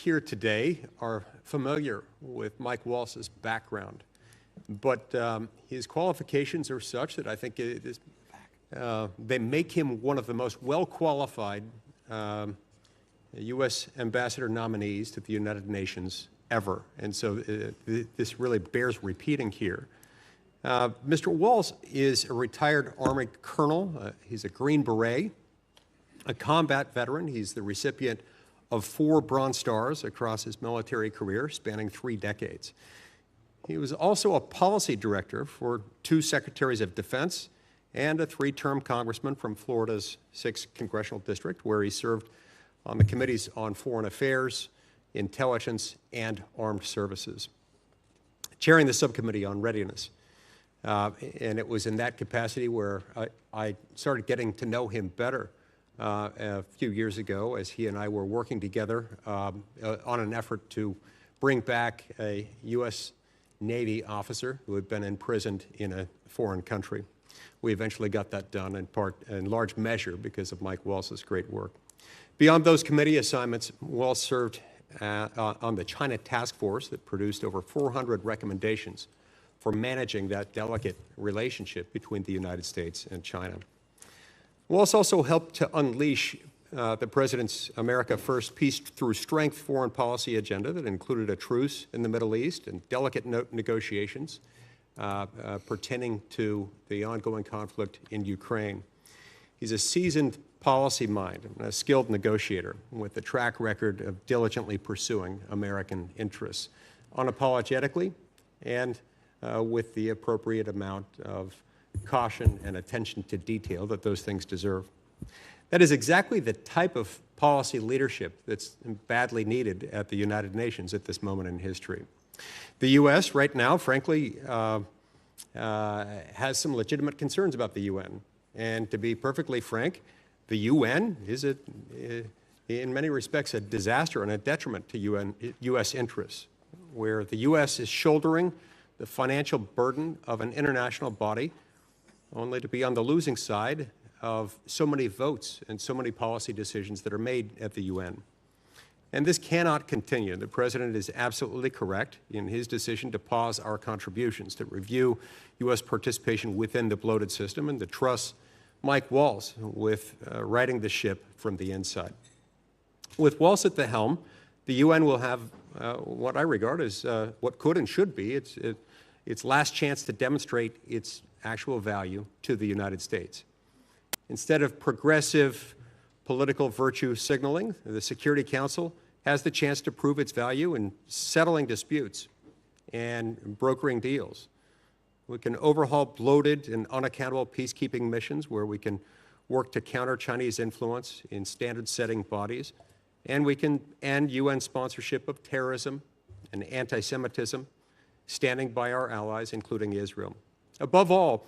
here today are familiar with Mike Waltz's background, but his qualifications are such that I think they make him one of the most well-qualified U.S. ambassador nominees to the United Nations ever. And so this really bears repeating here. Mr. Waltz is a retired Army colonel. He's a Green Beret, a combat veteran. He's the recipient of 4 Bronze Stars across his military career, spanning 3 decades. He was also a policy director for 2 Secretaries of Defense and a 3-term congressman from Florida's 6th Congressional District, where he served on the committees on foreign affairs, intelligence, and armed services, chairing the subcommittee on readiness. And it was in that capacity where I started getting to know him better a few years ago, as he and I were working together on an effort to bring back a U.S. Navy officer who had been imprisoned in a foreign country. We eventually got that done in large measure because of Mike Waltz's great work. Beyond those committee assignments, Waltz served on the China Task Force that produced over 400 recommendations for managing that delicate relationship between the United States and China. Waltz also helped to unleash the President's America First Peace Through Strength foreign policy agenda that included a truce in the Middle East and delicate negotiations pertaining to the ongoing conflict in Ukraine. He's a seasoned policy mind and a skilled negotiator with a track record of diligently pursuing American interests, unapologetically and with the appropriate amount of caution and attention to detail that those things deserve. That is exactly the type of policy leadership that's badly needed at the United Nations at this moment in history. The U.S. right now, frankly, has some legitimate concerns about the UN. And to be perfectly frank, the UN is, in many respects, a disaster and a detriment to U.S. interests, where the U.S. is shouldering the financial burden of an international body only to be on the losing side of so many votes and so many policy decisions that are made at the UN. And this cannot continue. The President is absolutely correct in his decision to pause our contributions, to review U.S. participation within the bloated system, and to trust Mike Waltz with righting the ship from the inside. With Waltz at the helm, the UN will have what I regard as what could and should be its last chance to demonstrate its actual value to the United States. Instead of progressive political virtue signaling, the Security Council has the chance to prove its value in settling disputes and brokering deals. We can overhaul bloated and unaccountable peacekeeping missions where we can work to counter Chinese influence in standard-setting bodies, and we can end UN sponsorship of terrorism and anti-Semitism, standing by our allies, including Israel. Above all,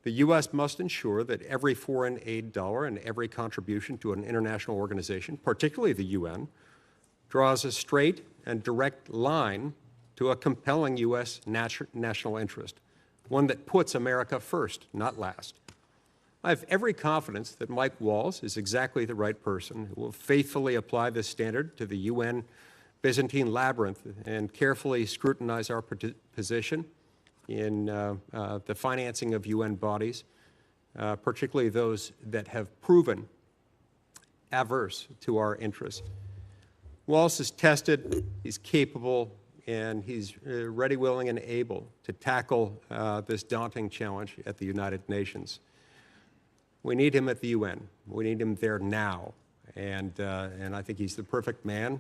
the U.S. must ensure that every foreign aid dollar and every contribution to an international organization, particularly the UN, draws a straight and direct line to a compelling U.S. national interest, one that puts America first, not last. I have every confidence that Mike Waltz is exactly the right person who will faithfully apply this standard to the UN Byzantine labyrinth and carefully scrutinize our position in the financing of UN bodies, particularly those that have proven adverse to our interests. Waltz is tested, he's capable, and he's ready, willing, and able to tackle this daunting challenge at the United Nations. We need him at the UN. We need him there now, and I think he's the perfect man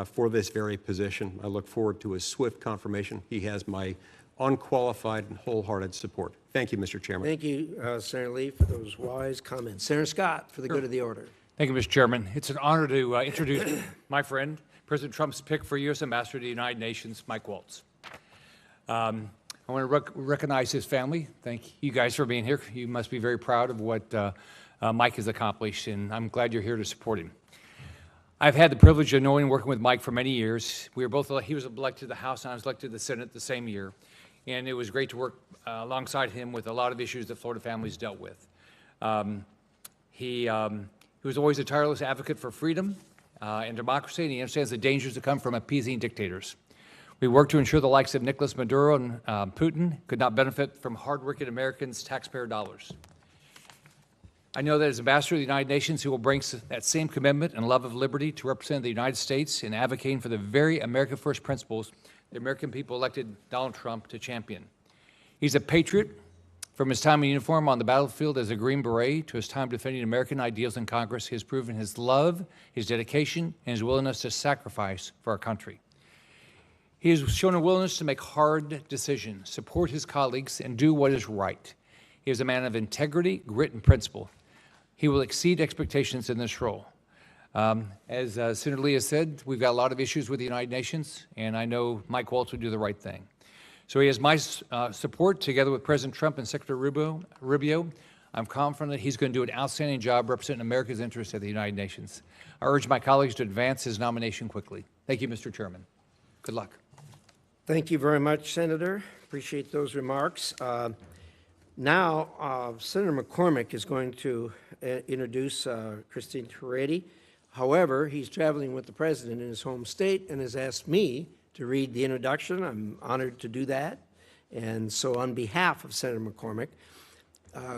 for this very position. I look forward to his swift confirmation. He has my unqualified and wholehearted support. Thank you, Mr. Chairman. Thank you, Senator Lee, for those wise comments. Senator Scott, for the good of the order. Thank you, Mr. Chairman. It's an honor to introduce my friend, President Trump's pick for U.S. Ambassador to the United Nations, Mike Waltz. I want to recognize his family. Thank you guys for being here. You must be very proud of what Mike has accomplished, and I'm glad you're here to support him. I've had the privilege of knowing and working with Mike for many years. He was elected to the House, and I was elected to the Senate the same year. And it was great to work alongside him with a lot of issues that Florida families dealt with. He was always a tireless advocate for freedom, and democracy, and he understands the dangers that come from appeasing dictators. We work to ensure the likes of Nicolas Maduro and Putin could not benefit from hardworking Americans' taxpayer dollars. I know that as Ambassador of the United Nations, he will bring that same commitment and love of liberty to represent the United States in advocating for the very America First principles the American people elected Donald Trump to champion. He's a patriot from his time in uniform on the battlefield as a Green Beret to his time defending American ideals in Congress. He has proven his love, his dedication, and his willingness to sacrifice for our country. He has shown a willingness to make hard decisions, support his colleagues, and do what is right. He is a man of integrity, grit, and principle. He will exceed expectations in this role. As Senator Lee has said, we've got a lot of issues with the United Nations, and I know Mike Waltz will do the right thing. So he has my support, together with President Trump and Secretary Rubio. I'm confident that he's going to do an outstanding job representing America's interests at the United Nations. I urge my colleagues to advance his nomination quickly. Thank you, Mr. Chairman. Good luck. Thank you very much, Senator. Appreciate those remarks. Now, Senator McCormick is going to introduce Christine Toretti. However, he's traveling with the president in his home state and has asked me to read the introduction. I'm honored to do that. And so on behalf of Senator McCormick,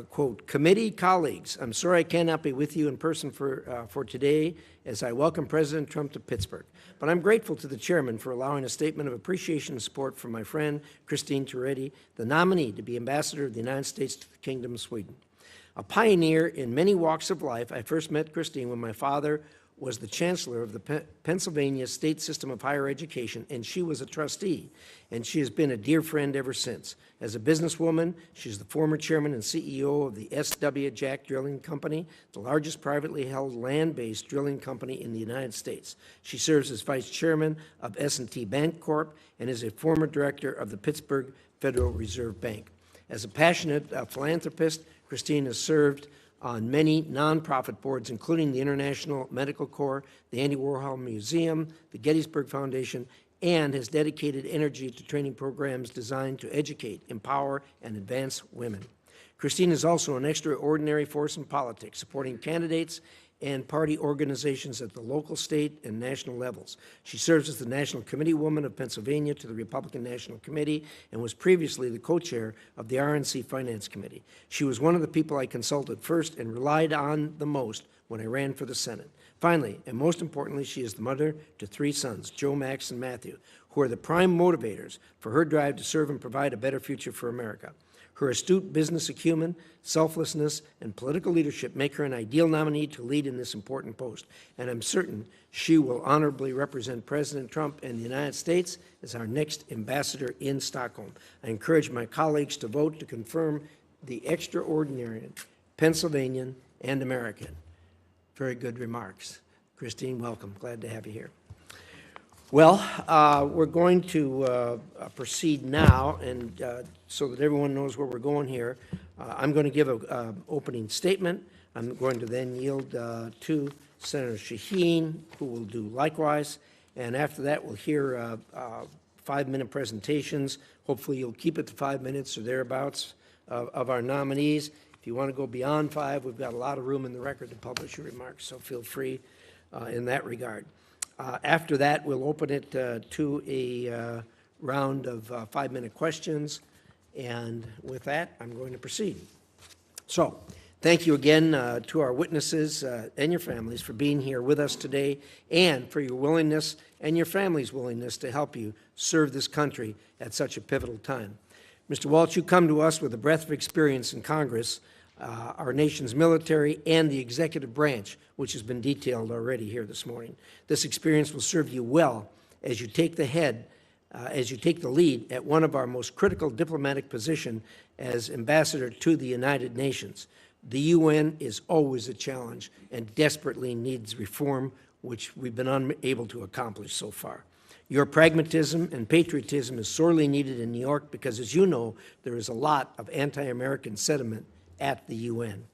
quote, "Committee colleagues, I'm sorry I cannot be with you in person for today as I welcome President Trump to Pittsburgh. But I'm grateful to the chairman for allowing a statement of appreciation and support for my friend Christine Toretti, the nominee to be ambassador of the United States to the Kingdom of Sweden. A pioneer in many walks of life, I first met Christine when my father was the chancellor of the Pennsylvania State System of Higher Education, and she was a trustee, and she has been a dear friend ever since. As a businesswoman, she's the former chairman and CEO of the S.W. Jack Drilling Company, the largest privately held land-based drilling company in the United States. She serves as vice chairman of S&T Bank Corp. And is a former director of the Pittsburgh Federal Reserve Bank. As a passionate philanthropist, Christine has served on many nonprofit boards, including the International Medical Corps, the Andy Warhol Museum, the Gettysburg Foundation, and has dedicated energy to training programs designed to educate, empower, and advance women. Christine is also an extraordinary force in politics, supporting candidates and party organizations at the local, state, and national levels. She serves as the National Committee Woman of Pennsylvania to the Republican National Committee and was previously the co-chair of the RNC Finance Committee. She was one of the people I consulted first and relied on the most when I ran for the Senate. Finally, and most importantly, she is the mother to 3 sons, Joe, Max, and Matthew, who are the prime motivators for her drive to serve and provide a better future for America. Her astute business acumen, selflessness, and political leadership make her an ideal nominee to lead in this important post, and I'm certain she will honorably represent President Trump and the United States as our next ambassador in Stockholm. I encourage my colleagues to vote to confirm the extraordinary Pennsylvanian and American. Very good remarks. Christine, welcome. Glad to have you here. Well, we're going to proceed now, and so that everyone knows where we're going here, I'm going to give an opening statement. I'm going to then yield to Senator Shaheen, who will do likewise, and after that, we'll hear 5-minute presentations. Hopefully, you'll keep it to 5 minutes or thereabouts of our nominees. If you want to go beyond 5, we've got a lot of room in the record to publish your remarks, so feel free in that regard. After that, we'll open it to a round of 5-minute questions, and with that, I'm going to proceed. So, thank you again to our witnesses and your families for being here with us today, and for your willingness and your family's willingness to help you serve this country at such a pivotal time. Mr. Waltz, you come to us with a breadth of experience in Congress, our nation's military, and the executive branch, which has been detailed already here this morning. This experience will serve you well as you take the lead at one of our most critical diplomatic positions as ambassador to the United Nations. The UN is always a challenge and desperately needs reform, which we've been unable to accomplish so far. Your pragmatism and patriotism is sorely needed in New York because, as you know, there is a lot of anti-American sentiment at the UN.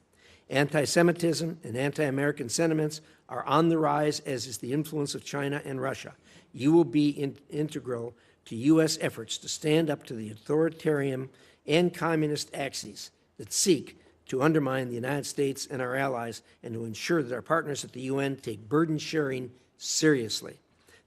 Anti-Semitism and anti-American sentiments are on the rise, as is the influence of China and Russia. You will be integral to U.S. efforts to stand up to the authoritarian and communist axes that seek to undermine the United States and our allies, and to ensure that our partners at the UN take burden-sharing seriously.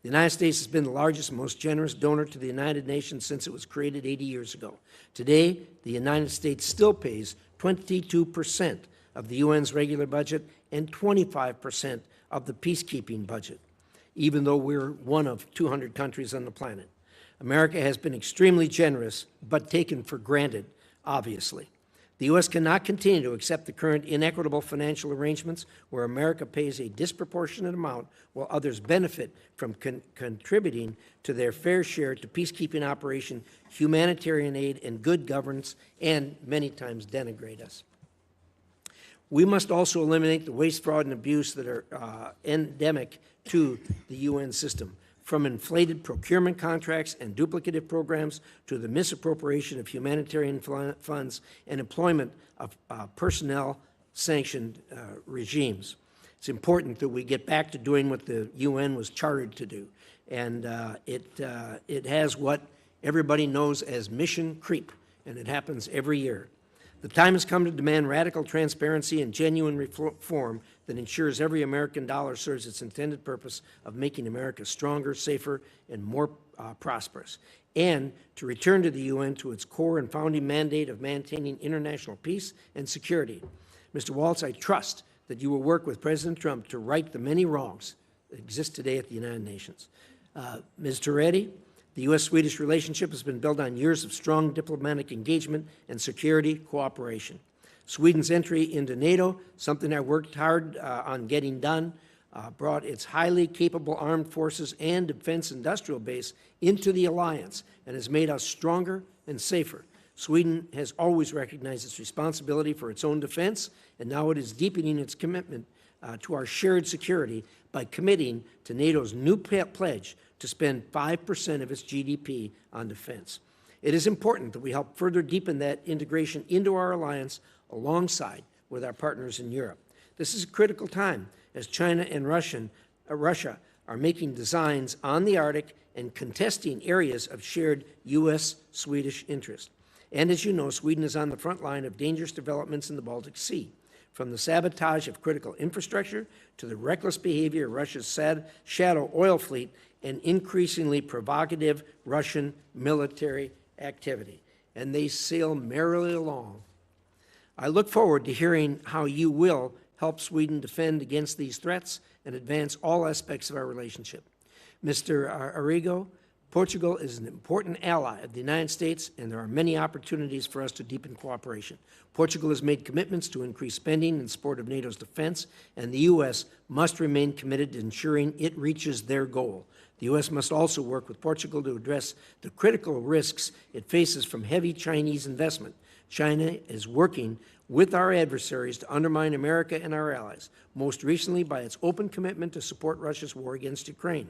The United States has been the largest and most generous donor to the United Nations since it was created 80 years ago. Today, the United States still pays 22% of the UN's regular budget and 25% of the peacekeeping budget, even though we're one of 200 countries on the planet. America has been extremely generous, but taken for granted, obviously. The U.S. cannot continue to accept the current inequitable financial arrangements where America pays a disproportionate amount while others benefit from contributing to their fair share to peacekeeping operation, humanitarian aid, and good governance, and many times denigrate us. We must also eliminate the waste, fraud, and abuse that are endemic to the UN system, from inflated procurement contracts and duplicative programs to the misappropriation of humanitarian funds and employment of personnel-sanctioned regimes. It's important that we get back to doing what the UN was chartered to do, and it has what everybody knows as mission creep, and it happens every year. The time has come to demand radical transparency and genuine reform that ensures every American dollar serves its intended purpose of making America stronger, safer, and more prosperous, and to return to the UN to its core and founding mandate of maintaining international peace and security. Mr. Waltz, I trust that you will work with President Trump to right the many wrongs that exist today at the United Nations. Ms. Toretti, the U.S.-Swedish relationship has been built on years of strong diplomatic engagement and security cooperation. Sweden's entry into NATO, something I worked hard on getting done, brought its highly capable armed forces and defense industrial base into the alliance and has made us stronger and safer. Sweden has always recognized its responsibility for its own defense, and now it is deepening its commitment to our shared security by committing to NATO's new pledge to spend 5% of its GDP on defense. It is important that we help further deepen that integration into our alliance alongside with our partners in Europe. This is a critical time as China and Russia are making designs on the Arctic and contesting areas of shared U.S.-Swedish interest. And as you know, Sweden is on the front line of dangerous developments in the Baltic Sea, from the sabotage of critical infrastructure to the reckless behavior of Russia's shadow oil fleet and increasingly provocative Russian military activity. And they sail merrily along. I look forward to hearing how you will help Sweden defend against these threats and advance all aspects of our relationship. Mr. Arrigo, Portugal is an important ally of the United States, and there are many opportunities for us to deepen cooperation. Portugal has made commitments to increase spending in support of NATO's defense, and the U.S. must remain committed to ensuring it reaches their goal. The U.S. must also work with Portugal to address the critical risks it faces from heavy Chinese investment. China is working with our adversaries to undermine America and our allies, most recently by its open commitment to support Russia's war against Ukraine.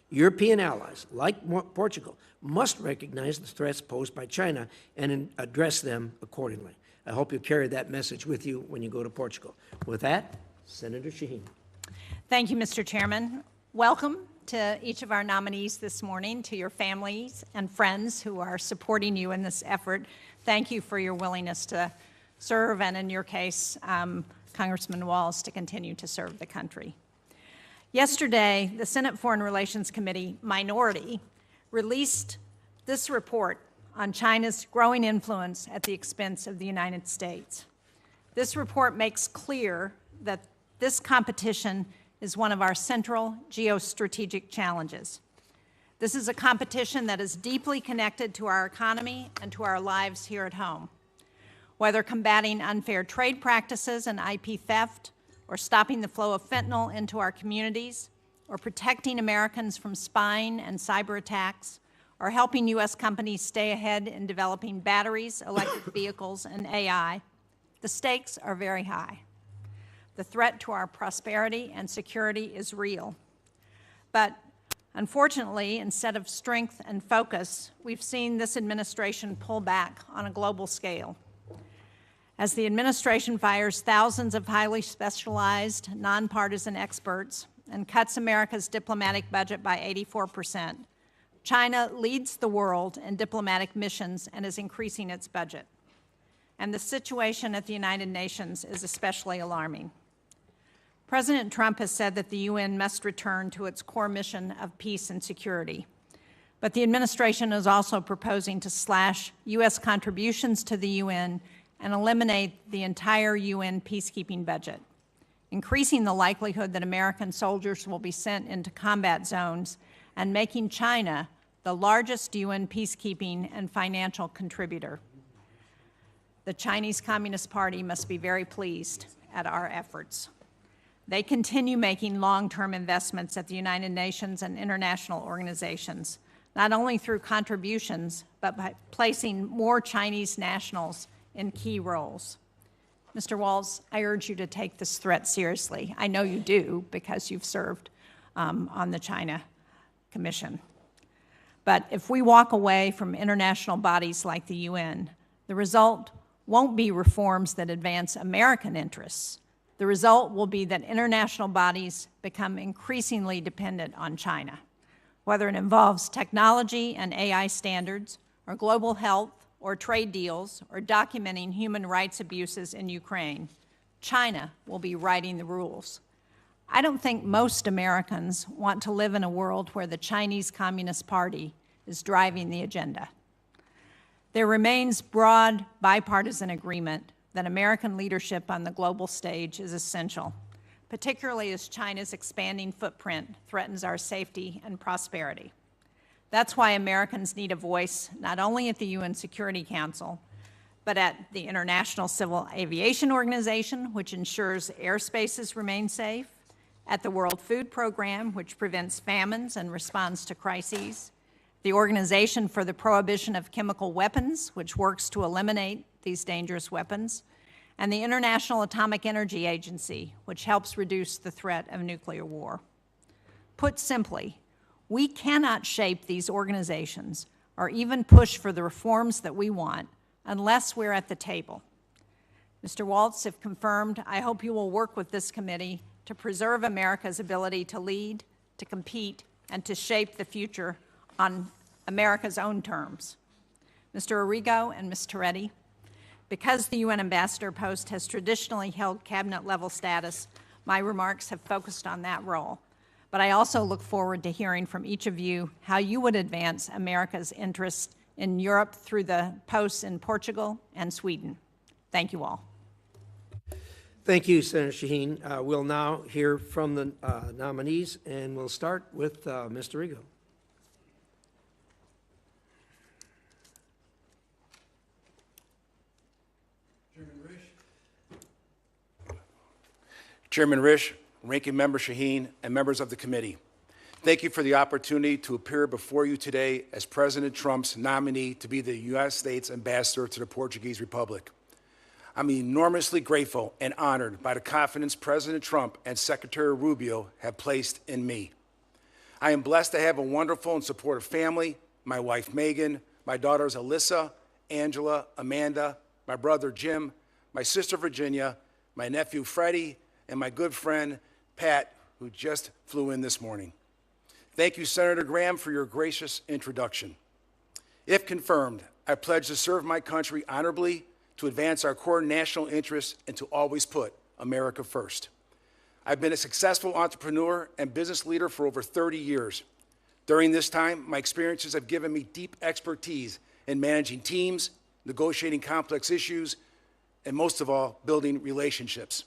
European allies, like Portugal, must recognize the threats posed by China and address them accordingly. I hope you carry that message with you when you go to Portugal. With that, Senator Shaheen. Thank you, Mr. Chairman. Welcome to each of our nominees this morning, to your families and friends who are supporting you in this effort. Thank you for your willingness to serve, and in your case, Congressman Walz, to continue to serve the country. Yesterday, the Senate Foreign Relations Committee minority released this report on China's growing influence at the expense of the United States. This report makes clear that this competition is one of our central geostrategic challenges. This is a competition that is deeply connected to our economy and to our lives here at home. Whether combating unfair trade practices and IP theft, or stopping the flow of fentanyl into our communities, or protecting Americans from spying and cyber attacks, or helping U.S. companies stay ahead in developing batteries, electric vehicles, and AI, the stakes are very high. The threat to our prosperity and security is real. But unfortunately, instead of strength and focus, we've seen this administration pull back on a global scale. As the administration fires thousands of highly specialized, nonpartisan experts and cuts America's diplomatic budget by 84%, China leads the world in diplomatic missions and is increasing its budget. And the situation at the United Nations is especially alarming. President Trump has said that the UN must return to its core mission of peace and security. But the administration is also proposing to slash U.S. contributions to the UN and eliminate the entire UN peacekeeping budget, increasing the likelihood that American soldiers will be sent into combat zones and making China the largest UN peacekeeping and financial contributor. The Chinese Communist Party must be very pleased at our efforts. They continue making long-term investments at the United Nations and international organizations, not only through contributions, but by placing more Chinese nationals in key roles. Mr. Waltz, I urge you to take this threat seriously. I know you do because you've served on the China Commission. But if we walk away from international bodies like the UN, the result won't be reforms that advance American interests. The result will be that international bodies become increasingly dependent on China, whether it involves technology and AI standards, or global health, or trade deals, or documenting human rights abuses in Ukraine. China will be writing the rules. I don't think most Americans want to live in a world where the Chinese Communist Party is driving the agenda. There remains broad bipartisan agreement that American leadership on the global stage is essential, particularly as China's expanding footprint threatens our safety and prosperity. That's why Americans need a voice not only at the UN Security Council, but at the International Civil Aviation Organization, which ensures airspaces remain safe, at the World Food Program, which prevents famines and responds to crises, the Organization for the Prohibition of Chemical Weapons, which works to eliminate these dangerous weapons, and the International Atomic Energy Agency, which helps reduce the threat of nuclear war. Put simply, we cannot shape these organizations or even push for the reforms that we want unless we're at the table. Mr. Waltz, if confirmed, I hope you will work with this committee to preserve America's ability to lead, to compete, and to shape the future on America's own terms. Mr. Arrigo and Ms. Toretti, because the UN ambassador post has traditionally held cabinet-level status, my remarks have focused on that role. But I also look forward to hearing from each of you how you would advance America's interest in Europe through the posts in Portugal and Sweden. Thank you all. Thank you, Senator Shaheen. We'll now hear from the nominees, and we'll start with Mr. Arrigo. Chairman Risch, Ranking Member Shaheen, and members of the committee, thank you for the opportunity to appear before you today as President Trump's nominee to be the United States Ambassador to the Portuguese Republic. I'm enormously grateful and honored by the confidence President Trump and Secretary Rubio have placed in me. I am blessed to have a wonderful and supportive family, my wife Megan, my daughters Alyssa, Angela, Amanda, my brother Jim, my sister Virginia, my nephew Freddie, and my good friend Pat, who just flew in this morning. Thank you, Senator Graham, for your gracious introduction. If confirmed, I pledge to serve my country honorably, to advance our core national interests, and to always put America first. I've been a successful entrepreneur and business leader for over 30 years. During this time, my experiences have given me deep expertise in managing teams, negotiating complex issues, and most of all, building relationships.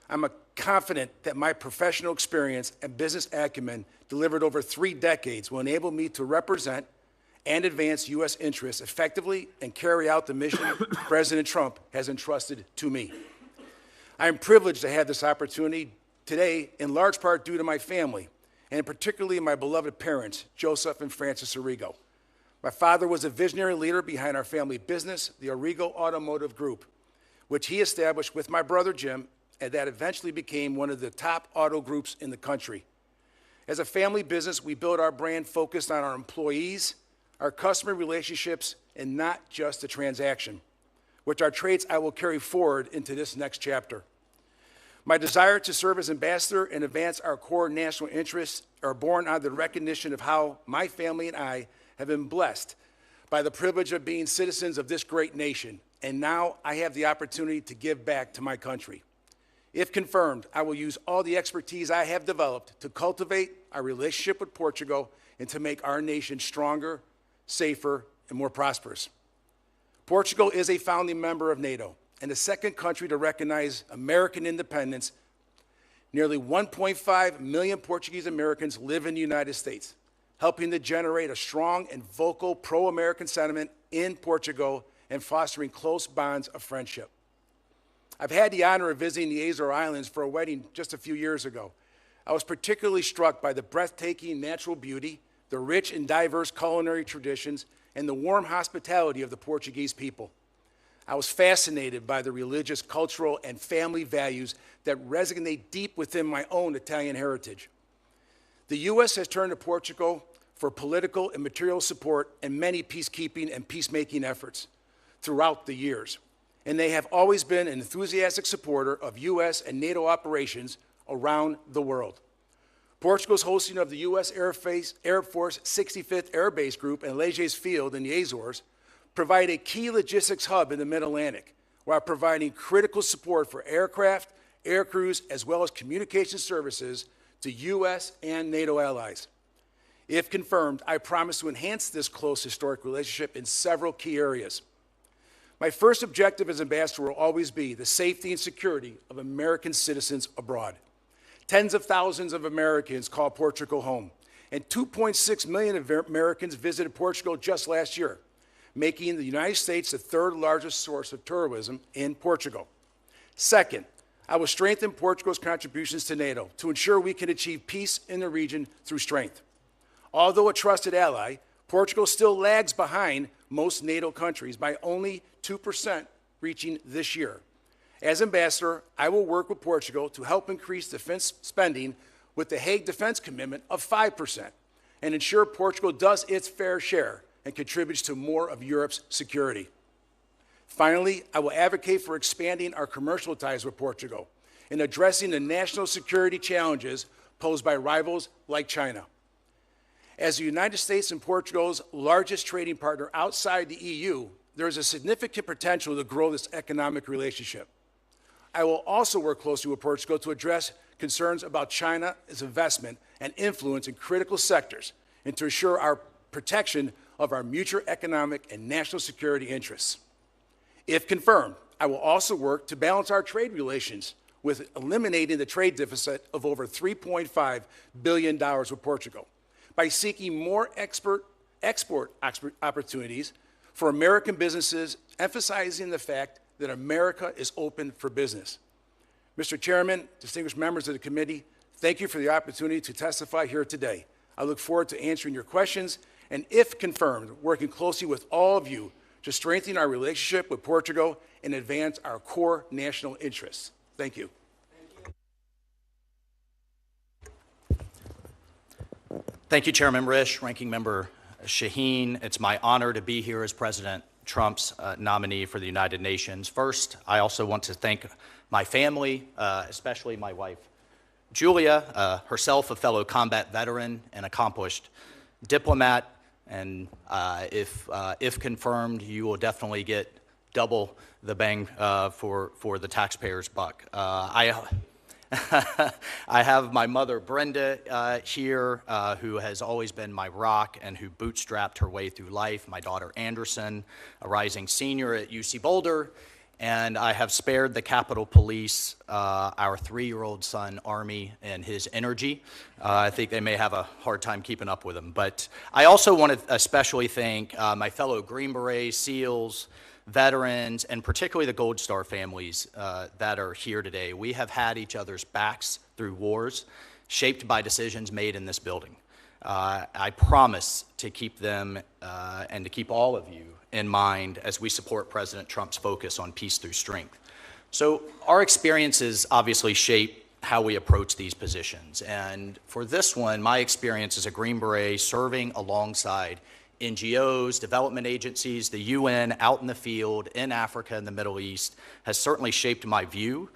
I'm confident that my professional experience and business acumen delivered over 3 decades will enable me to represent and advance U.S. interests effectively and carry out the mission President Trump has entrusted to me. I am privileged to have this opportunity today, in large part due to my family, and particularly my beloved parents, Joseph and Frances Arrigo. My father was a visionary leader behind our family business, the Arrigo Automotive Group, which he established with my brother Jim, and that eventually became one of the top auto groups in the country. As a family business, we built our brand focused on our employees, our customer relationships, and not just the transaction, which are traits I will carry forward into this next chapter. My desire to serve as ambassador and advance our core national interests are born out of the recognition of how my family and I have been blessed by the privilege of being citizens of this great nation, and now I have the opportunity to give back to my country. If confirmed, I will use all the expertise I have developed to cultivate our relationship with Portugal and to make our nation stronger, safer, and more prosperous. Portugal is a founding member of NATO and the second country to recognize American independence. Nearly 1.5 million Portuguese Americans live in the United States, helping to generate a strong and vocal pro-American sentiment in Portugal and fostering close bonds of friendship. I've had the honor of visiting the Azores Islands for a wedding just a few years ago. I was particularly struck by the breathtaking natural beauty, the rich and diverse culinary traditions, and the warm hospitality of the Portuguese people. I was fascinated by the religious, cultural, and family values that resonate deep within my own Italian heritage. The U.S. has turned to Portugal for political and material support in many peacekeeping and peacemaking efforts throughout the years, and they have always been an enthusiastic supporter of U.S. and NATO operations around the world. Portugal's hosting of the U.S. Air Force 65th Air Base Group in Leges Field in the Azores provide a key logistics hub in the Mid-Atlantic, while providing critical support for aircraft, air crews, as well as communication services to U.S. and NATO allies. If confirmed, I promise to enhance this close historic relationship in several key areas. My first objective as ambassador will always be the safety and security of American citizens abroad. Tens of thousands of Americans call Portugal home, and 2.6 million Americans visited Portugal just last year, making the United States the third largest source of tourism in Portugal. Second, I will strengthen Portugal's contributions to NATO to ensure we can achieve peace in the region through strength. Although a trusted ally, Portugal still lags behind most NATO countries by only 2% reaching this year. As ambassador, I will work with Portugal to help increase defense spending with the Hague Defense Commitment of 5% and ensure Portugal does its fair share and contributes to more of Europe's security. Finally, I will advocate for expanding our commercial ties with Portugal and addressing the national security challenges posed by rivals like China. As the United States and Portugal's largest trading partner outside the EU, there is a significant potential to grow this economic relationship. I will also work closely with Portugal to address concerns about China's investment and influence in critical sectors and to ensure our protection of our mutual economic and national security interests. If confirmed, I will also work to balance our trade relations with eliminating the trade deficit of over $3.5 billion with Portugal by seeking more export opportunities for American businesses, emphasizing the fact that America is open for business. Mr. Chairman, distinguished members of the committee, thank you for the opportunity to testify here today. I look forward to answering your questions and, if confirmed, working closely with all of you to strengthen our relationship with Portugal and advance our core national interests. Thank you. Thank you, Chairman Risch, Ranking Member Shaheen. It's my honor to be here as President Trump's nominee for the United Nations. First, I also want to thank my family, especially my wife, Julia, herself a fellow combat veteran and accomplished diplomat. And if confirmed, you will definitely get double the bang for the taxpayer's buck. I have my mother, Brenda, here, who has always been my rock and who bootstrapped her way through life. My daughter, Anderson, a rising senior at UC Boulder. And I have spared the Capitol Police, our 3-year-old son, Army, and his energy. I think they may have a hard time keeping up with him. But I also want to especially thank my fellow Green Berets, SEALs, veterans, and particularly the Gold Star families that are here today. We have had each other's backs through wars shaped by decisions made in this building. I promise to keep them and to keep all of you in mind as we support President Trump's focus on peace through strength. So our experiences obviously shape how we approach these positions. And for this one, my experience as a Green Beret serving alongside NGOs, development agencies, the UN, out in the field, in Africa and the Middle East, has certainly shaped my view.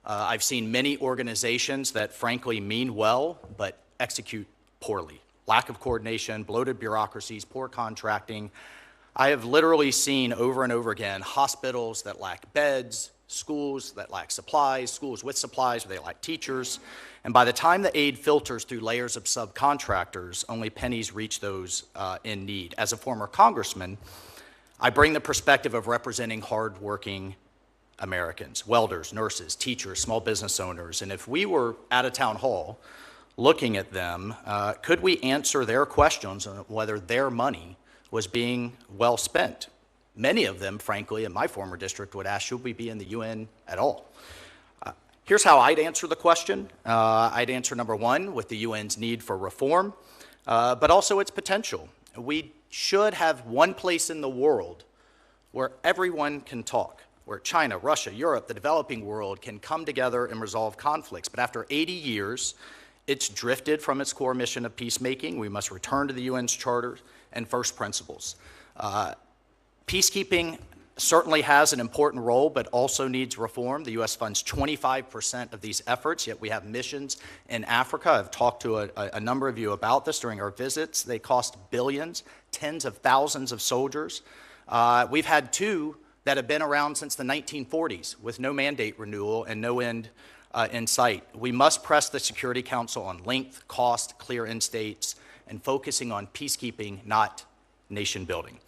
I've seen many organizations that frankly mean well, but execute poorly. Lack of coordination, bloated bureaucracies, poor contracting. I have literally seen over and over again hospitals that lack beds, schools that lack supplies, schools with supplies where they lack teachers. And by the time the aid filters through layers of subcontractors, only pennies reach those in need. As a former congressman, I bring the perspective of representing hardworking Americans, welders, nurses, teachers, small business owners. And if we were at a town hall looking at them, could we answer their questions on whether their money was being well spent? Many of them, frankly, in my former district would ask, should we be in the UN at all? Here's how I'd answer the question. I'd answer number one, with the UN's need for reform, but also its potential. We should have one place in the world where everyone can talk, where China, Russia, Europe, the developing world can come together and resolve conflicts. But after 80 years, it's drifted from its core mission of peacemaking. We must return to the UN's charter and first principles. Peacekeeping certainly has an important role, but also needs reform. The U.S. funds 25% of these efforts, yet we have missions in Africa. I've talked to a number of you about this during our visits. They cost billions, tens of thousands of soldiers. We've had two that have been around since the 1940s with no mandate renewal and no end in sight. We must press the Security Council on length, cost, clear end states, and focusing on peacekeeping, not nation building.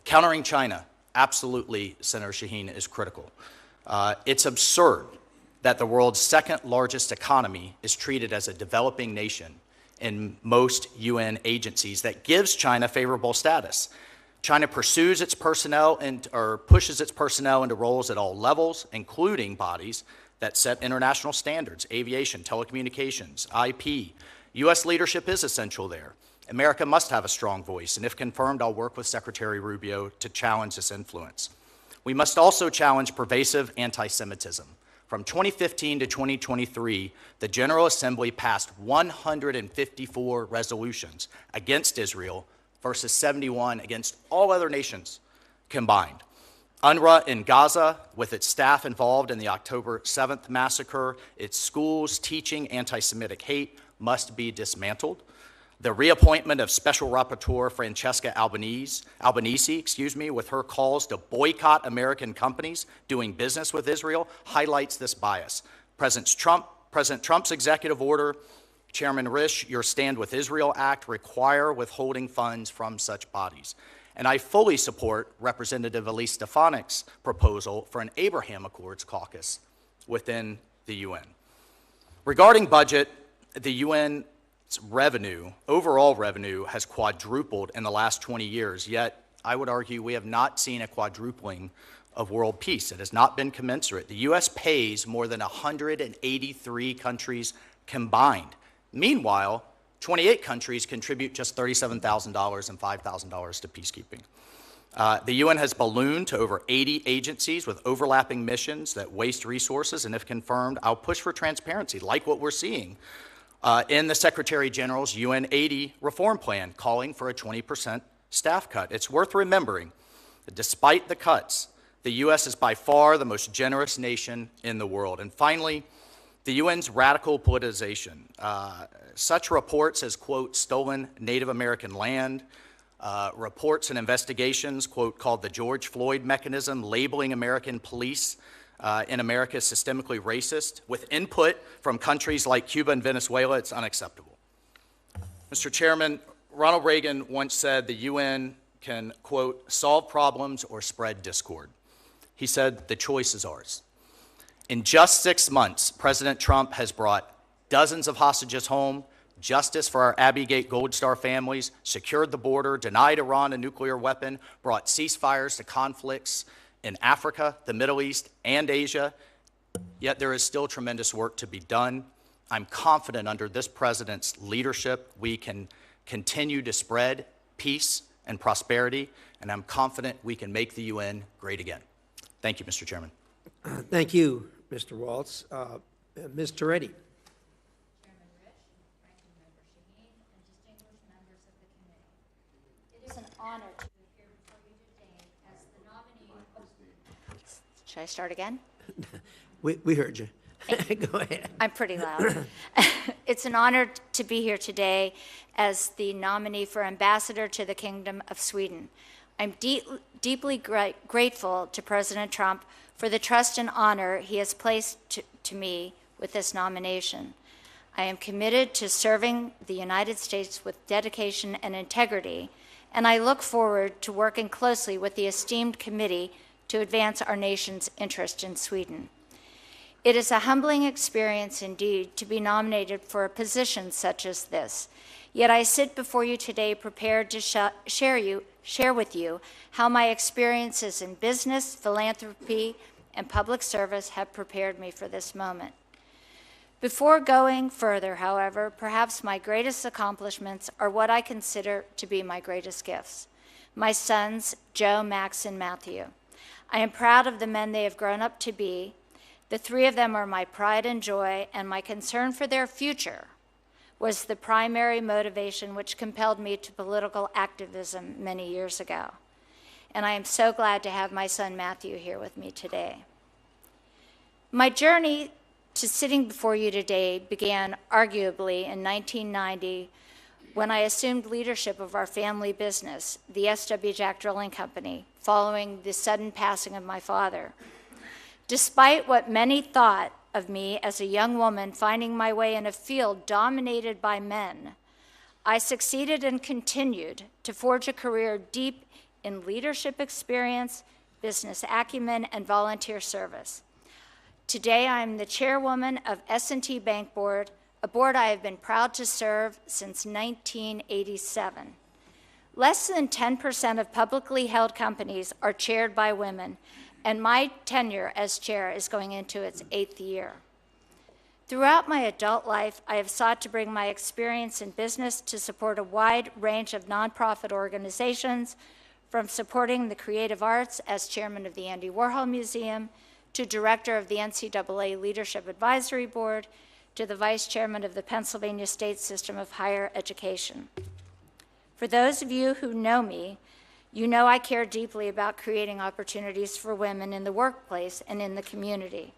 Countering China, absolutely, Senator Shaheen, is critical. It's absurd that the world's second largest economy is treated as a developing nation in most UN agencies that gives China favorable status. China pursues its personnel or pushes its personnel into roles at all levels, including bodies that set international standards, aviation, telecommunications, IP. U.S. leadership is essential there. America must have a strong voice, and if confirmed, I'll work with Secretary Rubio to challenge this influence. We must also challenge pervasive anti-Semitism. From 2015 to 2023, the General Assembly passed 154 resolutions against Israel versus 71 against all other nations combined. UNRWA in Gaza, with its staff involved in the October 7th massacre, its schools teaching anti-Semitic hate, must be dismantled. The reappointment of Special Rapporteur Francesca Albanese, with her calls to boycott American companies doing business with Israel, highlights this bias. President Trump's executive order, Chairman Risch, your Stand With Israel Act require withholding funds from such bodies. And I fully support Representative Elise Stefanik's proposal for an Abraham Accords caucus within the UN. Regarding budget, the UN's overall revenue has quadrupled in the last 20 years, yet I would argue we have not seen a quadrupling of world peace. It has not been commensurate. The U.S. pays more than 183 countries combined. Meanwhile, 28 countries contribute just $37,000 and $5,000 to peacekeeping. The UN has ballooned to over 80 agencies with overlapping missions that waste resources, and if confirmed, I'll push for transparency, like what we're seeing in the Secretary General's UN 80 reform plan, calling for a 20% staff cut. It's worth remembering that despite the cuts, the U.S. is by far the most generous nation in the world. And finally, the UN's radical politicization. Such reports as, quote, stolen Native American land, reports and investigations, quote, called the George Floyd mechanism, labeling American police in America as systemically racist, with input from countries like Cuba and Venezuela, it's unacceptable. Mr. Chairman, Ronald Reagan once said the UN can, quote, solve problems or spread discord. He said the choice is ours. In just 6 months, President Trump has brought dozens of hostages home, justice for our Abbey Gate Gold Star families, secured the border, denied Iran a nuclear weapon, brought ceasefires to conflicts in Africa, the Middle East, and Asia. Yet there is still tremendous work to be done. I'm confident under this president's leadership, we can continue to spread peace and prosperity, and I'm confident we can make the UN great again. Thank you, Mr. Chairman. Thank you, Mr. Waltz. Ms. Toretti. Chairman Risch, Ranking Member Shaheen, and distinguished members of the committee. It is an honor to appear before you today as the nominee. Should I start again? We heard you. Go ahead. I'm pretty loud. It's an honor to be here today as the nominee for ambassador to the Kingdom of Sweden. I'm deeply grateful to President Trump for the trust and honor he has placed to me with this nomination. I am committed to serving the United States with dedication and integrity, and I look forward to working closely with the esteemed committee to advance our nation's interest in Sweden. It is a humbling experience indeed to be nominated for a position such as this, yet I sit before you today prepared to share with you how my experiences in business, philanthropy, and public service have prepared me for this moment. Before going further, however, perhaps my greatest accomplishments are what I consider to be my greatest gifts. My sons, Joe, Max, and Matthew. I am proud of the men they have grown up to be. The three of them are my pride and joy, and my concern for their future was the primary motivation which compelled me to political activism many years ago. And I am so glad to have my son Matthew here with me today. My journey to sitting before you today began arguably in 1990 when I assumed leadership of our family business, the S.W. Jack Drilling Company, following the sudden passing of my father. Despite what many thought of me as a young woman finding my way in a field dominated by men, I succeeded and continued to forge a career deep in leadership experience, business acumen, and volunteer service. Today, I am the chairwoman of S&T Bank Board, a board I have been proud to serve since 1987. Less than 10% of publicly held companies are chaired by women, and my tenure as chair is going into its 8th year. Throughout my adult life, I have sought to bring my experience in business to support a wide range of nonprofit organizations, from supporting the creative arts as chairman of the Andy Warhol Museum, to director of the NCAA Leadership Advisory Board, to the vice chairman of the Pennsylvania State System of Higher Education. For those of you who know me, you know I care deeply about creating opportunities for women in the workplace and in the community.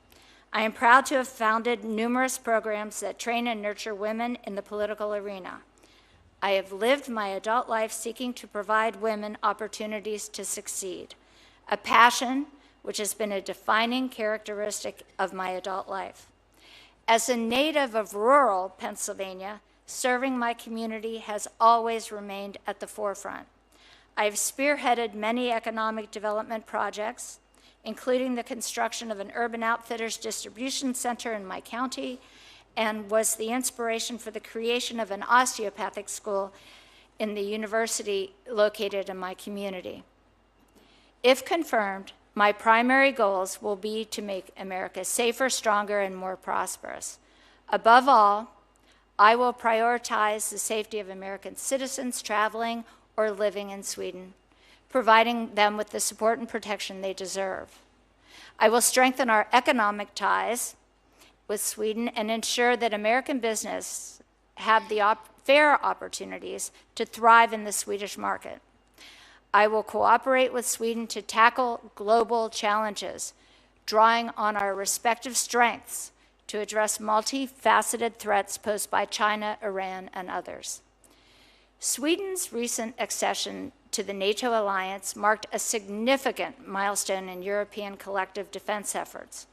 I am proud to have founded numerous programs that train and nurture women in the political arena. I have lived my adult life seeking to provide women opportunities to succeed, a passion which has been a defining characteristic of my adult life. As a native of rural Pennsylvania, serving my community has always remained at the forefront. I've spearheaded many economic development projects, including the construction of an Urban Outfitters distribution center in my county, and was the inspiration for the creation of an osteopathic school in the university located in my community. If confirmed, my primary goals will be to make America safer, stronger, and more prosperous. Above all, I will prioritize the safety of American citizens traveling or living in Sweden, providing them with the support and protection they deserve. I will strengthen our economic ties with Sweden and ensure that American business have the fair opportunities to thrive in the Swedish market. I will cooperate with Sweden to tackle global challenges, drawing on our respective strengths to address multifaceted threats posed by China, Iran, and others. Sweden's recent accession to the NATO alliance marked a significant milestone in European collective defense efforts.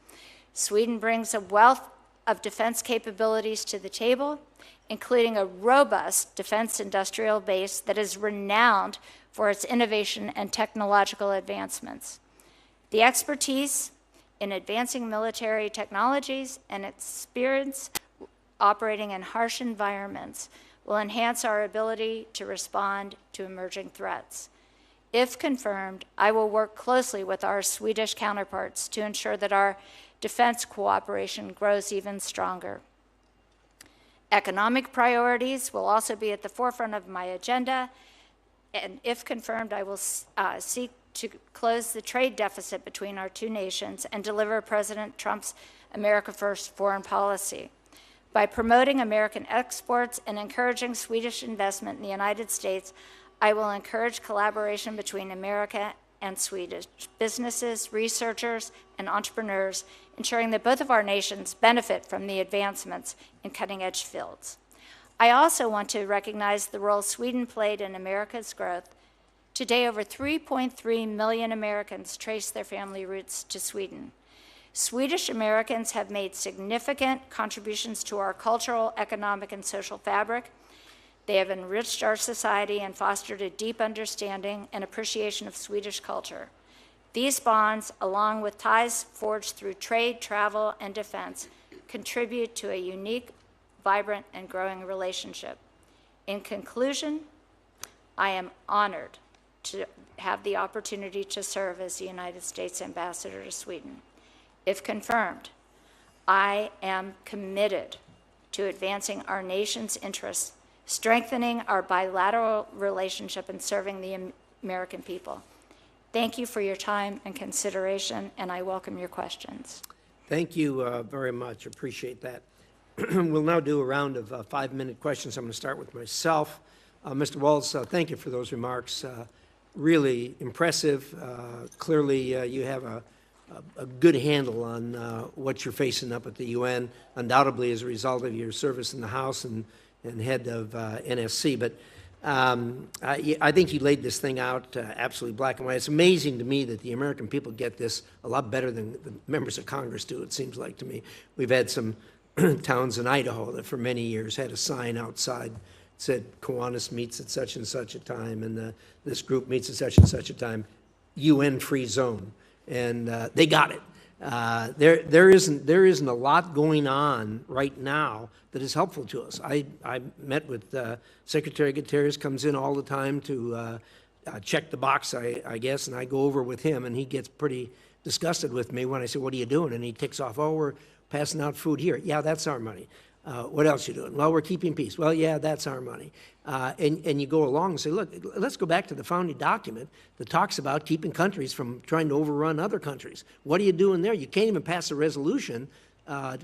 Sweden brings a wealth of defense capabilities to the table, including a robust defense industrial base that is renowned for its innovation and technological advancements. The expertise in advancing military technologies and experience operating in harsh environments will enhance our ability to respond to emerging threats. If confirmed, I will work closely with our Swedish counterparts to ensure that our defense cooperation grows even stronger. Economic priorities will also be at the forefront of my agenda, and if confirmed, I will seek to close the trade deficit between our two nations and deliver President Trump's America First foreign policy. By promoting American exports and encouraging Swedish investment in the United States, I will encourage collaboration between America and Swedish businesses, researchers, and entrepreneurs, ensuring that both of our nations benefit from the advancements in cutting-edge fields. I also want to recognize the role Sweden played in America's growth Today, over 3.3 million Americans trace their family roots to Sweden. Swedish Americans have made significant contributions to our cultural, economic, and social fabric. They have enriched our society and fostered a deep understanding and appreciation of Swedish culture. These bonds, along with ties forged through trade, travel, and defense, contribute to a unique, vibrant, and growing relationship. In conclusion, I am honored to have the opportunity to serve as the United States Ambassador to Sweden. If confirmed, I am committed to advancing our nation's interests, strengthening our bilateral relationship, and serving the American people. Thank you for your time and consideration, and I welcome your questions. Thank you very much. Appreciate that. We'll now do a round of 5-minute questions. I'm going to start with myself. Mr. Waltz, thank you for those remarks. Really impressive. Clearly, you have a good handle on what you're facing up at the UN, undoubtedly as a result of your service in the House and head of NSC. But I think you laid this thing out absolutely black and white. It's amazing to me that the American people get this a lot better than the members of Congress do, it seems like to me. We've had some towns in Idaho that for many years had a sign outside that said Kiwanis meets at such and such a time, and this group meets at such and such a time, UN-free zone. And they got it. There isn't a lot going on right now that is helpful to us. I met with Secretary Guterres, comes in all the time to check the box, I guess, and I go over with him, and he gets pretty disgusted with me when I say, "What are you doing?" And he ticks off, "Oh, we're passing out food here." "Yeah, that's our money." "What else you doing?" "Well, we're keeping peace." "Well, yeah, that's our money." And you go along and say, look, let's go back to the founding document that talks about keeping countries from trying to overrun other countries. What are you doing there? You can't even pass a resolution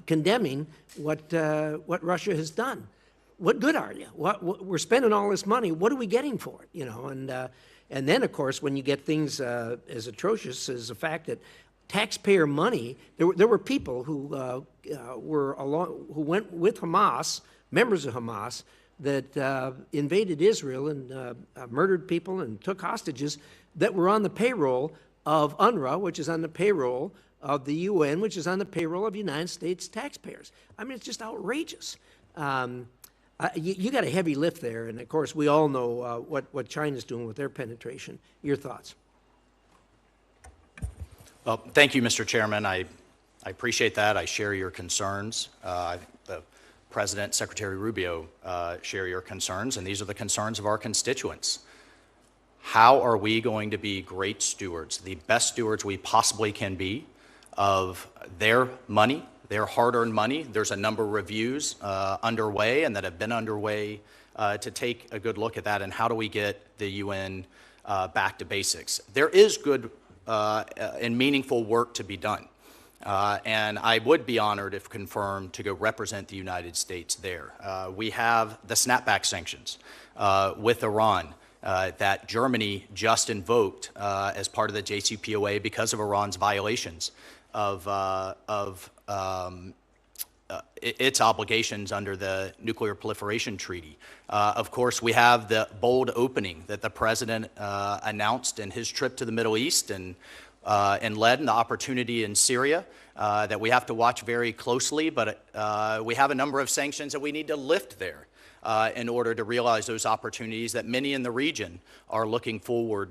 condemning what Russia has done. What good are you? We're spending all this money. What are we getting for it? You know, and then, of course, when you get things as atrocious as the fact that taxpayer money, there were people who who went with Hamas, members of Hamas, that invaded Israel and murdered people and took hostages that were on the payroll of UNRWA, which is on the payroll of the UN, which is on the payroll of United States taxpayers. I mean, it's just outrageous. You got a heavy lift there, and of course, we all know what China's doing with their penetration. Your thoughts? Well, thank you, Mr. Chairman. I appreciate that. I share your concerns. The President, Secretary Rubio share your concerns, and these are the concerns of our constituents. How are we going to be great stewards, the best stewards we possibly can be of their money, their hard-earned money? There's a number of reviews underway and that have been underway to take a good look at that, and how do we get the UN back to basics. There is good and meaningful work to be done. And I would be honored, if confirmed, to go represent the United States there. We have the snapback sanctions with Iran that Germany just invoked as part of the JCPOA because of Iran's violations of its obligations under the Nuclear Proliferation Treaty. Of course, we have the bold opening that the President announced in his trip to the Middle East and led in the opportunity in Syria that we have to watch very closely, but we have a number of sanctions that we need to lift there in order to realize those opportunities that many in the region are looking forward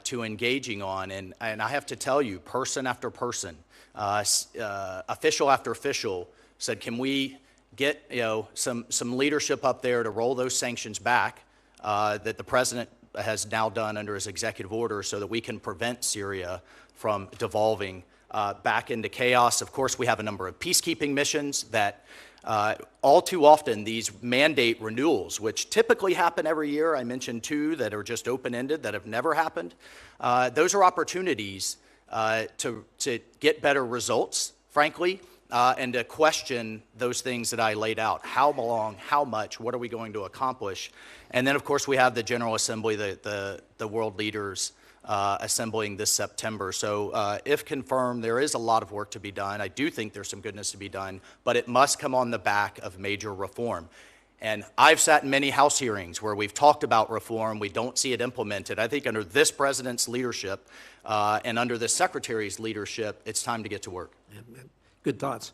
to engaging on. And I have to tell you, person after person, official after official said, can we get some leadership up there to roll those sanctions back that the President has now done under his executive order so that we can prevent Syria from devolving back into chaos. Of course, we have a number of peacekeeping missions that all too often these mandate renewals, which typically happen every year, I mentioned two that are just open-ended that have never happened. Those are opportunities to get better results, frankly, and to question those things that I laid out. How long, how much, what are we going to accomplish? And then, of course, we have the General Assembly, the world leaders assembling this September. So if confirmed, there is a lot of work to be done. I do think there's some goodness to be done, but it must come on the back of major reform. And I've sat in many House hearings where we've talked about reform, we don't see it implemented. I think under this president's leadership and under this secretary's leadership, it's time to get to work. Good thoughts.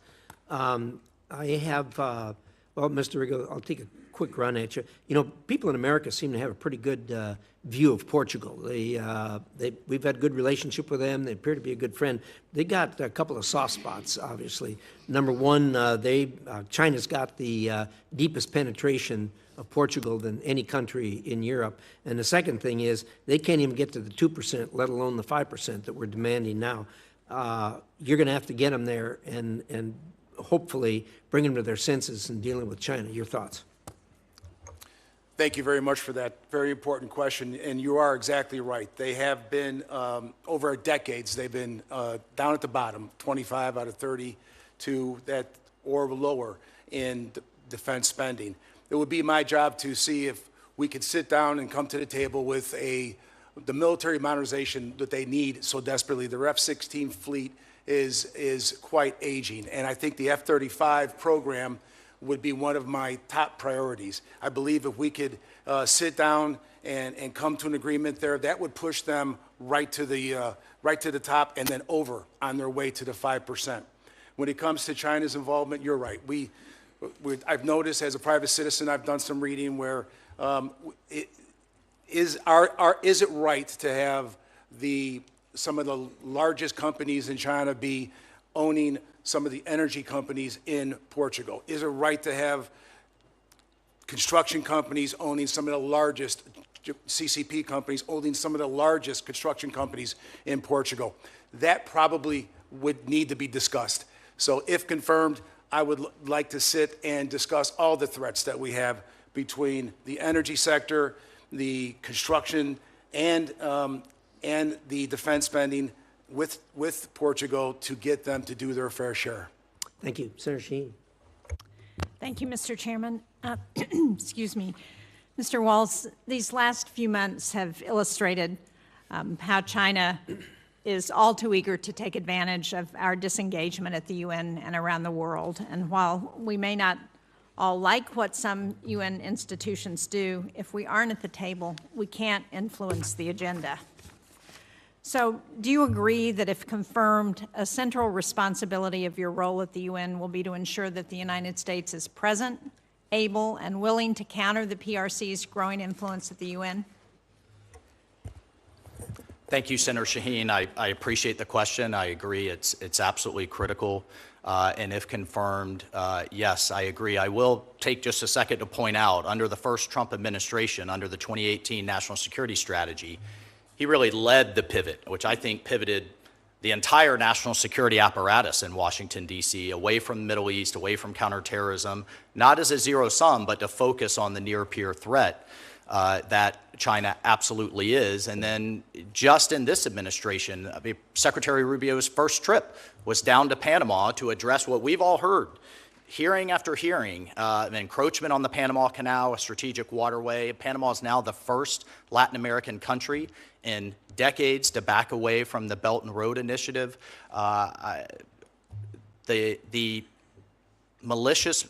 I have, well, Mr. Rigo, I'll take a quick run at you. You know, people in America seem to have a pretty good view of Portugal. We've had good relationship with them. They appear to be a good friend. They got a couple of soft spots, obviously. Number one, China's got the deepest penetration of Portugal than any country in Europe. And the second thing is they can't even get to the 2%, let alone the 5% that we're demanding now. You're going to have to get them there and hopefully bring them to their senses in dealing with China. Your thoughts? Thank you very much for that very important question, and you are exactly right. They have been, over decades, they've been down at the bottom, 25 out of 32 that or lower in defense spending. It would be my job to see if we could sit down and come to the table with the military modernization that they need so desperately. Their F-16 fleet is quite aging, and I think the F-35 program would be one of my top priorities. I believe if we could sit down and come to an agreement there, that would push them right to the top and then over on their way to the 5%. When it comes to China's involvement, you're right. I've noticed as a private citizen, I've done some reading where is it right to have some of the largest companies in China be owning some of the energy companies in Portugal? Is it right to have construction companies owning some of the largest, CCP companies owning some of the largest construction companies in Portugal? That probably would need to be discussed. So if confirmed, I would like to sit and discuss all the threats that we have between the energy sector, the construction, and the defense spending with Portugal to get them to do their fair share. Thank you. Senator Shaheen. Thank you, Mr. Chairman. Excuse me. Mr. Waltz, these last few months have illustrated how China is all too eager to take advantage of our disengagement at the UN and around the world. And while we may not all like what some UN institutions do, if we aren't at the table, we can't influence the agenda. So do you agree that if confirmed, a central responsibility of your role at the UN will be to ensure that the United States is present, able, and willing to counter the PRC's growing influence at the UN? Thank you, Senator Shaheen. I appreciate the question. I agree it's absolutely critical. And if confirmed, yes, I agree. I will take just a second to point out, under the first Trump administration, under the 2018 National Security Strategy, he really led the pivot, which I think pivoted the entire national security apparatus in Washington, D.C., away from the Middle East, away from counterterrorism, not as a zero sum, but to focus on the near-peer threat that China absolutely is. And then just in this administration, Secretary Rubio's first trip was down to Panama to address what we've all heard, hearing after hearing, an encroachment on the Panama Canal, a strategic waterway. Panama is now the first Latin American country in decades to back away from the Belt and Road Initiative. The malicious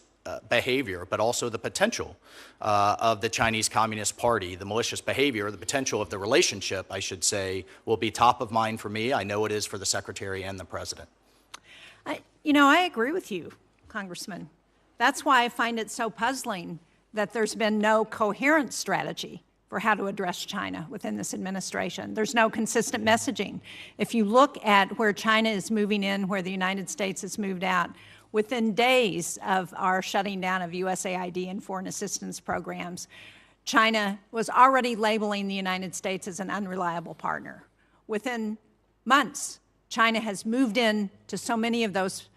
behavior, but also the potential of the Chinese Communist Party, the malicious behavior, the potential of the relationship, I should say, will be top of mind for me. I know it is for the Secretary and the President. I agree with you, Congressman. That's why I find it so puzzling that there's been no coherent strategy for how to address China within this administration. There's no consistent messaging. If you look at where China is moving in, where the United States has moved out, within days of our shutting down of USAID and foreign assistance programs, China was already labeling the United States as an unreliable partner. Within months, China has moved in to so many of those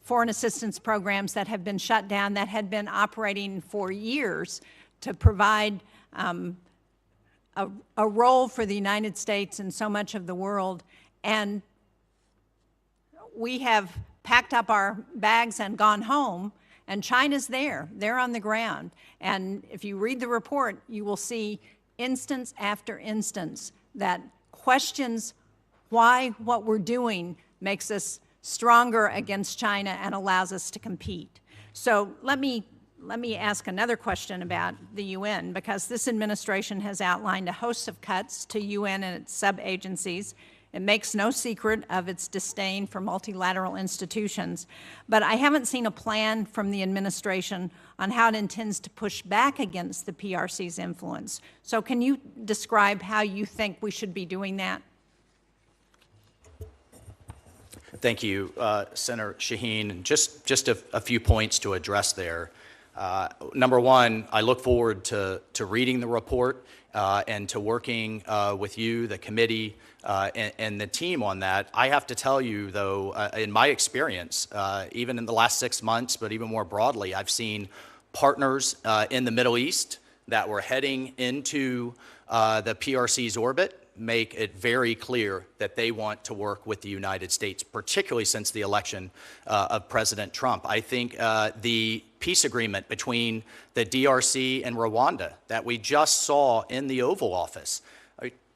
foreign assistance programs that have been shut down, that had been operating for years to provide a role for the United States in so much of the world. And we have packed up our bags and gone home, and China's there. They're on the ground. And if you read the report, you will see instance after instance that questions why what we're doing makes us stronger against China and allows us to compete. So let me let me ask another question about the UN, because this administration has outlined a host of cuts to UN and its sub-agencies. It makes no secret of its disdain for multilateral institutions, but I haven't seen a plan from the administration on how it intends to push back against the PRC's influence. So can you describe how you think we should be doing that? Thank you, Senator Shaheen. And just a few points to address there. Number one, I look forward to reading the report and to working with you, the committee, and the team on that. I have to tell you, though, in my experience, even in the last 6 months, but even more broadly, I've seen partners in the Middle East that were heading into the PRC's orbit make it very clear that they want to work with the United States, particularly since the election of President Trump. I think the peace agreement between the DRC and Rwanda that we just saw in the Oval Office.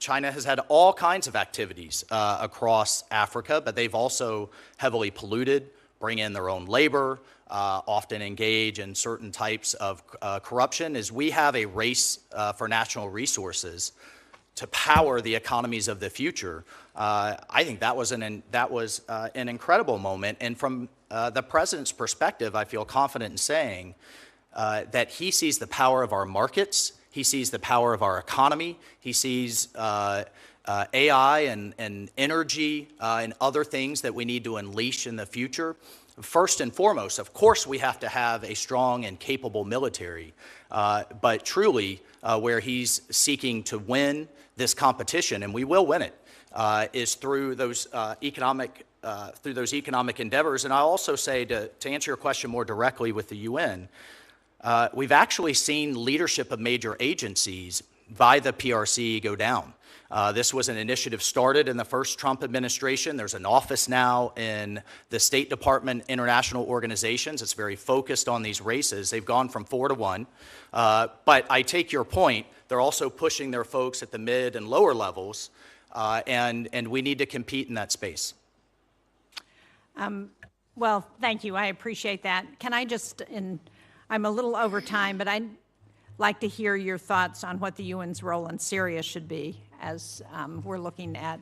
China has had all kinds of activities across Africa, but they've also heavily polluted, bring in their own labor, often engage in certain types of corruption. As we have a race for national resources to power the economies of the future, I think that was an incredible moment. And from the president's perspective, I feel confident in saying that he sees the power of our markets, he sees the power of our economy, he sees AI and energy and other things that we need to unleash in the future. First and foremost, of course, we have to have a strong and capable military, but truly where he's seeking to win this competition, and we will win it, is through those economic endeavors. And I'll also say, to answer your question more directly with the UN, we've actually seen leadership of major agencies by the PRC go down. This was an initiative started in the first Trump administration. There's an office now in the State Department International Organizations. It's very focused on these races. They've gone from 4 to 1. But I take your point. They're also pushing their folks at the mid and lower levels, and we need to compete in that space. Well, thank you. I appreciate that. Can I just, I'm a little over time, but I'd like to hear your thoughts on what the UN's role in Syria should be as we're looking at,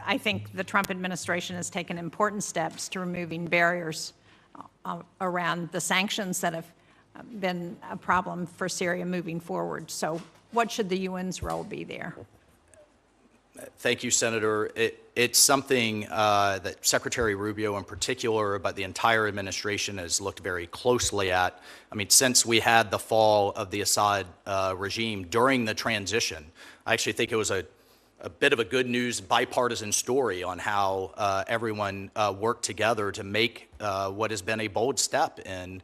I think the Trump administration has taken important steps to removing barriers around the sanctions that have been a problem for Syria moving forward. So what should the UN's role be there? Thank you, Senator. It's something that Secretary Rubio in particular, but the entire administration has looked very closely at. I mean, since we had the fall of the Assad regime during the transition, I actually think it was a bit of a good news bipartisan story on how everyone worked together to make what has been a bold step in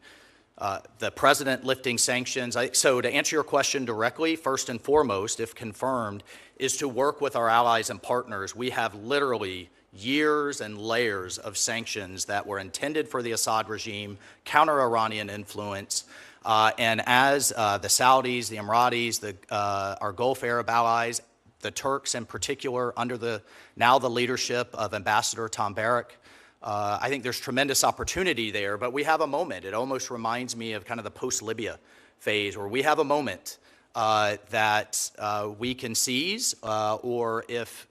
the president lifting sanctions. So to answer your question directly, first and foremost, if confirmed, is to work with our allies and partners. We have literally years and layers of sanctions that were intended for the Assad regime, counter-Iranian influence, and as the Saudis, the Emiratis, our Gulf Arab allies, the Turks in particular, under now the leadership of Ambassador Tom Barrack, I think there's tremendous opportunity there, but we have a moment. It almost reminds me of kind of the post-Libya phase, where we have a moment that we can seize, or if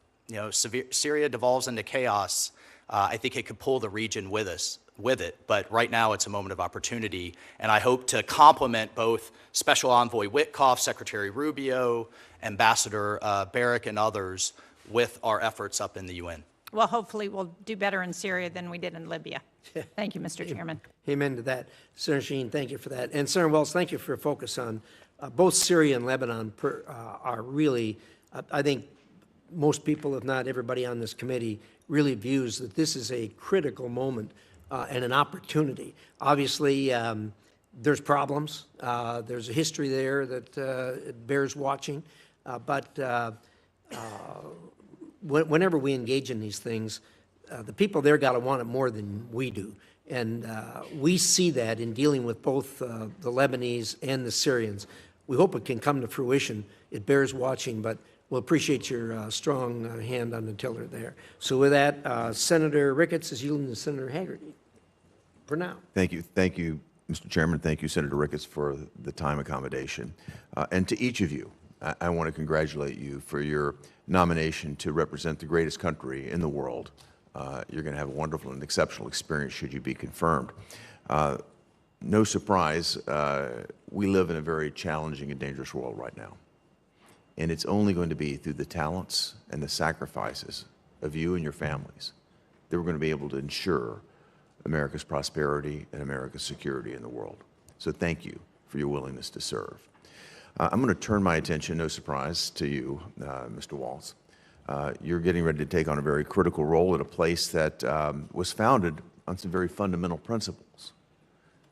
Syria devolves into chaos, I think it could pull the region with it. But right now, it's a moment of opportunity, and I hope to complement both Special Envoy Witkoff, Secretary Rubio, Ambassador Barrack, and others with our efforts up in the UN. Well, hopefully we'll do better in Syria than we did in Libya. Thank you, Mr. Chairman. Amen to that. Senator Shaheen, thank you for that. And Senator Waltz, thank you for your focus on both Syria and Lebanon are really, I think most people, if not everybody on this committee, really views that this is a critical moment and an opportunity. Obviously, there's problems. There's a history there that bears watching. But whenever we engage in these things, the people there got to want it more than we do. And we see that in dealing with both the Lebanese and the Syrians. We hope it can come to fruition. It bears watching, but we'll appreciate your strong hand on the tiller there. So with that, Senator Ricketts is yielding to Senator Hagerty for now. Thank you. Thank you, Mr. Chairman, thank you, Senator Ricketts, for the time accommodation. And to each of you, I want to congratulate you for your nomination to represent the greatest country in the world. You're going to have a wonderful and exceptional experience should you be confirmed. No surprise, we live in a very challenging and dangerous world right now. And it's only going to be through the talents and the sacrifices of you and your families that we're going to be able to ensure America's prosperity and America's security in the world. So thank you for your willingness to serve. I'm going to turn my attention, no surprise, to you, Mr. Waltz. You're getting ready to take on a very critical role at a place that was founded on some very fundamental principles.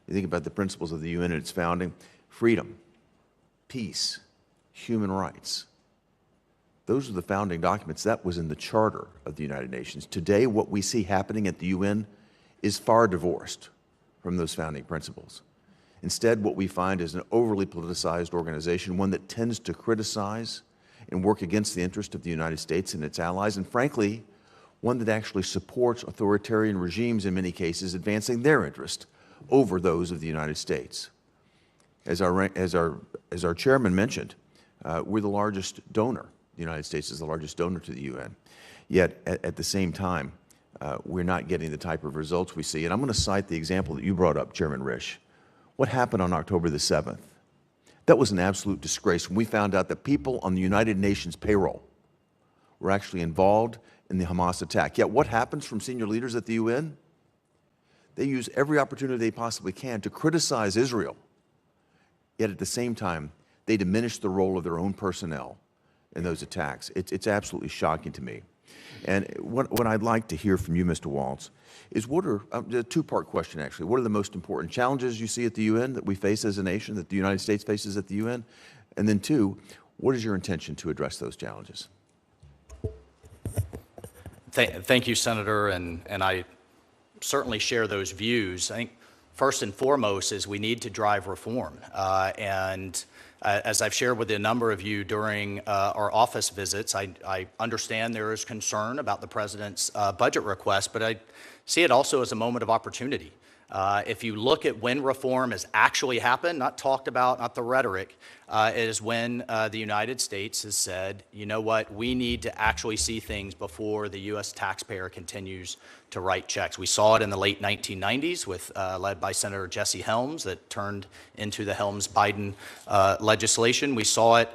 You think about the principles of the UN and its founding: freedom, peace, human rights. Those are the founding documents. That was in the Charter of the United Nations. Today, what we see happening at the UN is far divorced from those founding principles. Instead, what we find is an overly politicized organization, one that tends to criticize and work against the interest of the United States and its allies, and frankly, one that actually supports authoritarian regimes in many cases, advancing their interest over those of the United States. As our chairman mentioned, we're the largest donor. The United States is the largest donor to the UN. Yet, at the same time, we're not getting the type of results we see. And I'm going to cite the example that you brought up, Chairman Risch. What happened on October the 7th? That was an absolute disgrace when we found out that people on the United Nations payroll were actually involved in the Hamas attack. Yet what happens from senior leaders at the UN? They use every opportunity they possibly can to criticize Israel. Yet at the same time, they diminish the role of their own personnel in those attacks. It's absolutely shocking to me. And what I'd like to hear from you, Mr. Waltz, is what are, a two-part question actually, what are the most important challenges you see at the UN that we face as a nation, that the United States faces at the UN? And then two, what is your intention to address those challenges? Thank you, Senator, and I certainly share those views. I think first and foremost is we need to drive reform. As I've shared with a number of you during our office visits, I understand there is concern about the President's budget request, but I see it also as a moment of opportunity. If you look at when reform has actually happened, not talked about, not the rhetoric, it is when the United States has said, you know what, we need to actually see things before the U.S. taxpayer continues to write checks. We saw it in the late 1990s with led by Senator Jesse Helms that turned into the Helms-Biden legislation. We saw it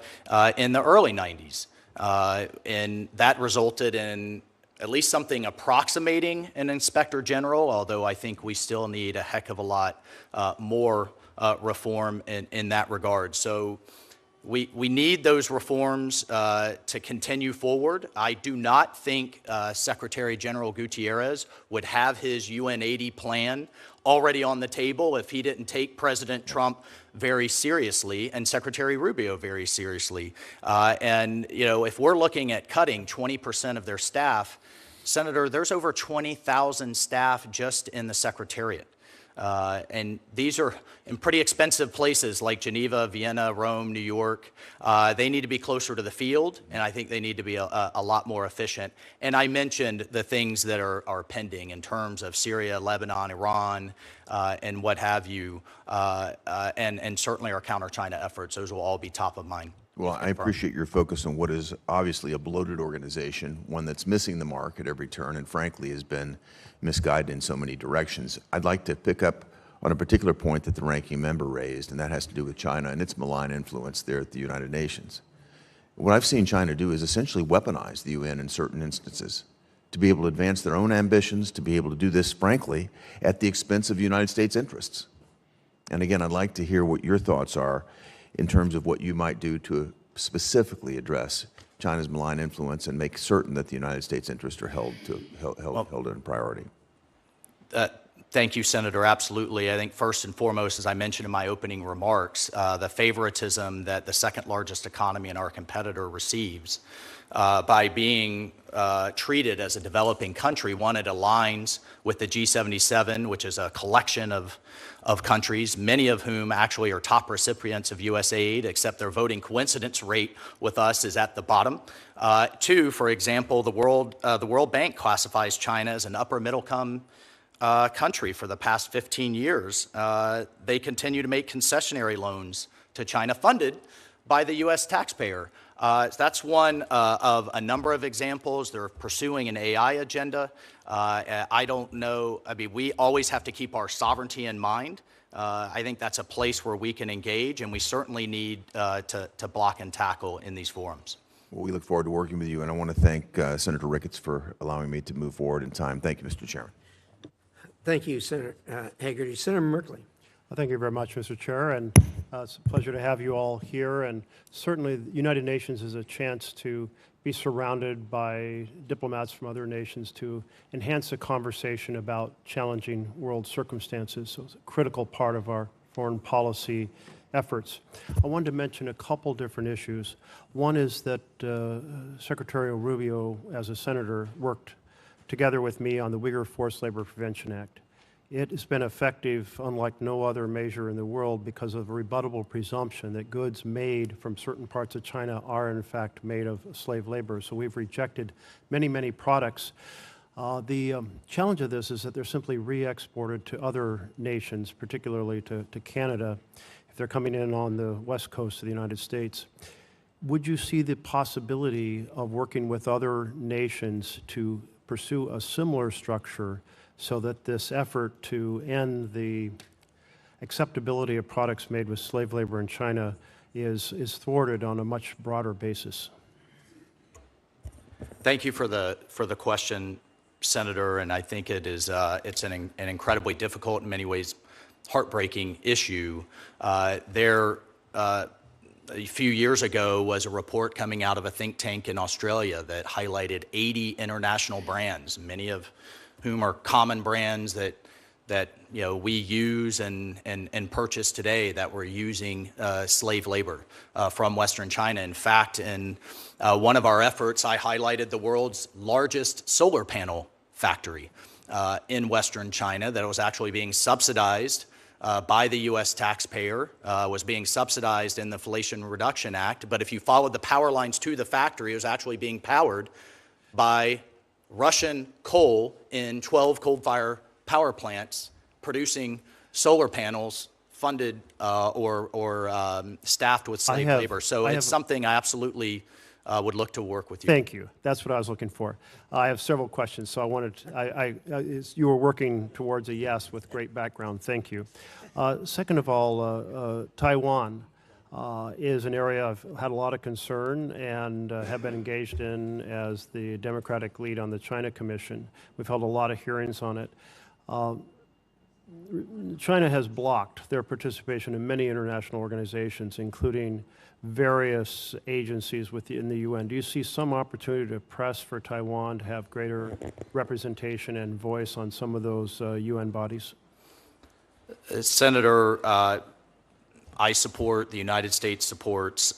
in the early 90s, and that resulted in at least something approximating an inspector general, although I think we still need a heck of a lot more reform in that regard. So we need those reforms to continue forward. I do not think Secretary General Gutierrez would have his UN 80 plan already on the table if he didn't take President Trump very seriously and Secretary Rubio very seriously. And you know, if we're looking at cutting 20% of their staff, Senator, there's over 20,000 staff just in the Secretariat. And these are in pretty expensive places like Geneva, Vienna, Rome, New York. They need to be closer to the field, and I think they need to be a lot more efficient. And I mentioned the things that are pending in terms of Syria, Lebanon, Iran, and what have you, and certainly our counter-China efforts. Those will all be top of mind. Well, I appreciate your focus on what is obviously a bloated organization, one that's missing the mark at every turn and frankly has been misguided in so many directions. I'd like to pick up on a particular point that the ranking member raised, and that has to do with China and its malign influence there at the United Nations. What I've seen China do is essentially weaponize the UN in certain instances to be able to advance their own ambitions, to be able to do this, frankly, at the expense of United States interests. And again, I'd like to hear what your thoughts are in terms of what you might do to specifically address China's malign influence and make certain that the United States interests are held in priority. Thank you, Senator. Absolutely. I think first and foremost, as I mentioned in my opening remarks, the favoritism that the second largest economy and our competitor receives by being treated as a developing country, one, it aligns with the G77, which is a collection of countries, many of whom actually are top recipients of U.S. aid, except their voting coincidence rate with us is at the bottom. Two, for example, the World Bank classifies China as an upper middle country for the past 15 years. They continue to make concessionary loans to China funded by the U.S. taxpayer. That's one of a number of examples. They're pursuing an AI agenda. I don't know. I mean, we always have to keep our sovereignty in mind. I think that's a place where we can engage, and we certainly need to block and tackle in these forums. Well, we look forward to working with you, and I want to thank Senator Ricketts for allowing me to move forward in time. Thank you, Mr. Chairman. Thank you, Senator Hagerty. Senator Merkley. Well, thank you very much, Mr. Chair, and it's a pleasure to have you all here. And certainly, the United Nations is a chance to be surrounded by diplomats from other nations to enhance the conversation about challenging world circumstances. So it's a critical part of our foreign policy efforts. I wanted to mention a couple different issues. One is that Secretary Rubio, as a senator, worked together with me on the Uyghur Forced Labor Prevention Act. It has been effective unlike no other measure in the world because of a rebuttable presumption that goods made from certain parts of China are in fact made of slave labor. So we've rejected many, many products. The challenge of this is that they're simply re-exported to other nations, particularly to Canada, if they're coming in on the west coast of the United States. Would you see the possibility of working with other nations to pursue a similar structure so that this effort to end the acceptability of products made with slave labor in China is thwarted on a much broader basis? Thank you for the question, Senator, and I think it's an incredibly difficult, in many ways, heartbreaking issue. A few years ago was a report coming out of a think tank in Australia that highlighted 80 international brands, many of whom are common brands that we use and purchase today, that were using slave labor from Western China. In fact, in one of our efforts, I highlighted the world's largest solar panel factory in Western China that was actually being subsidized by the U.S. taxpayer, was being subsidized in the Inflation Reduction Act. But if you followed the power lines to the factory, it was actually being powered by Russian coal in 12 coal-fired power plants producing solar panels funded or staffed with slave labor. So it's something I absolutely would look to work with you. Thank you. That's what I was looking for. I have several questions, so I wanted you were working towards a yes with great background. Thank you. Second of all, Taiwan is an area I've had a lot of concern and have been engaged in as the Democratic lead on the China Commission. We've held a lot of hearings on it. China has blocked their participation in many international organizations, including various agencies within the UN. Do you see some opportunity to press for Taiwan to have greater representation and voice on some of those UN bodies? Senator, I support, the United States supports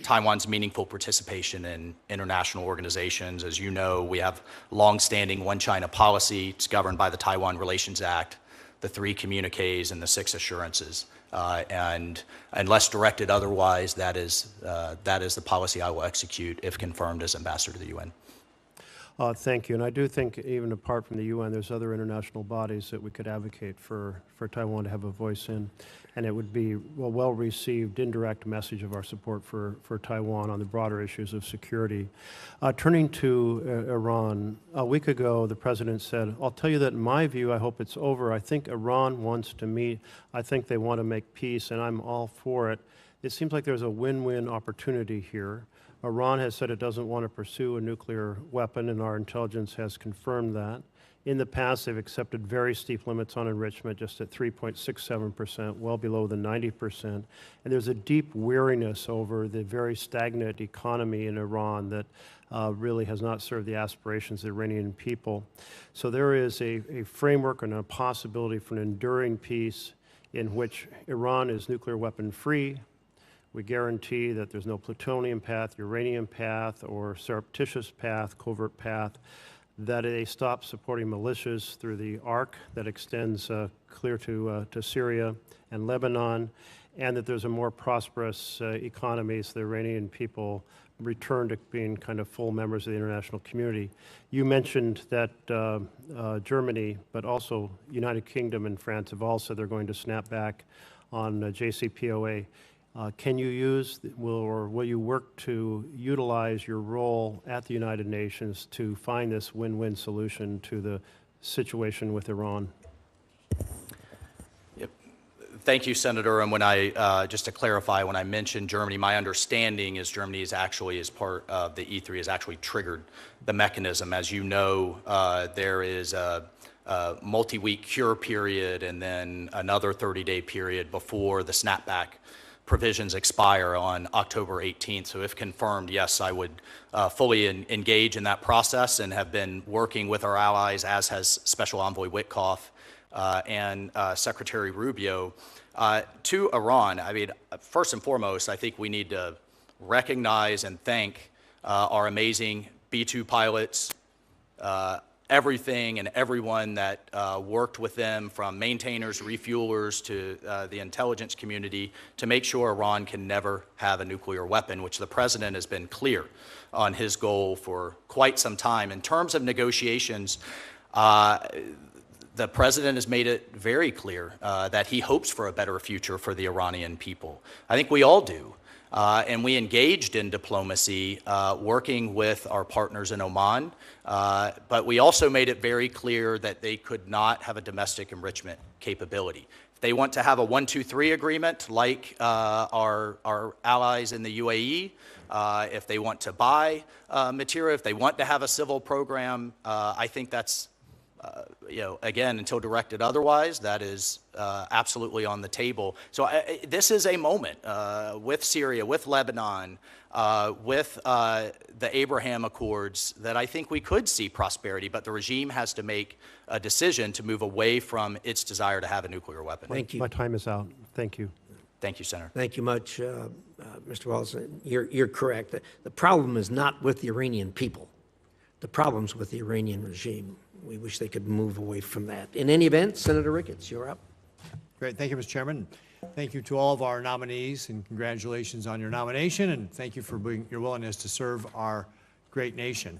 Taiwan's meaningful participation in international organizations. As you know, we have long-standing One China policy. It's governed by the Taiwan Relations Act, the 3 communiques, and the 6 assurances. And unless directed otherwise, that is the policy I will execute if confirmed as ambassador to the UN. Thank you. And I do think even apart from the UN, there's other international bodies that we could advocate for Taiwan to have a voice in. And it would be a well-received indirect message of our support for Taiwan on the broader issues of security. Turning to Iran, a week ago, the president said, I'll tell you that in my view, I hope it's over. I think Iran wants to meet. I think they want to make peace, and I'm all for it. It seems like there's a win-win opportunity here. Iran has said it doesn't want to pursue a nuclear weapon, and our intelligence has confirmed that. In the past, they've accepted very steep limits on enrichment, just at 3.67%, well below the 90%. And there's a deep weariness over the very stagnant economy in Iran that really has not served the aspirations of the Iranian people. So there is a framework and a possibility for an enduring peace in which Iran is nuclear weapon free. We guarantee that there's no plutonium path, uranium path, or surreptitious path, covert path, that they stop supporting militias through the arc that extends clear to Syria and Lebanon, and that there's a more prosperous economy so the Iranian people return to being kind of full members of the international community. You mentioned that Germany, but also United Kingdom and France have all said they're going to snap back on JCPOA. Can you use, will you work to utilize your role at the United Nations to find this win-win solution to the situation with Iran? Thank you, Senator. And when I, just to clarify, when I mentioned Germany, my understanding is Germany is actually, as part of the E3, has actually triggered the mechanism. As you know, there is a multi-week cure period and then another 30-day period before the snapback provisions expire on October 18th. So if confirmed, yes, I would fully engage in that process and have been working with our allies, as has Special Envoy Witkoff and Secretary Rubio. To Iran, I mean, first and foremost, I think we need to recognize and thank our amazing B-2 pilots, everything and everyone that worked with them, from maintainers, refuelers, to the intelligence community, to make sure Iran can never have a nuclear weapon, which the president has been clear on his goal for quite some time. In terms of negotiations, the president has made it very clear that he hopes for a better future for the Iranian people. I think we all do. And we engaged in diplomacy, working with our partners in Oman, but we also made it very clear that they could not have a domestic enrichment capability. If they want to have a 1-2-3 agreement like our allies in the UAE, if they want to buy material, if they want to have a civil program, I think that's again, until directed otherwise, that is absolutely on the table. So this is a moment with Syria, with Lebanon, with the Abraham Accords, that I think we could see prosperity, but the regime has to make a decision to move away from its desire to have a nuclear weapon. Thank you. My time is out. Thank you. Thank you, Senator. Thank you much, Mr. Waltz. You're correct. The problem is not with the Iranian people. The problem's with the Iranian regime. We wish they could move away from that. In any event, Senator Ricketts, you're up. Great. Thank you, Mr. Chairman. Thank you to all of our nominees, and congratulations on your nomination, and thank you for your willingness to serve our great nation.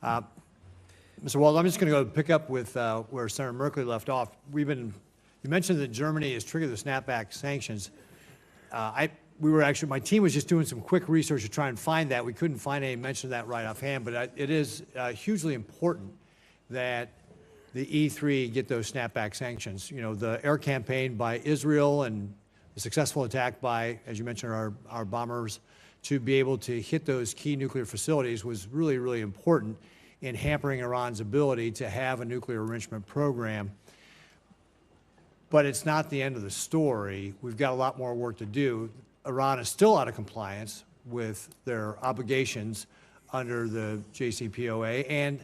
Mr. Waltz, I'm just going to go pick up with where Senator Merkley left off. You mentioned that Germany has triggered the snapback sanctions. My team was just doing some quick research to try and find that. We couldn't find any mention of that right offhand, but it is hugely important that the E3 get those snapback sanctions. You know, the air campaign by Israel and the successful attack by, as you mentioned, our bombers, to be able to hit those key nuclear facilities was really, really important in hampering Iran's ability to have a nuclear enrichment program. But it's not the end of the story. We've got a lot more work to do. Iran is still out of compliance with their obligations under the JCPOA, and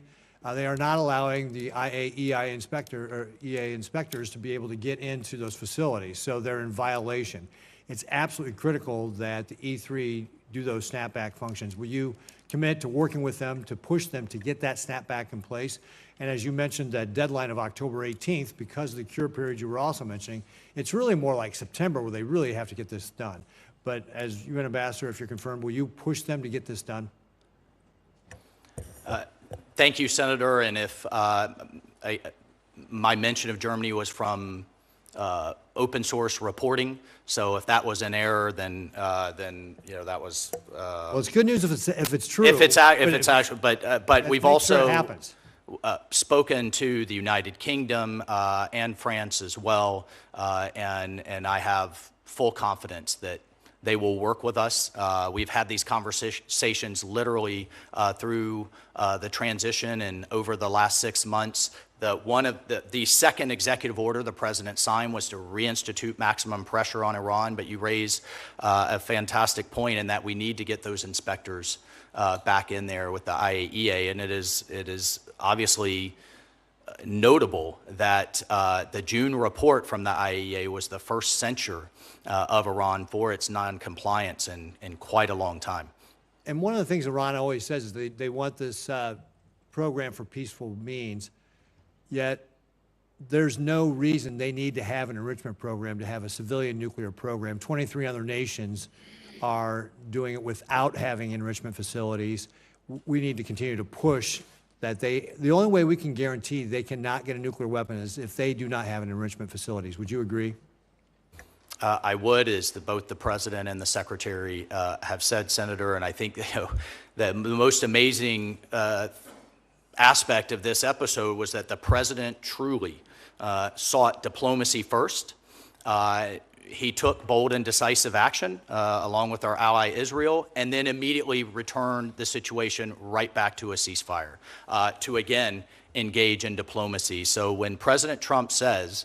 they are not allowing the EA inspectors to be able to get into those facilities, so they're in violation. It's absolutely critical that the E3 do those snapback functions. Will you commit to working with them to push them to get that snapback in place? And as you mentioned, that deadline of October 18th, because of the cure period you were also mentioning, it's really more like September where they really have to get this done. But as UN Ambassador, if you're confirmed, will you push them to get this done? Thank you, Senator. And if my mention of Germany was from open source reporting, so if that was an error, then that was. Well, it's good news if it's true. If it's actually, but we've also happens. Spoken to the United Kingdom and France as well, and I have full confidence that they will work with us. We've had these conversations literally through the transition and over the last 6 months. The second executive order the president signed was to reinstitute maximum pressure on Iran, but you raise a fantastic point in that we need to get those inspectors back in there with the IAEA, and it is obviously notable that the June report from the IAEA was the first censure of Iran for its non-compliance in quite a long time. And one of the things Iran always says is they want this program for peaceful means, yet there's no reason they need to have an enrichment program to have a civilian nuclear program. 23 other nations are doing it without having enrichment facilities. We need to continue to push that the only way we can guarantee they cannot get a nuclear weapon is if they do not have an enrichment facilities. Would you agree? I would, as both the President and the Secretary have said, Senator, and I think the most amazing aspect of this episode was that the President truly sought diplomacy first. He took bold and decisive action along with our ally Israel, and then immediately returned the situation right back to a ceasefire to again engage in diplomacy. So when President Trump says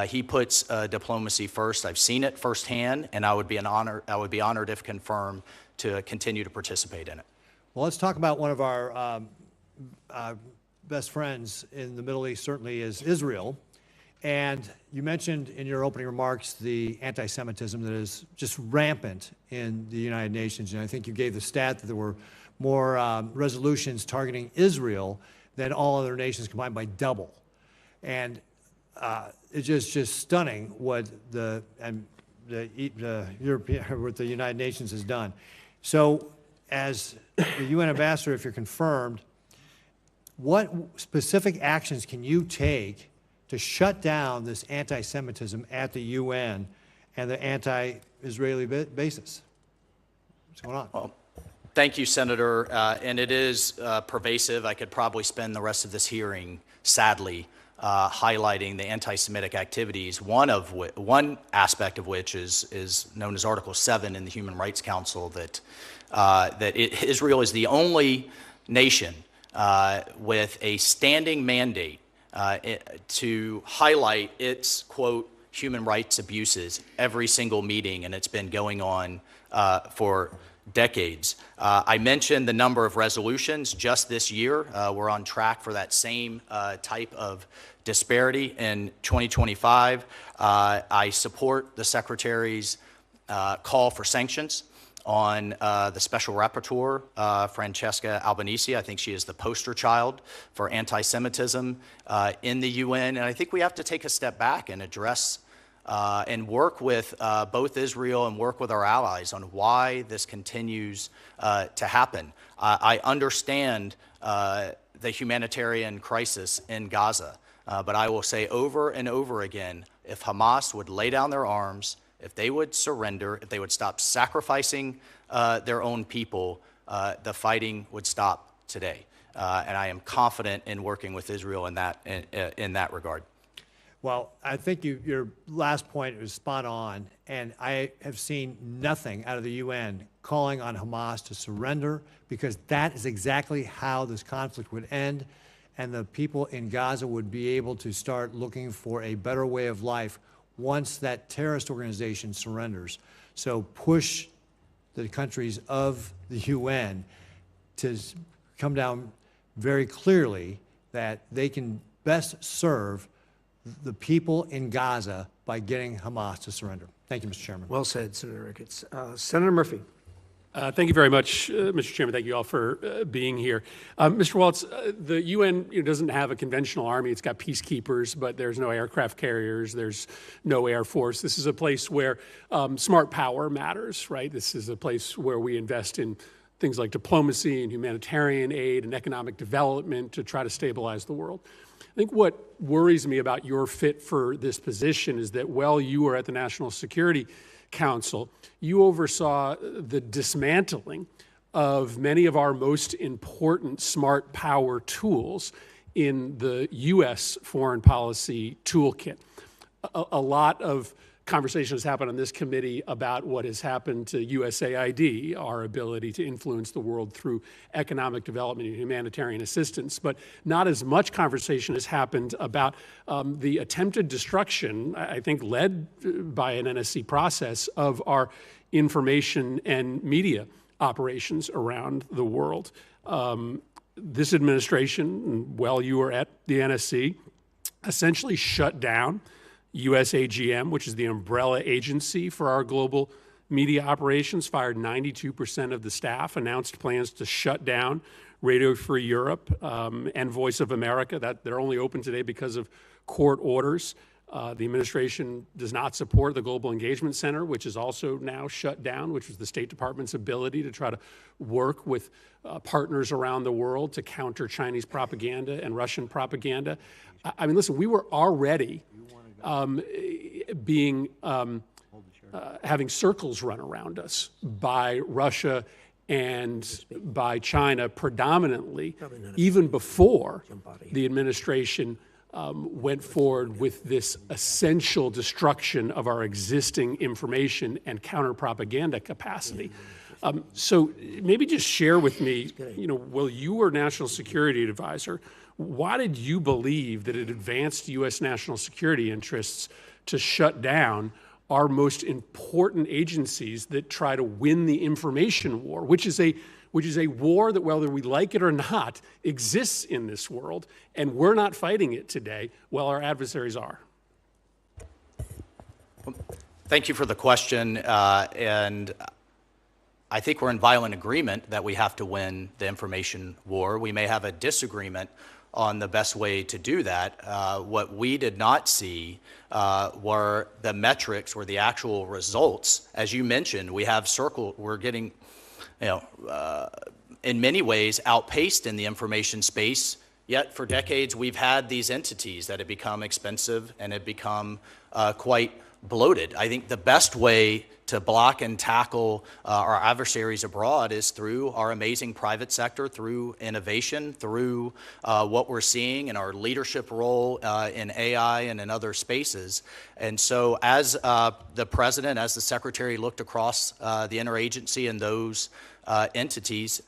he puts diplomacy first, I've seen it firsthand, and I would be honored if confirmed to continue to participate in it. Well, let's talk about one of our best friends in the Middle East, certainly is Israel. And you mentioned in your opening remarks the anti-Semitism that is just rampant in the United Nations. And I think you gave the stat that there were more resolutions targeting Israel than all other nations combined by double. And it's just stunning what the United Nations has done. So as the UN ambassador, if you're confirmed, what specific actions can you take to shut down this anti-Semitism at the UN and the anti-Israeli basis? What's going on? Well, thank you, Senator. And it is pervasive. I could probably spend the rest of this hearing, sadly, highlighting the anti-Semitic activities, one aspect of which is known as Article 7 in the Human Rights Council, that Israel is the only nation with a standing mandate to highlight its, quote, human rights abuses every single meeting, and it's been going on for decades. I mentioned the number of resolutions just this year. We're on track for that same type of disparity in 2025. I support the Secretary's call for sanctions on the Special Rapporteur, Francesca Albanese. I think she is the poster child for anti-Semitism in the UN. And I think we have to take a step back and address and work with both Israel and work with our allies on why this continues to happen. I understand the humanitarian crisis in Gaza, but I will say over and over again, if Hamas would lay down their arms, if they would surrender, if they would stop sacrificing their own people, the fighting would stop today. And I am confident in working with Israel in that regard. Well, I think your last point was spot on, and I have seen nothing out of the UN calling on Hamas to surrender, because that is exactly how this conflict would end, and the people in Gaza would be able to start looking for a better way of life once that terrorist organization surrenders. So push the countries of the UN to come down very clearly that they can best serve the people in Gaza by getting Hamas to surrender. Thank you, Mr. Chairman. Well said, Senator Ricketts. Senator Murphy. Thank you very much, Mr. Chairman. Thank you all for being here. Mr. Waltz, the UN doesn't have a conventional army. It's got peacekeepers, but there's no aircraft carriers. There's no air force. This is a place where smart power matters, right? This is a place where we invest in things like diplomacy and humanitarian aid and economic development to try to stabilize the world. I think what worries me about your fit for this position is that while you were at the National Security Council, you oversaw the dismantling of many of our most important smart power tools in the U.S. foreign policy toolkit. A lot of conversation has happened on this committee about what has happened to USAID, our ability to influence the world through economic development and humanitarian assistance, but not as much conversation has happened about the attempted destruction, I think led by an NSC process, of our information and media operations around the world. This administration, while you were at the NSC, essentially shut down USAGM, which is the umbrella agency for our global media operations, fired 92% of the staff, announced plans to shut down Radio Free Europe and Voice of America, that they're only open today because of court orders. The administration does not support the Global Engagement Center, which is also now shut down, which is the State Department's ability to try to work with partners around the world to counter Chinese propaganda and Russian propaganda. I mean, listen, we were already having circles run around us by Russia and by China predominantly, even before the administration went forward with this essential destruction of our existing information and counter-propaganda capacity. So maybe just share with me, while you were National Security Advisor, why did you believe that it advanced U.S. national security interests to shut down our most important agencies that try to win the information war, which is a war that, whether we like it or not, exists in this world, and we're not fighting it today while our adversaries are? Thank you for the question, and I think we're in violent agreement that we have to win the information war. We may have a disagreement on the best way to do that. What we did not see were the metrics or the actual results. As you mentioned, we're getting, in many ways outpaced in the information space, yet for decades we've had these entities that have become expensive and have become quite bloated. I think the best way to block and tackle our adversaries abroad is through our amazing private sector, through innovation, through what we're seeing in our leadership role in AI and in other spaces. And so as the president, as the secretary looked across the interagency and those entities,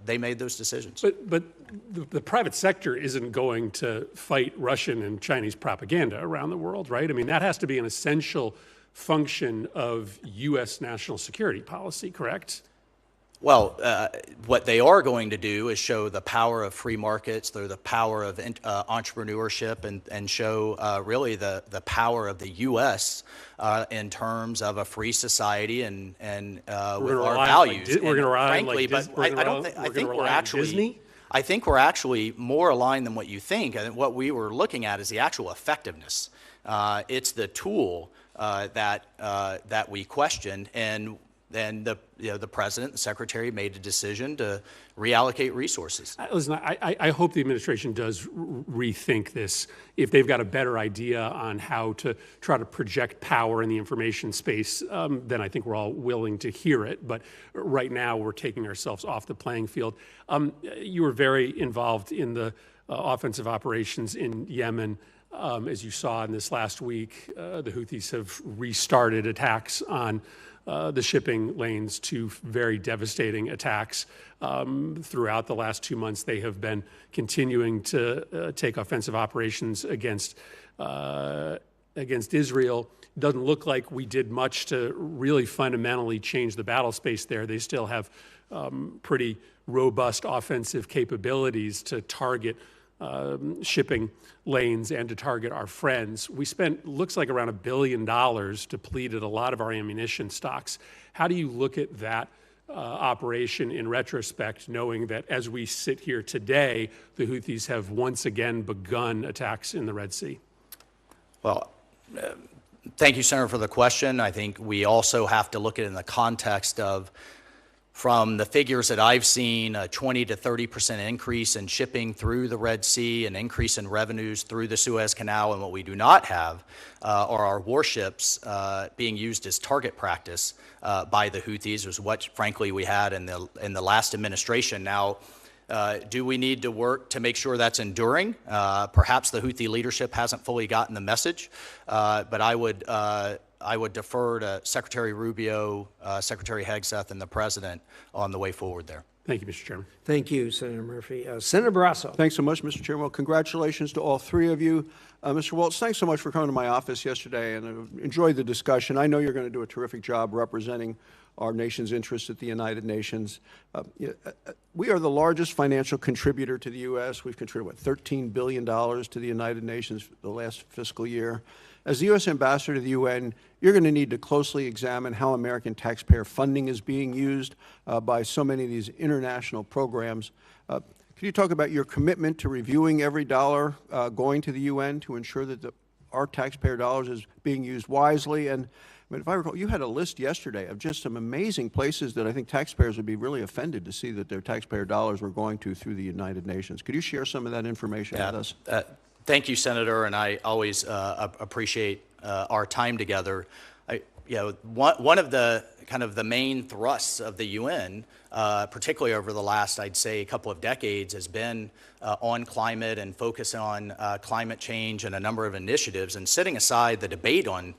they made those decisions. But the private sector isn't going to fight Russian and Chinese propaganda around the world, right? I mean, that has to be an essential function of U.S. national security policy, correct? Well, what they are going to do is show the power of free markets, the power of entrepreneurship, and show really the power of the U.S. In terms of a free society and with our values. We're going to rely frankly, like but I think we're actually Disney? I think we're actually more aligned than what you think. And what we were looking at is the actual effectiveness. It's the tool that we questioned, and then the president, the secretary, made a decision to reallocate resources. Listen, I hope the administration does rethink this if they've got a better idea on how to try to project power in the information space. Then I think we're all willing to hear it. But right now, we're taking ourselves off the playing field. You were very involved in the offensive operations in Yemen. As you saw in this last week, the Houthis have restarted attacks on the shipping lanes, two very devastating attacks. Throughout the last 2 months, they have been continuing to take offensive operations against Israel. It doesn't look like we did much to really fundamentally change the battle space there. They still have pretty robust offensive capabilities to target shipping lanes and to target our friends. We spent, looks like, around $1 billion, depleted a lot of our ammunition stocks. How do you look at that operation in retrospect, knowing that as we sit here today, the Houthis have once again begun attacks in the Red Sea? Well, thank you, Senator, for the question. I think we also have to look at it in the context of, from the figures that I've seen, a 20 to 30% increase in shipping through the Red Sea, an increase in revenues through the Suez Canal, and what we do not have are our warships being used as target practice by the Houthis, was what, frankly, we had in the last administration. Now, do we need to work to make sure that's enduring? Perhaps the Houthi leadership hasn't fully gotten the message, but I would defer to Secretary Rubio, Secretary Hegseth, and the President on the way forward there. Thank you, Mr. Chairman. Thank you, Senator Murphy. Senator Barrasso. Thanks so much, Mr. Chairman. Well, congratulations to all three of you. Mr. Waltz, thanks so much for coming to my office yesterday, and enjoyed the discussion. I know you're going to do a terrific job representing our nation's interests at the United Nations. We are the largest financial contributor to the U.S. We've contributed, $13 billion to the United Nations the last fiscal year. As the U.S. ambassador to the UN, you're going to need to closely examine how American taxpayer funding is being used by so many of these international programs. Could you talk about your commitment to reviewing every dollar going to the UN to ensure that the our taxpayer dollars is being used wisely. And I mean, if I recall, you had a list yesterday of just some amazing places that I think taxpayers would be really offended to see that their taxpayer dollars were going to through the United Nations. Could you share some of that information with us? Thank you, Senator, and I always appreciate our time together. One of the kind of the main thrusts of the UN, particularly over the last, I'd say, couple of decades, has been on climate and focus on climate change and a number of initiatives. And setting aside the debate on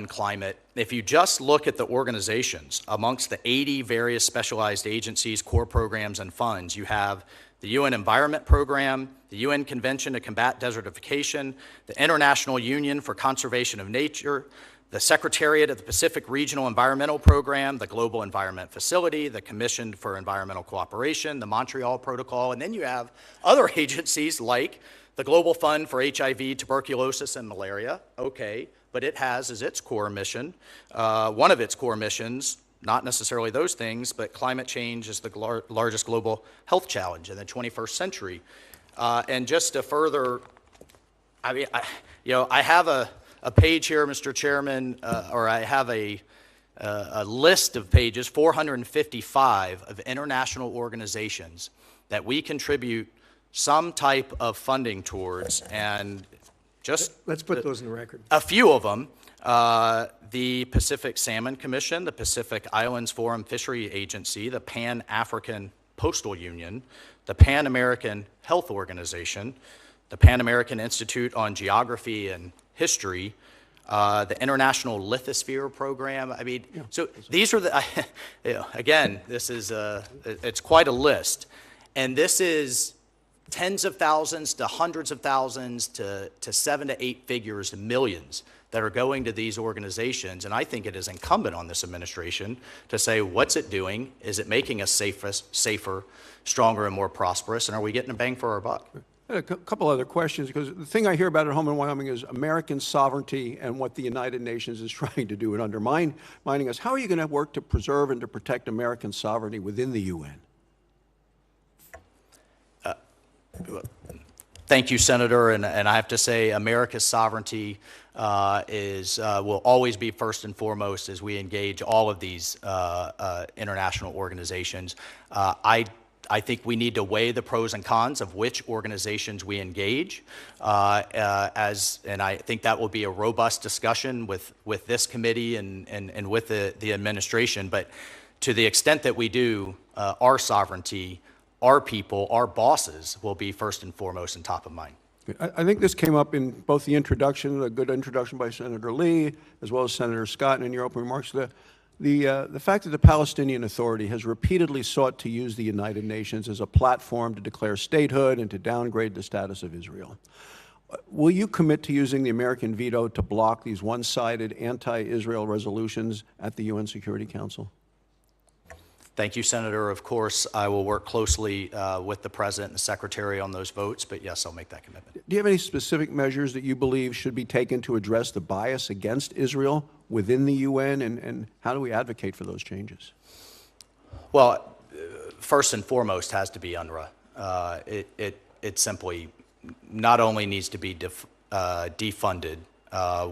climate, if you just look at the organizations, amongst the 80 various specialized agencies, core programs, and funds, you have the UN Environment Program, the UN Convention to Combat Desertification, the International Union for Conservation of Nature, the Secretariat of the Pacific Regional Environmental Program, the Global Environment Facility, the Commission for Environmental Cooperation, the Montreal Protocol, and then you have other agencies like the Global Fund for HIV, Tuberculosis, and Malaria. Okay, but it has as its core mission, one of its core missions, not necessarily those things, but climate change is the largest global health challenge in the 21st century. And just to further, I have a page here, Mr. Chairman, or I have a list of pages, 455 of international organizations that we contribute some type of funding towards, and just Let's put those in the record. a few of them. The Pacific Salmon Commission, the Pacific Islands Forum Fishery Agency, the Pan-African Postal Union, the Pan-American Health Organization, the Pan-American Institute on Geography and History, the International Lithosphere Program. I mean, so these are the, again, this is, it's quite a list. And this is tens of thousands to hundreds of thousands to 7 to 8 figures to millions that are going to these organizations. And I think it is incumbent on this administration to say, what's it doing? Is it making us safer, stronger, and more prosperous? And are we getting a bang for our buck? A couple other questions, because the thing I hear about at home in Wyoming is American sovereignty and what the United Nations is trying to do and undermining us. How are you going to work to preserve and to protect American sovereignty within the UN? Thank you, Senator, and I have to say America's sovereignty will always be first and foremost as we engage all of these international organizations. I think we need to weigh the pros and cons of which organizations we engage, and I think that will be a robust discussion with this committee and with the administration. But to the extent that we do, our sovereignty, our people, our bosses will be first and foremost and top of mind. I think this came up in both the introduction, a good introduction by Senator Lee, as well as Senator Scott, and in your opening remarks. The fact that the Palestinian Authority has repeatedly sought to use the United Nations as a platform to declare statehood and to downgrade the status of Israel. Will you commit to using the American veto to block these one-sided anti-Israel resolutions at the UN Security Council? Thank you, Senator. Of course, I will work closely with the President and the Secretary on those votes, but yes, I'll make that commitment. Do you have any specific measures that you believe should be taken to address the bias against Israel within the UN, and how do we advocate for those changes? Well, first and foremost has to be UNRWA. It simply not only needs to be defunded,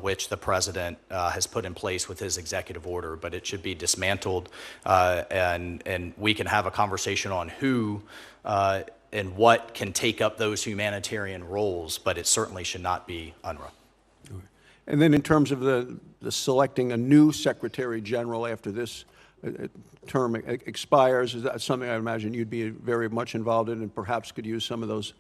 which the President has put in place with his executive order, but it should be dismantled, and we can have a conversation on who and what can take up those humanitarian roles, but it certainly should not be UNRWA. And then in terms of the selecting a new Secretary General after this term expires, is that something I imagine you'd be very much involved in and perhaps could use some of those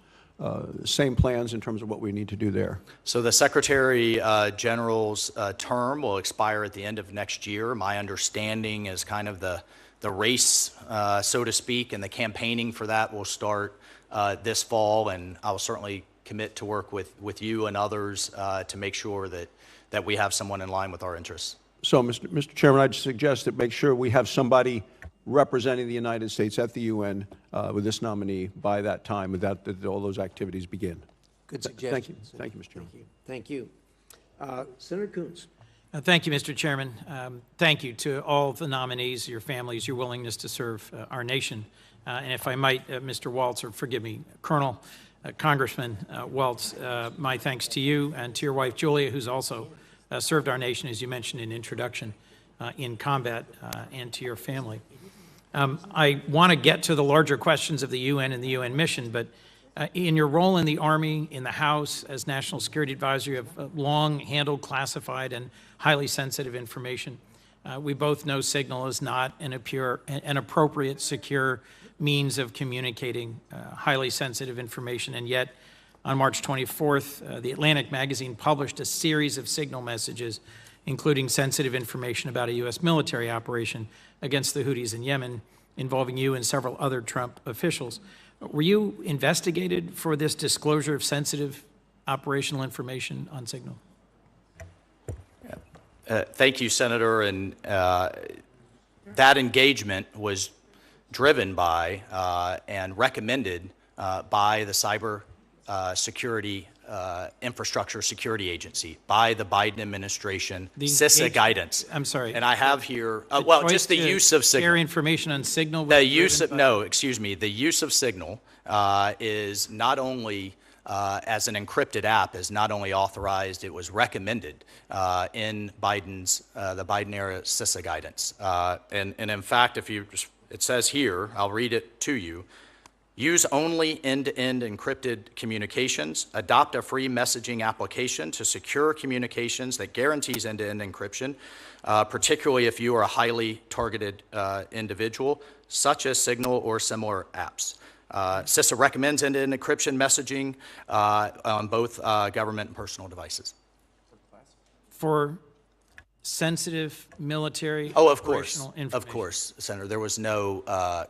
same plans in terms of what we need to do there? So the Secretary General's term will expire at the end of next year. My understanding is kind of the race, so to speak, and the campaigning for that will start this fall, and I'll certainly commit to work with you and others to make sure that we have someone in line with our interests. So, Mr. Chairman, I'd suggest that make sure we have somebody representing the United States at the UN with this nominee by that time, that all those activities begin. Good suggestion. Thank you, Mr. Chairman. Thank you. Senator Coons. Thank you, Mr. Chairman. Thank you to all of the nominees, your families, your willingness to serve our nation. And if I might, Mr. Waltz, or forgive me, Colonel, Congressman Waltz, my thanks to you and to your wife, Julia, who's also served our nation, as you mentioned in introduction, in combat, and to your family. I want to get to the larger questions of the UN and the UN mission, but in your role in the Army, in the House, as National Security Advisor, you have long handled classified and highly sensitive information. We both know Signal is not an appropriate, secure means of communicating highly sensitive information, and yet on March 24th, the Atlantic magazine published a series of Signal messages, including sensitive information about a U.S. military operation against the Houthis in Yemen, involving you and several other Trump officials. Were you investigated for this disclosure of sensitive operational information on Signal? Thank you, Senator. And that engagement was driven by and recommended by the Cyber Security Infrastructure Security Agency, by the Biden administration, CISA guidance. I'm sorry. And I have here, well, just the use of Signal. Share information on Signal? The use of, no, excuse me, the use of Signal is not only as an encrypted app, is not only authorized, it was recommended in Biden's, the Biden era CISA guidance. And in fact, if you, it says here, I'll read it to you, use only end-to-end encrypted communications, adopt a free messaging application to secure communications that guarantees end-to-end encryption, particularly if you are a highly targeted individual, such as Signal or similar apps. CISA recommends end-to-end encryption messaging on both government and personal devices. For sensitive military operational information? Of course, Senator. There was no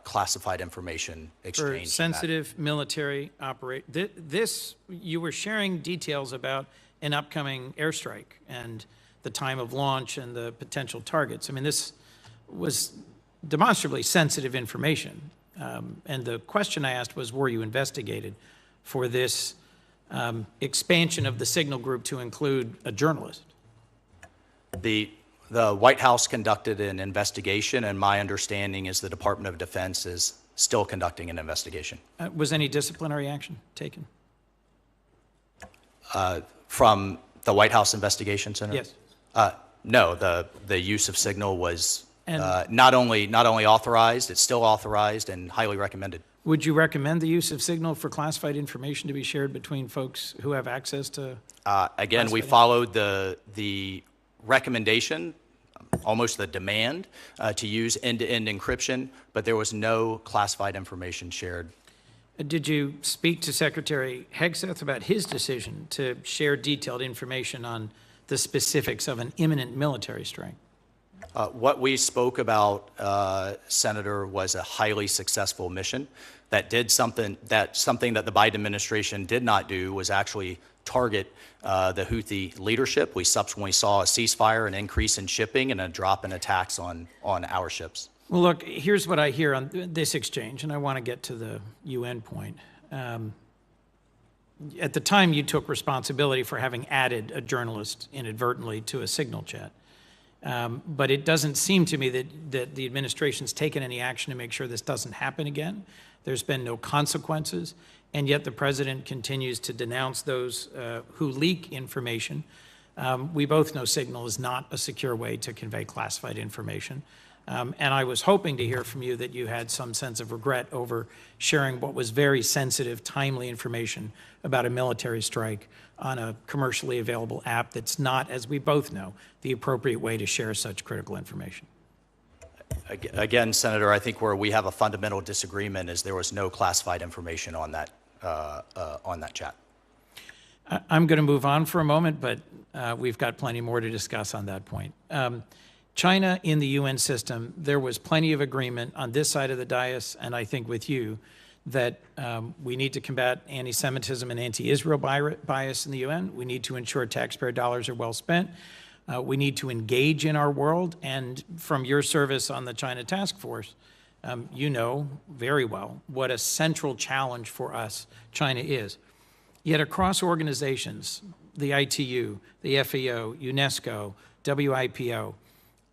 classified information exchanged. For sensitive military this, you were sharing details about an upcoming airstrike and the time of launch and the potential targets. I mean, this was demonstrably sensitive information. And the question I asked was, were you investigated for this expansion of the Signal Group to include a journalist? The White House conducted an investigation, and my understanding is the Department of Defense is still conducting an investigation. Was any disciplinary action taken? From the White House investigation, Senator? Yes. No, the use of Signal was not only authorized, it's still authorized and highly recommended. Would you recommend the use of Signal for classified information to be shared between folks who have access to? Again, we followed the recommendation, almost the demand, to use end-to-end encryption, but there was no classified information shared. Did you speak to Secretary Hegseth about his decision to share detailed information on the specifics of an imminent military strike? What we spoke about, Senator, was a highly successful mission that did something that the Biden administration did not do, was actually target the Houthi leadership. We subsequently saw a ceasefire, an increase in shipping, and a drop in attacks on our ships. Well, look, here's what I hear on this exchange, and I want to get to the UN point. At the time, you took responsibility for having added a journalist inadvertently to a Signal chat. But it doesn't seem to me that the administration's taken any action to make sure this doesn't happen again. There's been no consequences, and yet the president continues to denounce those who leak information. We both know Signal is not a secure way to convey classified information. And I was hoping to hear from you that you had some sense of regret over sharing what was very sensitive, timely information about a military strike on a commercially available app that's not, as we both know, the appropriate way to share such critical information. Again, Senator, I think where we have a fundamental disagreement is there was no classified information on that chat. I'm going to move on for a moment, but we've got plenty more to discuss on that point. China in the UN system, there was plenty of agreement on this side of the dais, and I think with you, that we need to combat anti-Semitism and anti-Israel bias in the UN. We need to ensure taxpayer dollars are well spent. We need to engage in our world. And from your service on the China Task Force, you know very well what a central challenge for us China is. Yet across organizations, the ITU, the FAO, UNESCO, WIPO,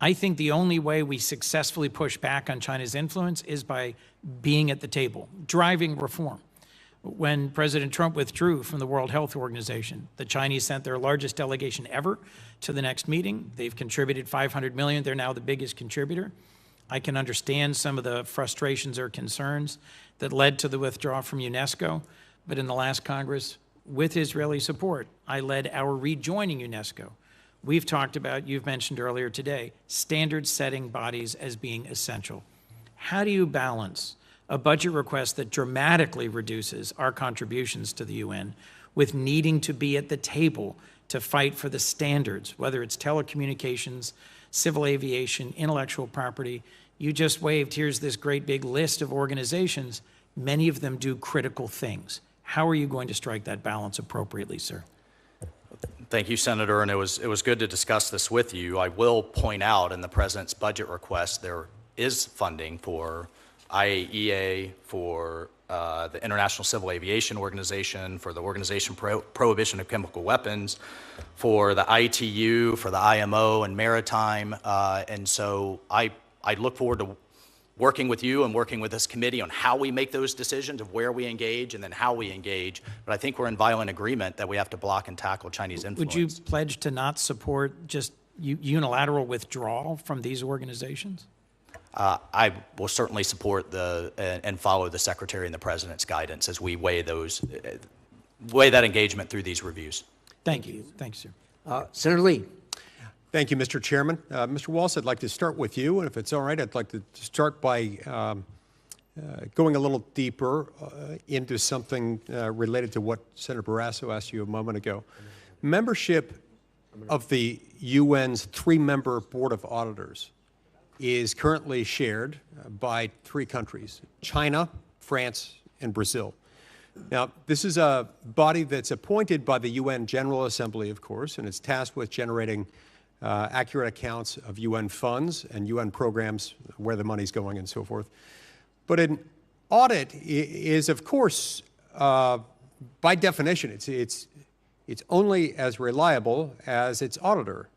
I think the only way we successfully push back on China's influence is by being at the table, driving reform. When President Trump withdrew from the World Health Organization, the Chinese sent their largest delegation ever to the next meeting. They've contributed $500 million. They're now the biggest contributor. I can understand some of the frustrations or concerns that led to the withdrawal from UNESCO, but in the last Congress, with Israeli support, I led our rejoining UNESCO. We've talked about, you've mentioned earlier today, standard-setting bodies as being essential. How do you balance a budget request that dramatically reduces our contributions to the UN with needing to be at the table to fight for the standards, whether it's telecommunications, civil aviation, intellectual property? You just waved, here's this great big list of organizations. Many of them do critical things. How are you going to strike that balance appropriately, sir? Thank you, Senator, and it was good to discuss this with you. I will point out in the President's budget request there is funding for IAEA, for the International Civil Aviation Organization, for the Organization Prohibition of Chemical Weapons, for the ITU, for the IMO and maritime. And so I look forward to working with you and working with this committee on how we make those decisions of where we engage and then how we engage. But I think we're in violent agreement that we have to block and tackle Chinese influence. Would you pledge to not support just unilateral withdrawal from these organizations? I will certainly support and follow the Secretary and the President's guidance as we weigh that engagement through these reviews. Thank you. Thank you, sir. Senator Lee. Thank you, Mr. Chairman. Mr. Waltz, I'd like to start with you, and if it's all right, I'd like to start by going a little deeper into something related to what Senator Barrasso asked you a moment ago. Membership of the UN's three-member Board of Auditors is currently shared by three countries: China, France, and Brazil. Now, this is a body that's appointed by the UN General Assembly, of course, and it's tasked with generating accurate accounts of UN funds and UN programs, where the money's going and so forth. But an audit is, of course, by definition, it's only as reliable as its auditor.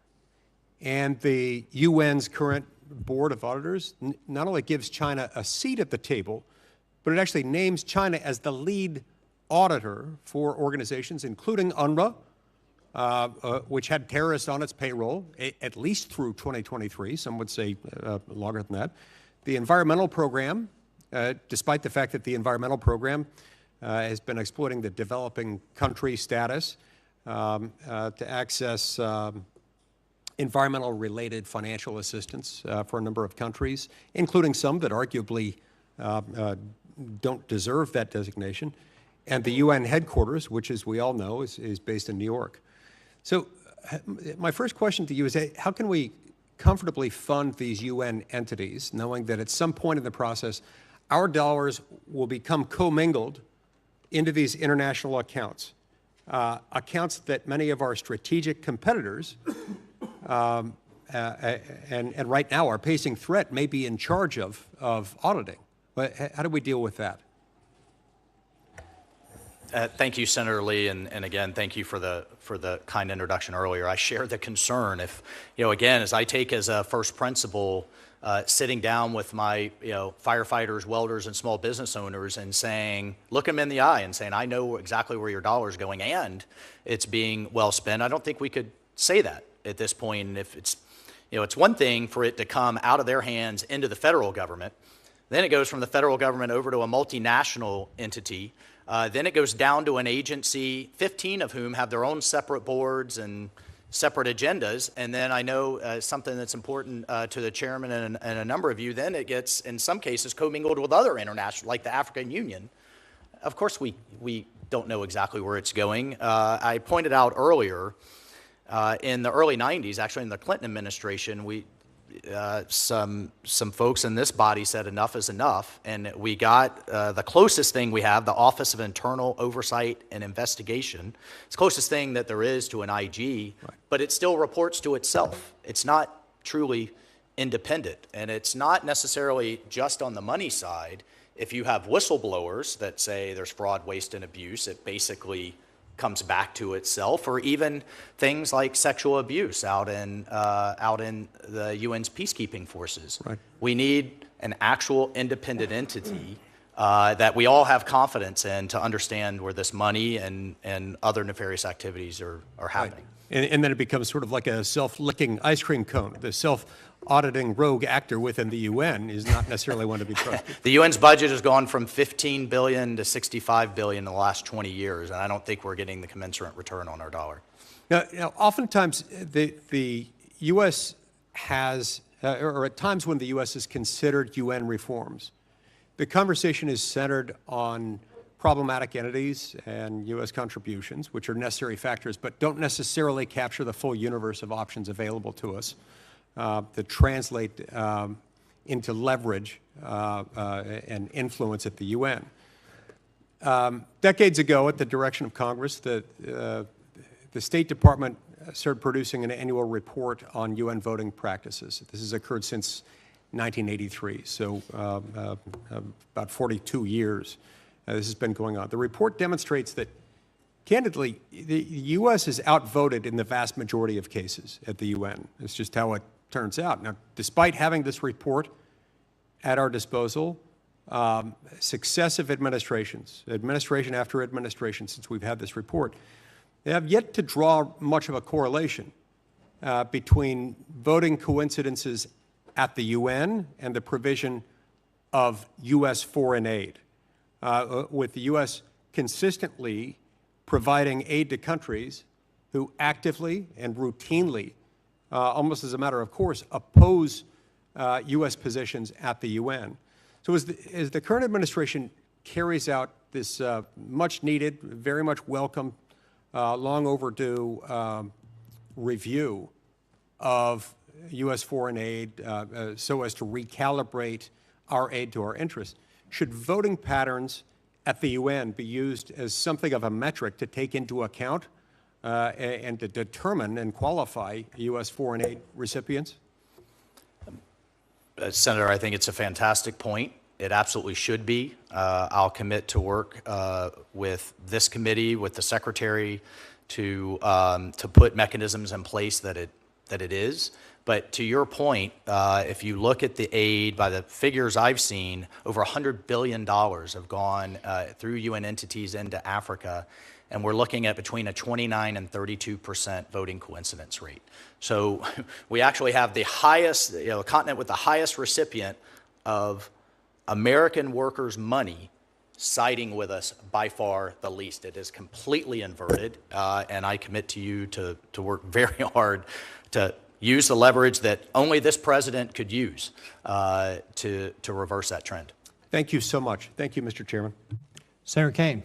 And the UN's current Board of Auditors not only gives China a seat at the table, but it actually names China as the lead auditor for organizations including UNRWA, which had terrorists on its payroll, at least through 2023. Some would say longer than that. The environmental program, despite the fact that the environmental program has been exploiting the developing country status to access environmental-related financial assistance for a number of countries, including some that arguably don't deserve that designation. And the UN headquarters, which, as we all know, is based in New York. So my first question to you is, how can we comfortably fund these UN entities, knowing that at some point in the process, our dollars will become commingled into these international accounts, accounts that many of our strategic competitors and right now our pacing threat may be in charge of auditing? But how do we deal with that? Thank you, Senator Lee, and again, thank you for the kind introduction earlier. I share the concern. If, again, as I take as a first principle, sitting down with my, firefighters, welders, and small business owners and saying, look them in the eye and saying, I know exactly where your dollar's going and it's being well spent. I don't think we could say that at this point. And if it's, it's one thing for it to come out of their hands into the federal government, then it goes from the federal government over to a multinational entity. Then it goes down to an agency, 15 of whom have their own separate boards and separate agendas. And then I know something that's important to the chairman and a number of you, then it gets, in some cases, commingled with other international, like the African Union. Of course, we don't know exactly where it's going. I pointed out earlier, in the early 90s, actually in the Clinton administration, some folks in this body said enough is enough, and we got the closest thing we have, the Office of Internal Oversight and Investigation. It's the closest thing that there is to an IG, right. But it still reports to itself. It's not truly independent, and it's not necessarily just on the money side. If you have whistleblowers that say there's fraud, waste, and abuse, it basically comes back to itself, or even things like sexual abuse out in the UN's peacekeeping forces. Right. We need an actual independent entity that we all have confidence in to understand where this money and other nefarious activities are happening. And then it becomes sort of like a self-licking ice cream cone. The self-auditing rogue actor within the UN is not necessarily one to be trusted. The UN's budget has gone from $15 billion to $65 billion in the last 20 years, and I don't think we're getting the commensurate return on our dollar. Now oftentimes the U.S. has, or at times when the U.S. has considered UN reforms, the conversation is centered on problematic entities and U.S. contributions, which are necessary factors, but don't necessarily capture the full universe of options available to us that translate into leverage and influence at the UN. Decades ago, at the direction of Congress, the State Department started producing an annual report on UN voting practices. This has occurred since 1983, so about 42 years this has been going on. The report demonstrates that, candidly, the U.S. is outvoted in the vast majority of cases at the UN. It's just how it turns out. Now, despite having this report at our disposal, successive administrations, administration after administration since we've had this report, they have yet to draw much of a correlation between voting coincidences at the UN and the provision of U.S. foreign aid, with the U.S. consistently providing aid to countries who actively and routinely, almost as a matter of course, oppose U.S. positions at the UN. So as the current administration carries out this much needed, very much welcome, long overdue review of U.S. foreign aid so as to recalibrate our aid to our interests, should voting patterns at the UN be used as something of a metric to take into account and to determine and qualify U.S. foreign aid recipients? Senator, I think it's a fantastic point. It absolutely should be. I'll commit to work with this committee, with the Secretary, to put mechanisms in place that it is. But to your point, if you look at the aid, by the figures I've seen, over $100 billion have gone through UN entities into Africa, and we're looking at between a 29 and 32% voting coincidence rate. So we actually have the highest, the continent with the highest recipient of American workers' money siding with us by far the least. It is completely inverted, and I commit to you to work very hard to use the leverage that only this president could use to reverse that trend. Thank you so much. Thank you, Mr. Chairman. Senator Kane.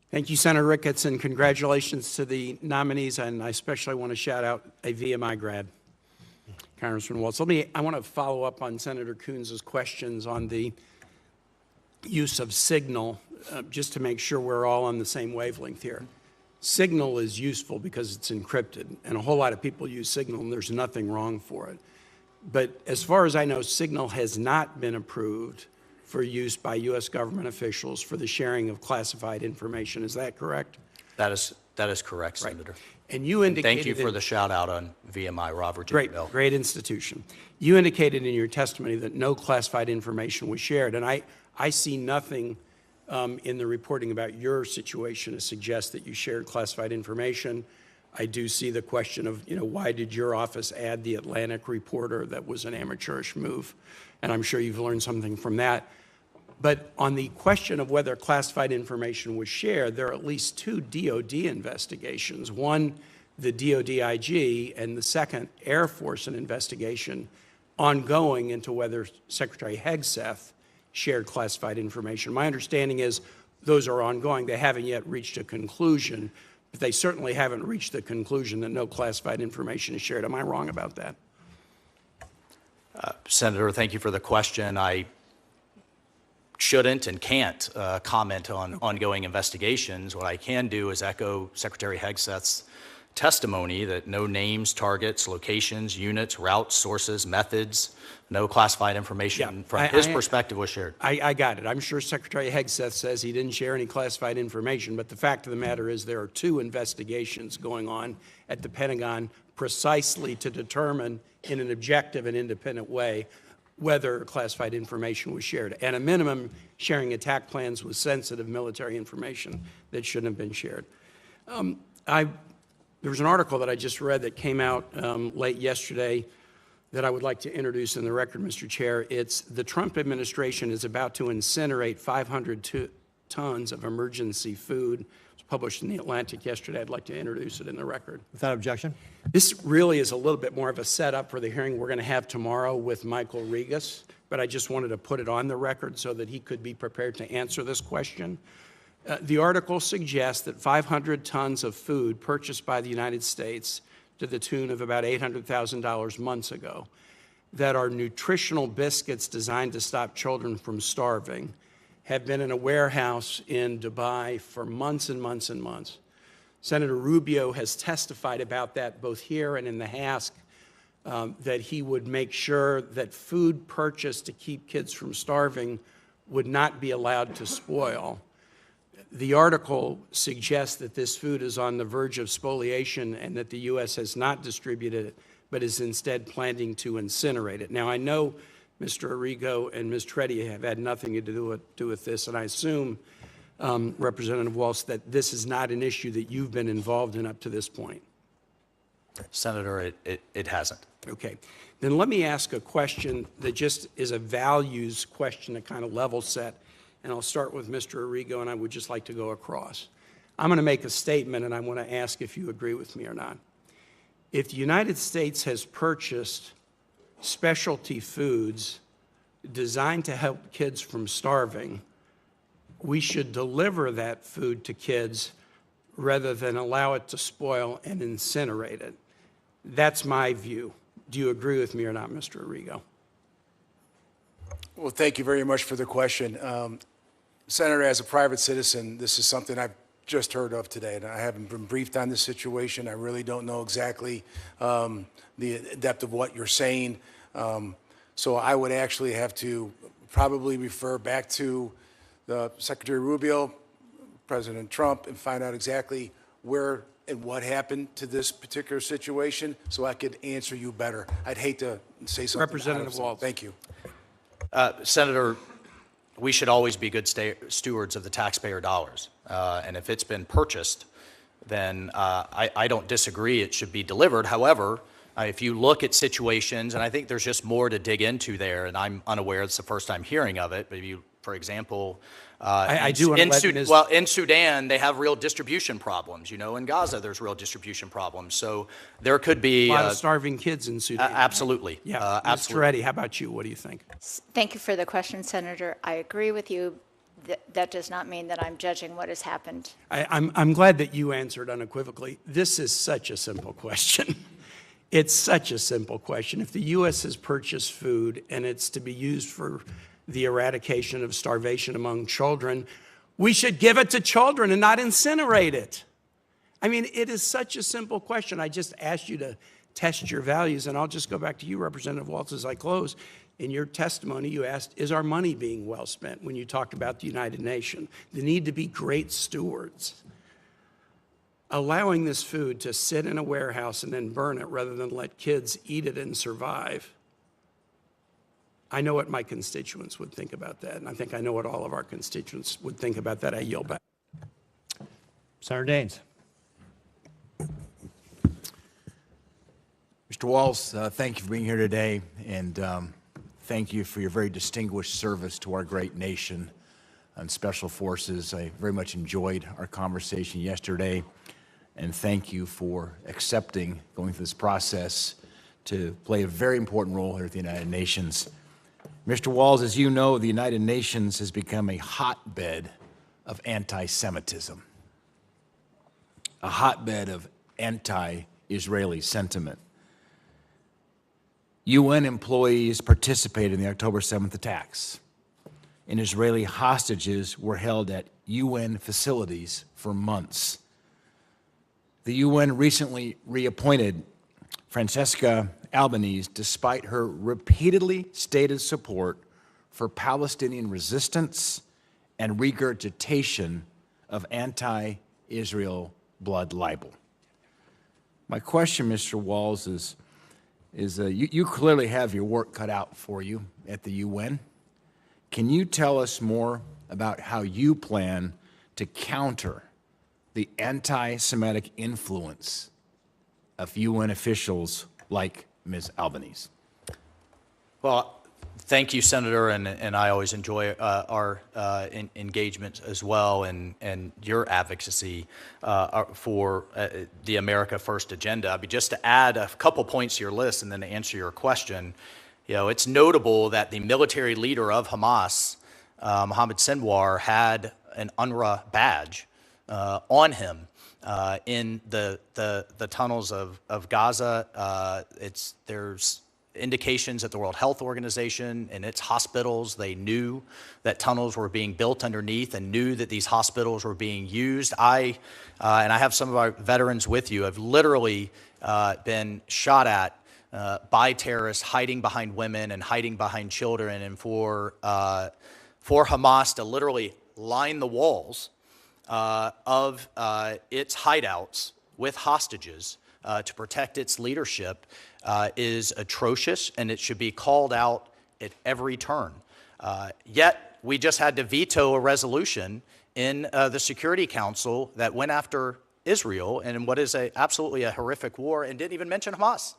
Thank you, Senator Ricketts, and congratulations to the nominees. And I especially want to shout out a VMI grad, Congressman Waltz. I want to follow up on Senator Coons' questions on the use of Signal, just to make sure we're all on the same wavelength here. Signal is useful because it's encrypted, and a whole lot of people use Signal, and there's nothing wrong for it. But as far as I know, Signal has not been approved for use by U.S. government officials for the sharing of classified information. Is that correct? That is correct, Senator. Right. And you indicated... Thank you for the shout out on VMI, Robert J. Bell. Great institution. You indicated in your testimony that no classified information was shared, and I see nothing in the reporting about your situation to suggest that you shared classified information. I do see the question of, why did your office add the Atlantic reporter? That was an amateurish move, and I'm sure you've learned something from that. But on the question of whether classified information was shared, there are at least two DOD investigations. One, the DOD IG, and the second, Air Force, an investigation ongoing into whether Secretary Hegseth shared classified information. My understanding is those are ongoing. They haven't yet reached a conclusion, but they certainly haven't reached the conclusion that no classified information is shared. Am I wrong about that? Senator, thank you for the question. I shouldn't and can't comment on ongoing investigations. What I can do is echo Secretary Hegseth's testimony that no names, targets, locations, units, routes, sources, methods, no classified information from his perspective was shared. I got it. I'm sure Secretary Hegseth says he didn't share any classified information, but the fact of the matter is there are two investigations going on at the Pentagon precisely to determine in an objective and independent way whether classified information was shared. At a minimum, sharing attack plans with sensitive military information that shouldn't have been shared. There was an article that I just read that came out late yesterday that I would like to introduce in the record, Mr. Chair. It's the Trump administration is about to incinerate 500 tons of emergency food. It was published in The Atlantic yesterday. I'd like to introduce it in the record. Without objection. This really is a little bit more of a setup for the hearing we're going to have tomorrow with Michael Regas, but I just wanted to put it on the record so that he could be prepared to answer this question. The article suggests that 500 tons of food purchased by the United States to the tune of about $800,000 months ago, that are nutritional biscuits designed to stop children from starving, have been in a warehouse in Dubai for months and months and months. Senator Rubio has testified about that both here and in the House, that he would make sure that food purchased to keep kids from starving would not be allowed to spoil. The article suggests that this food is on the verge of spoliation and that the U.S. has not distributed it, but is instead planning to incinerate it. Now, I know Mr. Arrigo and Ms. Toretti have had nothing to do with this, and I assume, Representative Waltz, that this is not an issue that you've been involved in up to this point. Senator, it hasn't. Okay. Then let me ask a question that just is a values question to kind of level set. And I'll start with Mr. Arrigo, and I would just like to go across. I'm going to make a statement, and I want to ask if you agree with me or not. If the United States has purchased specialty foods designed to help kids from starving, we should deliver that food to kids rather than allow it to spoil and incinerate it. That's my view. Do you agree with me or not, Mr. Arrigo? Well, thank you very much for the question. Senator, as a private citizen, this is something I've just heard of today, and I haven't been briefed on this situation. I really don't know exactly the depth of what you're saying. So I would actually have to probably refer back to the Secretary Rubio, President Trump, and find out exactly where and what happened to this particular situation so I could answer you better. I'd hate to say something. Representative Waltz. Thank you. Senator, we should always be good stewards of the taxpayer dollars. And if it's been purchased, then I don't disagree it should be delivered. However, if you look at situations, and I think there's just more to dig into there, and I'm unaware, it's the first time hearing of it, but if you, for example, in Sudan, they have real distribution problems. You know, in Gaza, there's real distribution problems. So there could be a lot of starving kids in Sudan. Absolutely. Yeah. Absolutely. Mr. Toretti, how about you? What do you think? Thank you for the question, Senator. I agree with you. That does not mean that I'm judging what has happened. I'm glad that you answered unequivocally. This is such a simple question. It's such a simple question. If the U.S. has purchased food and it's to be used for the eradication of starvation among children, we should give it to children and not incinerate it. I mean, it is such a simple question. I just asked you to test your values, and I'll just go back to you, Representative Waltz, as I close. In your testimony, you asked, is our money being well spent when you talked about the United Nations? The need to be great stewards. Allowing this food to sit in a warehouse and then burn it rather than let kids eat it and survive. I know what my constituents would think about that, and I think I know what all of our constituents would think about that. I yield back. Senator Daines. Mr. Waltz, thank you for being here today, and thank you for your very distinguished service to our great nation and Special Forces. I very much enjoyed our conversation yesterday, and thank you for accepting going through this process to play a very important role here at the United Nations. Mr. Waltz, as you know, the United Nations has become a hotbed of anti-Semitism, a hotbed of anti-Israeli sentiment. UN employees participated in the October 7th attacks, and Israeli hostages were held at UN facilities for months. The UN recently reappointed Francesca Albanese despite her repeatedly stated support for Palestinian resistance and regurgitation of anti-Israel blood libel. My question, Mr. Waltz, is is you clearly have your work cut out for you at the UN. Can you tell us more about how you plan to counter the anti-Semitic influence of UN officials like Ms. Albanese? Well, thank you, Senator, and I always enjoy our engagement as well, and your advocacy for the America First agenda. I mean, just to add a couple points to your list and then to answer your question, it's notable that the military leader of Hamas, Mohammed Sinwar, had an UNRWA badge on him in the tunnels of Gaza. There's indications that the World Health Organization and its hospitals, they knew that tunnels were being built underneath and knew that these hospitals were being used. And I have some of our veterans with you, have literally been shot at by terrorists hiding behind women and hiding behind children, and for Hamas to literally line the walls of its hideouts with hostages to protect its leadership is atrocious, and it should be called out at every turn. Yet, we just had to veto a resolution in the Security Council that went after Israel in what is absolutely a horrific war, and didn't even mention Hamas.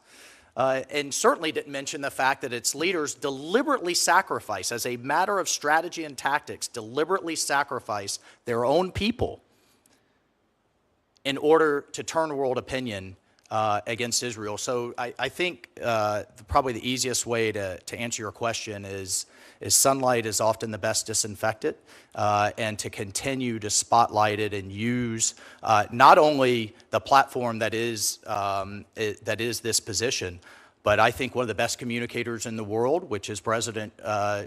And certainly didn't mention the fact that its leaders deliberately sacrifice, as a matter of strategy and tactics, deliberately sacrifice their own people in order to turn world opinion against Israel. So I think probably the easiest way to answer your question is sunlight is often the best disinfectant, and to continue to spotlight it and use not only the platform that is this position, but I think one of the best communicators in the world, which is President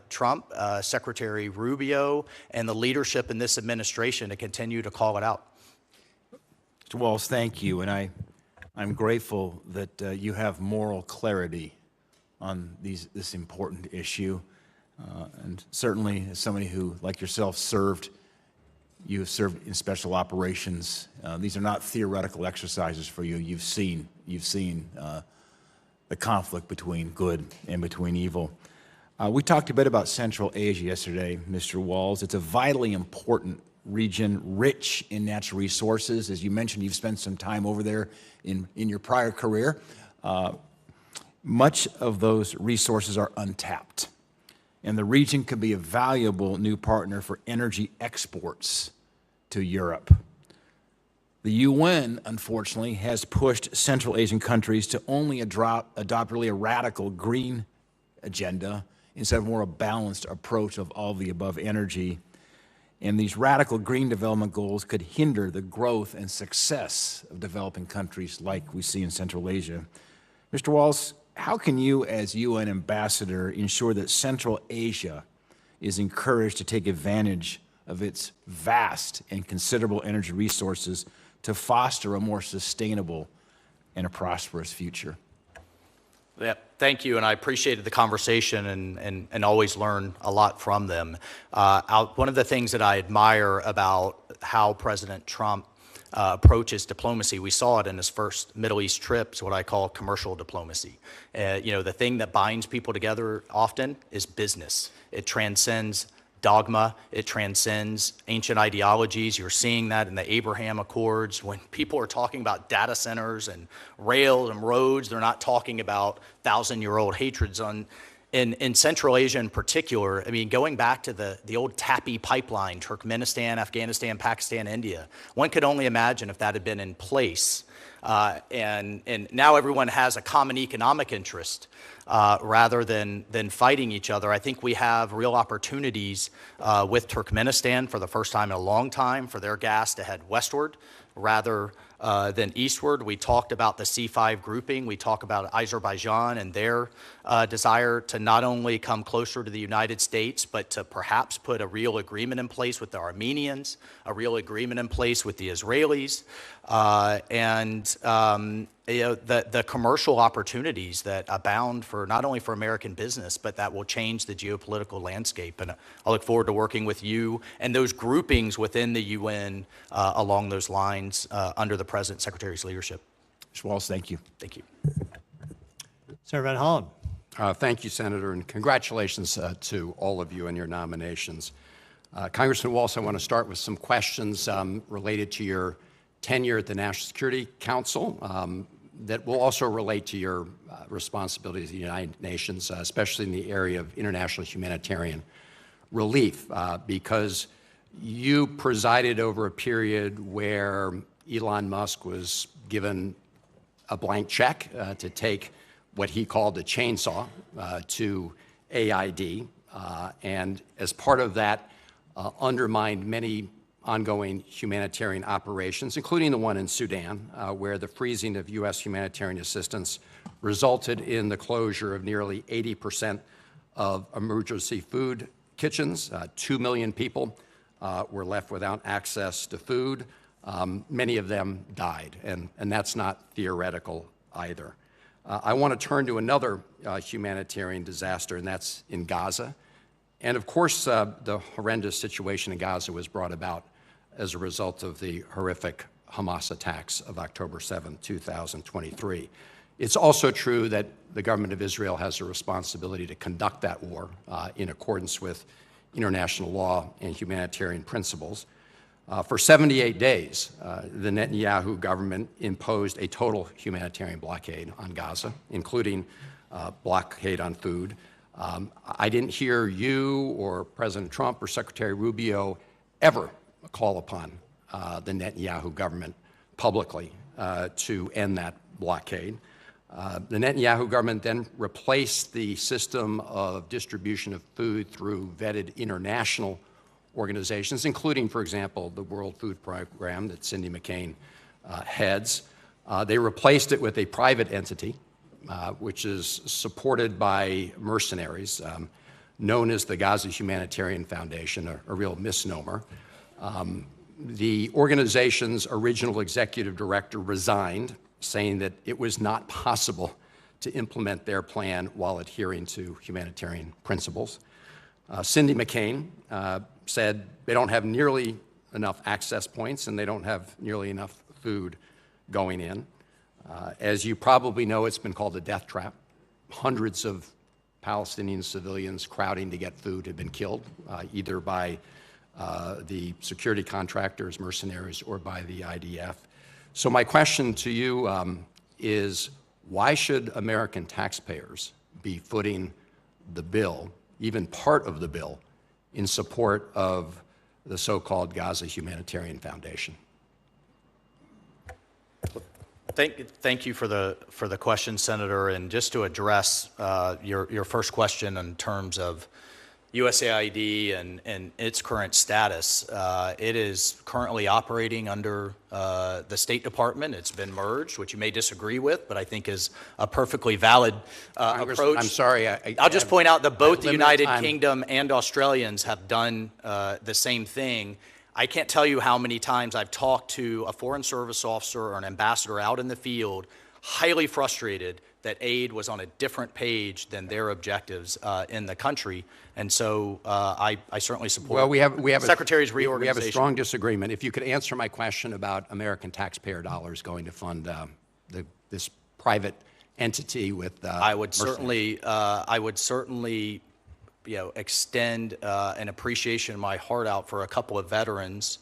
Trump, Secretary Rubio, and the leadership in this administration to continue to call it out. Mr. Waltz, thank you, and I'm grateful that you have moral clarity on this important issue. And certainly, as somebody who, like yourself, you have served in special operations. These are not theoretical exercises for you. You've seen the conflict between good and between evil. We talked a bit about Central Asia yesterday, Mr. Waltz. It's a vitally important region, rich in natural resources. As you mentioned, you've spent some time over there in your prior career. Much of those resources are untapped, and the region could be a valuable new partner for energy exports to Europe. The UN, unfortunately, has pushed Central Asian countries to only adopt really a radical green agenda instead of more a balanced approach of all the above energy. And these radical green development goals could hinder the growth and success of developing countries like we see in Central Asia. Mr. Waltz, how can you, as UN ambassador, ensure that Central Asia is encouraged to take advantage of its vast and considerable energy resources to foster a more sustainable and a prosperous future? Yeah, thank you, and I appreciated the conversation and always learn a lot from them. One of the things that I admire about how President Trump approaches diplomacy, we saw it in his first Middle East trip, is what I call commercial diplomacy. The thing that binds people together often is business. It transcends dogma. It transcends ancient ideologies. You're seeing that in the Abraham Accords. When people are talking about data centers and rail and roads, they're not talking about thousand-year-old hatreds. In Central Asia in particular, I mean, going back to the old TAPI pipeline, Turkmenistan, Afghanistan, Pakistan, India, one could only imagine if that had been in place. And now everyone has a common economic interest rather than fighting each other. I think we have real opportunities with Turkmenistan for the first time in a long time for their gas to head westward rather than eastward. We talked about the C5 grouping. We talk about Azerbaijan and their desire to not only come closer to the United States, but to perhaps put a real agreement in place with the Armenians, a real agreement in place with the Israelis, the commercial opportunities that abound for not only for American business, but that will change the geopolitical landscape. And I look forward to working with you and those groupings within the UN along those lines under the President Secretary's leadership. Mr. Waltz, thank you. Thank you. Senator Van Hollen. Thank you, Senator, and congratulations to all of you and your nominations. Congressman Waltz, I want to start with some questions related to your tenure at the National Security Council that will also relate to your responsibilities at the United Nations, especially in the area of international humanitarian relief, because you presided over a period where Elon Musk was given a blank check to take what he called a chainsaw to AID, and as part of that, undermined many ongoing humanitarian operations, including the one in Sudan, where the freezing of U.S. humanitarian assistance resulted in the closure of nearly 80% of emergency food kitchens. 2 million people were left without access to food. Many of them died, and that's not theoretical either. I want to turn to another humanitarian disaster, and that's in Gaza. And of course, the horrendous situation in Gaza was brought about as a result of the horrific Hamas attacks of October 7, 2023. It's also true that the government of Israel has a responsibility to conduct that war in accordance with international law and humanitarian principles. For 78 days, the Netanyahu government imposed a total humanitarian blockade on Gaza, including blockade on food. I didn't hear you or President Trump or Secretary Rubio ever call upon the Netanyahu government publicly to end that blockade. The Netanyahu government then replaced the system of distribution of food through vetted international organizations, including, for example, the World Food Program that Cindy McCain heads. They replaced it with a private entity, which is supported by mercenaries, known as the Gaza Humanitarian Foundation, a real misnomer. The organization's original executive director resigned, saying that it was not possible to implement their plan while adhering to humanitarian principles. Cindy McCain said they don't have nearly enough access points and they don't have nearly enough food going in. As you probably know, it's been called a death trap. Hundreds of Palestinian civilians crowding to get food have been killed, either by the security contractors, mercenaries, or by the IDF. So my question to you is, why should American taxpayers be footing the bill, even part of the bill, in support of the so-called Gaza Humanitarian Foundation? Thank you for the question, Senator. And just to address your first question in terms of USAID and its current status, it is currently operating under the State Department. It's been merged, which you may disagree with, but I think is a perfectly valid approach. I'm sorry. I'll just point out that both the United Kingdom and Australians have done the same thing. I can't tell you how many times I've talked to a Foreign Service officer or an ambassador out in the field, highly frustrated that aid was on a different page than their objectives in the country. And so I certainly support the Secretary's reorganization. We have a strong disagreement. If you could answer my question about American taxpayer dollars going to fund this private entity with I would certainly extend an appreciation in my heart out for a couple of veterans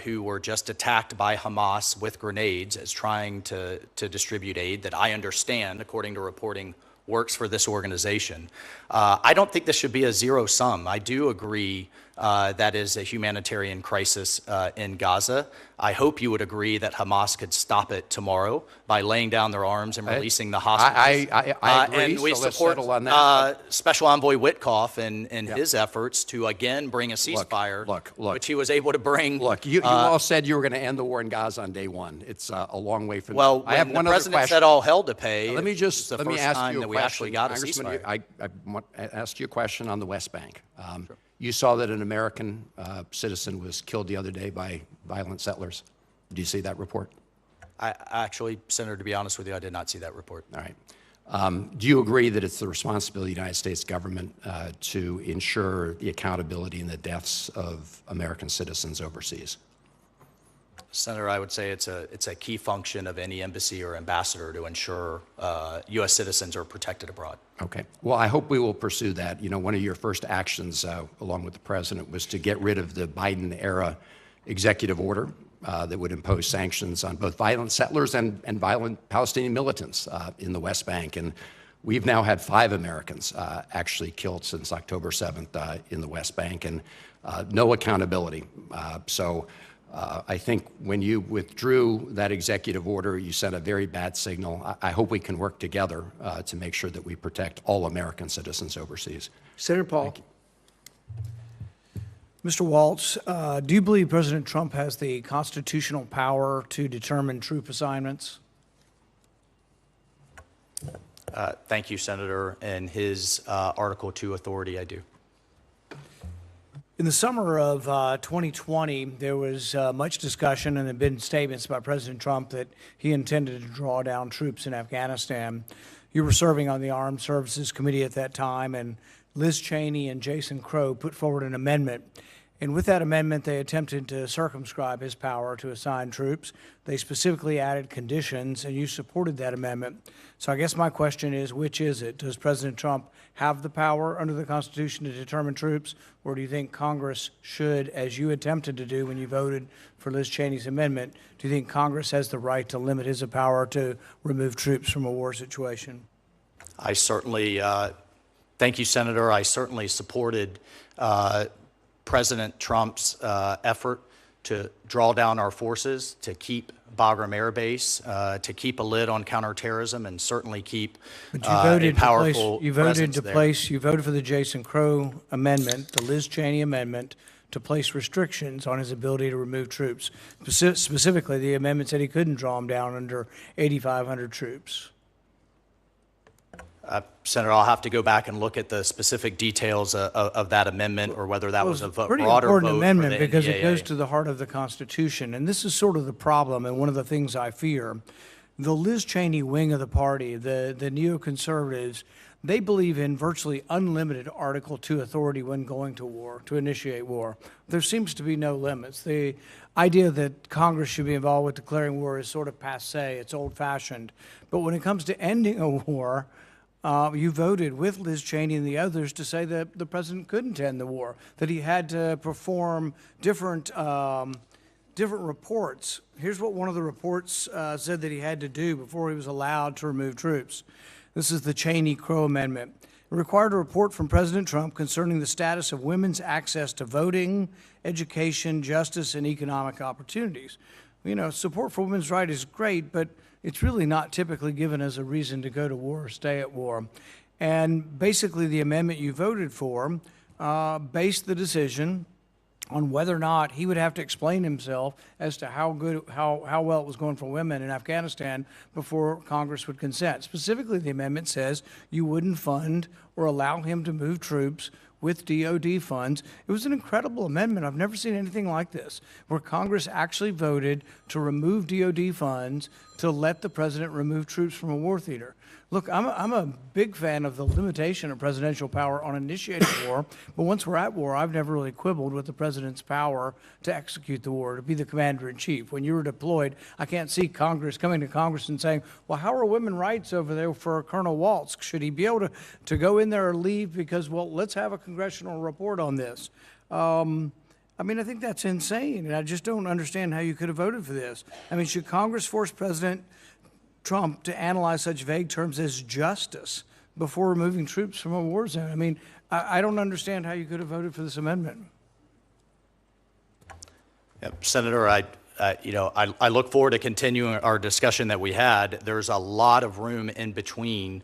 who were just attacked by Hamas with grenades as trying to distribute aid that I understand, according to reporting, works for this organization. I don't think this should be a zero sum. I do agree that is a humanitarian crisis in Gaza. I hope you would agree that Hamas could stop it tomorrow by laying down their arms and releasing the hostages. I agree, and we so let's support settle on that. Special Envoy Witkoff and his efforts to again bring a ceasefire, which he was able to bring. Look, you all said you were going to end the war in Gaza on day one. It's a long way from. Well, I have when one the other president question. said all hell to pay, let me it was the first ask time you a that we question. actually got a Congressman, ceasefire. I asked you a question on the West Bank. You saw that an American citizen was killed the other day by violent settlers. Do you see that report? I actually, Senator, to be honest with you, I did not see that report. All right. Do you agree that it's the responsibility of the United States government to ensure the accountability in the deaths of American citizens overseas? Senator, I would say it's a key function of any embassy or ambassador to ensure U.S. citizens are protected abroad. Okay. Well, I hope we will pursue that. You know, one of your first actions, along with the president, was to get rid of the Biden-era executive order that would impose sanctions on both violent settlers and violent Palestinian militants in the West Bank. And we've now had 5 Americans actually killed since October 7th in the West Bank, and no accountability. I think when you withdrew that executive order, you sent a very bad signal. I hope we can work together to make sure that we protect all American citizens overseas. Senator Paul. Mr. Waltz, do you believe President Trump has the constitutional power to determine troop assignments? Thank you, Senator. And his Article 2 authority, I do. In the summer of 2020, there was much discussion and there have been statements by President Trump that he intended to draw down troops in Afghanistan. You were serving on the Armed Services Committee at that time, and Liz Cheney and Jason Crow put forward an amendment. And with that amendment, they attempted to circumscribe his power to assign troops. They specifically added conditions, and you supported that amendment. So I guess my question is, which is it? Does President Trump have the power under the Constitution to determine troops, or do you think Congress should, as you attempted to do when you voted for Liz Cheney's amendment, do you think Congress has the right to limit his power to remove troops from a war situation? I certainly, thank you, Senator. I certainly supported President Trump's effort to draw down our forces, to keep Bagram Air Base, to keep a lid on counterterrorism, and certainly keep a powerful presence there. You voted for the Jason Crow amendment, the Liz Cheney amendment, to place restrictions on his ability to remove troops. Specifically, the amendment said he couldn't draw them down under 8,500 troops. Senator, I'll have to go back and look at the specific details of that amendment, or whether that was a broader vote. Pretty important amendment because it goes to the heart of the Constitution, and this is sort of the problem and one of the things I fear. The Liz Cheney wing of the party, the neoconservatives, they believe in virtually unlimited Article 2 authority when going to war, to initiate war. There seems to be no limits. The idea that Congress should be involved with declaring war is sort of passé, it's old-fashioned. But when it comes to ending a war, you voted with Liz Cheney and the others to say that the president couldn't end the war, that he had to perform different reports. Here's what one of the reports said that he had to do before he was allowed to remove troops. This is the Cheney-Crow Amendment. It required a report from President Trump concerning the status of women's access to voting, education, justice, and economic opportunities. You know, support for women's rights is great, but it's really not typically given as a reason to go to war or stay at war. And basically the amendment you voted for based the decision on whether or not he would have to explain himself as to how well it was going for women in Afghanistan before Congress would consent. Specifically, the amendment says you wouldn't fund or allow him to move troops with DOD funds. It was an incredible amendment. I've never seen anything like this, where Congress actually voted to remove DOD funds to let the president remove troops from a war theater. Look, I'm a big fan of the limitation of presidential power on initiating war, but once we're at war, I've never really quibbled with the president's power to execute the war, to be the commander-in-chief. When you were deployed, I can't see Congress coming to Congress and saying, well, how are women's rights over there for Colonel Waltz? Should he be able to go in there or leave because, well, let's have a congressional report on this? I mean, I think that's insane, and I just don't understand how you could have voted for this. I mean, should Congress force President Trump to analyze such vague terms as justice before removing troops from a war zone? I mean, I don't understand how you could have voted for this amendment. Senator, I look forward to continuing our discussion that we had. There's a lot of room in between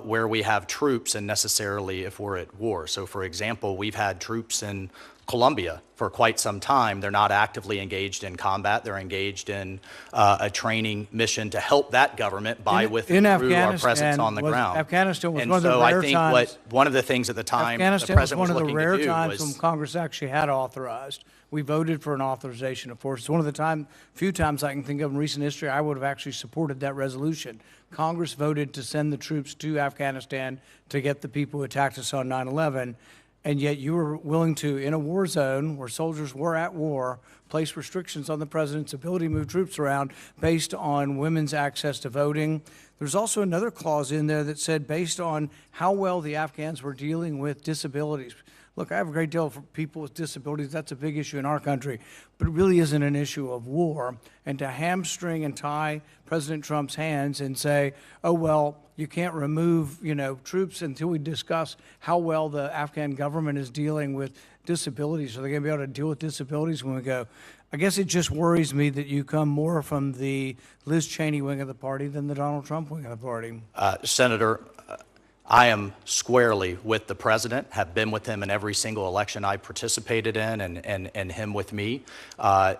where we have troops and necessarily if we're at war. So, for example, we've had troops in Colombia for quite some time. They're not actively engaged in combat. They're engaged in a training mission to help that government through our presence on the ground. Afghanistan was and one of the so rare I think times. one of the things at the time Afghanistan the president was one of the rare looking to do times was when Congress actually had authorized. We voted for an authorization of force. It's one of the few times I can think of in recent history I would have actually supported that resolution. Congress voted to send the troops to Afghanistan to get the people who attacked us on 9/11. and yet you were willing to, in a war zone where soldiers were at war, place restrictions on the president's ability to move troops around based on women's access to voting. There's also another clause in there that said based on how well the Afghans were dealing with disabilities. Look, I have a great deal for people with disabilities. That's a big issue in our country, but it really isn't an issue of war. And to hamstring and tie President Trump's hands and say, oh, well, you can't remove, troops until we discuss how well the Afghan government is dealing with disabilities. Are they going to be able to deal with disabilities when we go? I guess it just worries me that you come more from the Liz Cheney wing of the party than the Donald Trump wing of the party. Senator, I am squarely with the president, have been with him in every single election I participated in, and him with me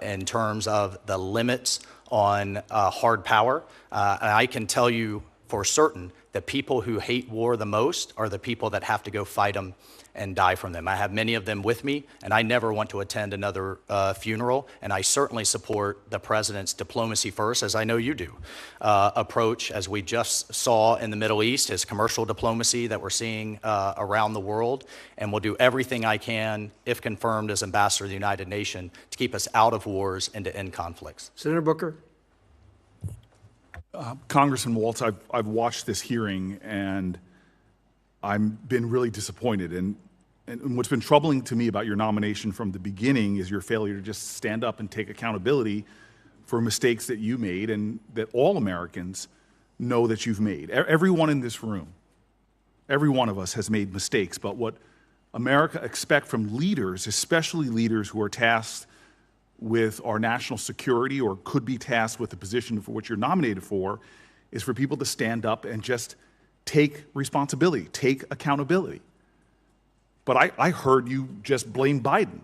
in terms of the limits on hard power. And I can tell you for certain that people who hate war the most are the people that have to go fight them and die from them. I have many of them with me, and I never want to attend another funeral, and I certainly support the president's diplomacy first, as I know you do, approach, as we just saw in the Middle East, his commercial diplomacy that we're seeing around the world, and will do everything I can, if confirmed as ambassador of the United Nations, to keep us out of wars and to end conflicts. Senator Booker. Congressman Waltz, I've watched this hearing, and I've been really disappointed. And what's been troubling to me about your nomination from the beginning is your failure to just stand up and take accountability for mistakes that you made and that all Americans know that you've made. Everyone in this room, every one of us has made mistakes, but what America expects from leaders, especially leaders who are tasked with our national security or could be tasked with the position for which you're nominated for, is for people to stand up and just take responsibility, take accountability. But I heard you just blame Biden.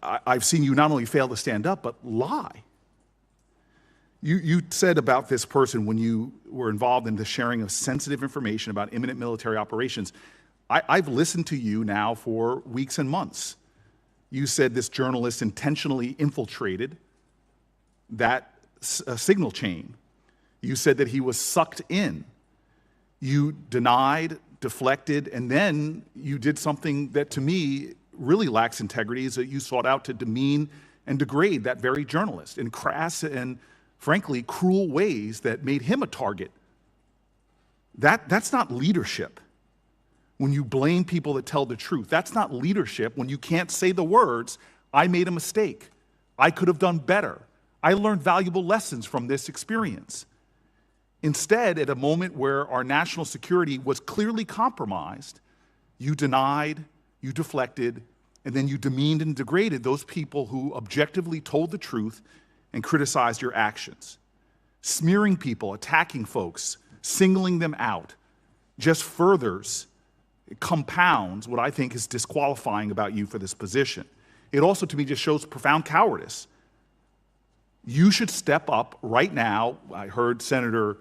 I've seen you not only fail to stand up, but lie. You said about this person when you were involved in the sharing of sensitive information about imminent military operations. I've listened to you now for weeks and months. You said this journalist intentionally infiltrated that signal chain. You said that he was sucked in. You denied, deflected, and then you did something that to me really lacks integrity, is that you sought out to demean and degrade that very journalist in crass and frankly cruel ways that made him a target. That's not leadership. When you blame people that tell the truth, that's not leadership. When you can't say the words, I made a mistake, I could have done better, I learned valuable lessons from this experience. Instead, at a moment where our national security was clearly compromised, you denied, you deflected, and then you demeaned and degraded those people who objectively told the truth and criticized your actions. Smearing people, attacking folks, singling them out, just furthers, compounds what I think is disqualifying about you for this position. It also, to me, just shows profound cowardice. You should step up right now. I heard Senator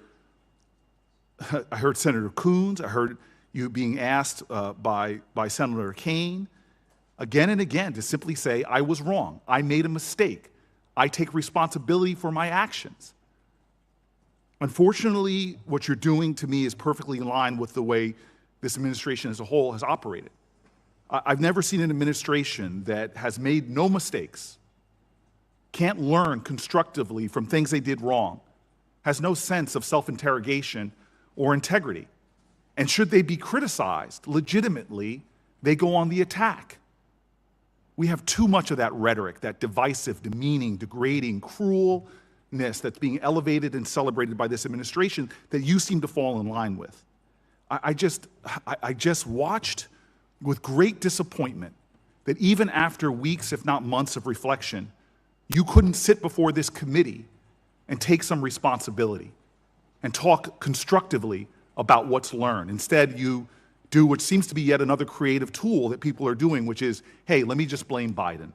Coons. I heard you being asked by Senator Kaine again and again to simply say, I was wrong. I made a mistake. I take responsibility for my actions. Unfortunately, what you're doing to me is perfectly in line with the way this administration as a whole has operated. I've never seen an administration that has made no mistakes, can't learn constructively from things they did wrong, has no sense of self-interrogation or integrity. And should they be criticized legitimately, they go on the attack. We have too much of that rhetoric, that divisive, demeaning, degrading, cruelness that's being elevated and celebrated by this administration that you seem to fall in line with. I just watched with great disappointment that even after weeks, if not months of reflection, you couldn't sit before this committee and take some responsibility and talk constructively about what's learned. Instead, you do what seems to be yet another creative tool that people are doing, which is, hey, let me just blame Biden.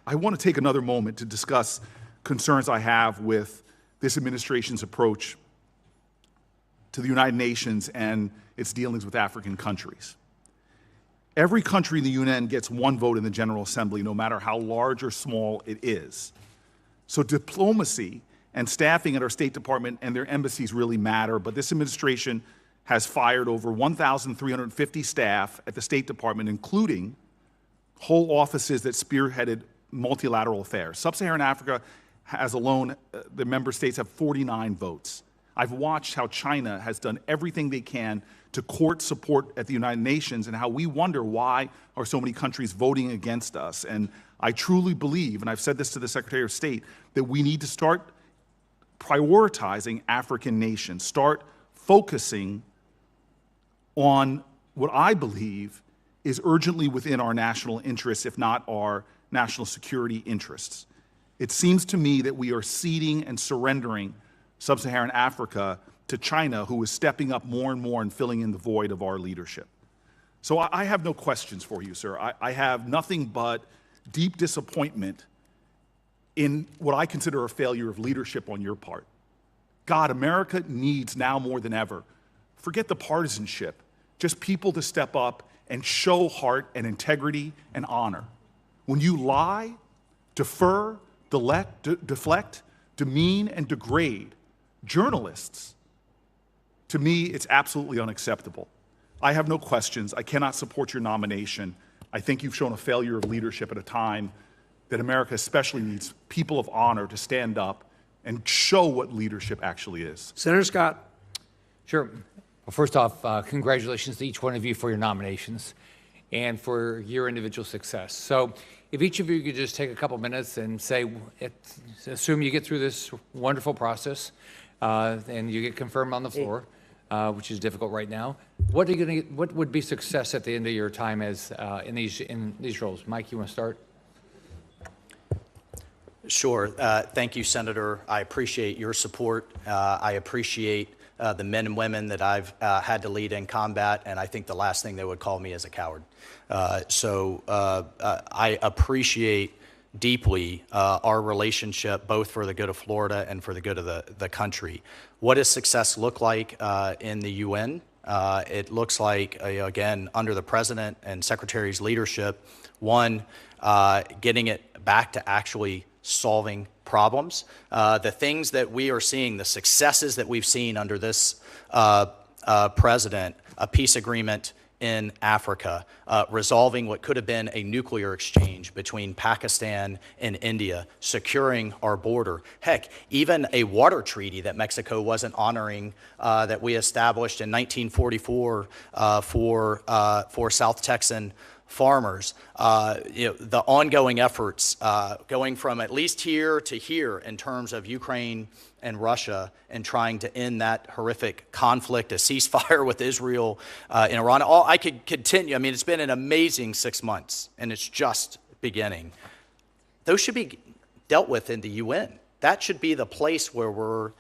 I want to take another moment to discuss concerns I have with this administration's approach to the United Nations and its dealings with African countries. Every country in the UN gets one vote in the General Assembly, no matter how large or small it is. So diplomacy and staffing at our State Department and their embassies really matter, but this administration has fired over 1,350 staff at the State Department, including whole offices that spearheaded multilateral affairs. Sub-Saharan Africa has alone, the member states have 49 votes. I've watched how China has done everything they can to court support at the United Nations, and how we wonder why are so many countries voting against us. And I truly believe, and I've said this to the Secretary of State, that we need to start prioritizing African nations, start focusing on what I believe is urgently within our national interests, if not our national security interests. It seems to me that we are ceding and surrendering Sub-Saharan Africa to China, who is stepping up more and more and filling in the void of our leadership. So I have no questions for you, sir. I have nothing but deep disappointment in what I consider a failure of leadership on your part. God, America needs now more than ever, forget the partisanship, just people to step up and show heart and integrity and honor. When you lie, defer, deflect, demean, and degrade journalists, to me, it's absolutely unacceptable. I have no questions. I cannot support your nomination. I think you've shown a failure of leadership at a time that America especially needs people of honor to stand up and show what leadership actually is. Senator Scott. Sure. Well, first off, congratulations to each one of you for your nominations and for your individual success. So if each of you could just take a couple minutes and say, assume you get through this wonderful process and you get confirmed on the floor, which is difficult right now. What are you going to? What would be success at the end of your time as in these roles? Mike, you want to start? Sure. Thank you, Senator. I appreciate your support. I appreciate the men and women that I've had to lead in combat, and I think the last thing they would call me is a coward. So I appreciate deeply our relationship, both for the good of Florida and for the good of the country. What does success look like in the UN? It looks like, again, under the President and Secretary's leadership, one, getting it back to actually solving problems. The things that we are seeing, the successes that we've seen under this president, a peace agreement in Africa, resolving what could have been a nuclear exchange between Pakistan and India, securing our border. Heck, even a water treaty that Mexico wasn't honoring that we established in 1944 for South Texan farmers. The ongoing efforts going from at least here to here in terms of Ukraine and Russia and trying to end that horrific conflict, a ceasefire with Israel and Iran. I could continue. I mean, it's been an amazing 6 months, and it's just beginning. Those should be dealt with in the UN. That should be the place where we're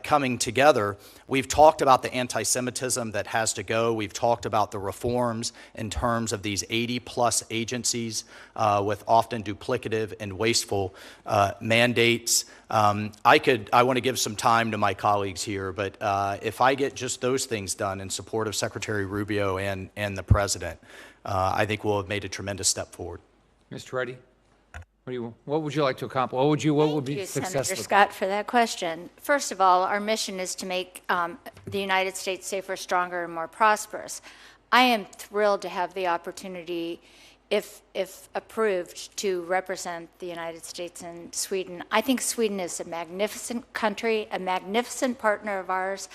coming together. We've talked about the anti-Semitism that has to go. We've talked about the reforms in terms of these 80-plus agencies with often duplicative and wasteful mandates. I want to give some time to my colleagues here, but if I get just those things done in support of Secretary Rubio and the President, I think we'll have made a tremendous step forward. Ms. Toretti? What would you like to accomplish? What would be successful? Thank you, Senator Scott, for that question. First of all, our mission is to make the United States safer, stronger, and more prosperous. I am thrilled to have the opportunity, if approved, to represent the United States and Sweden. I think Sweden is a magnificent country, a magnificent partner of ours.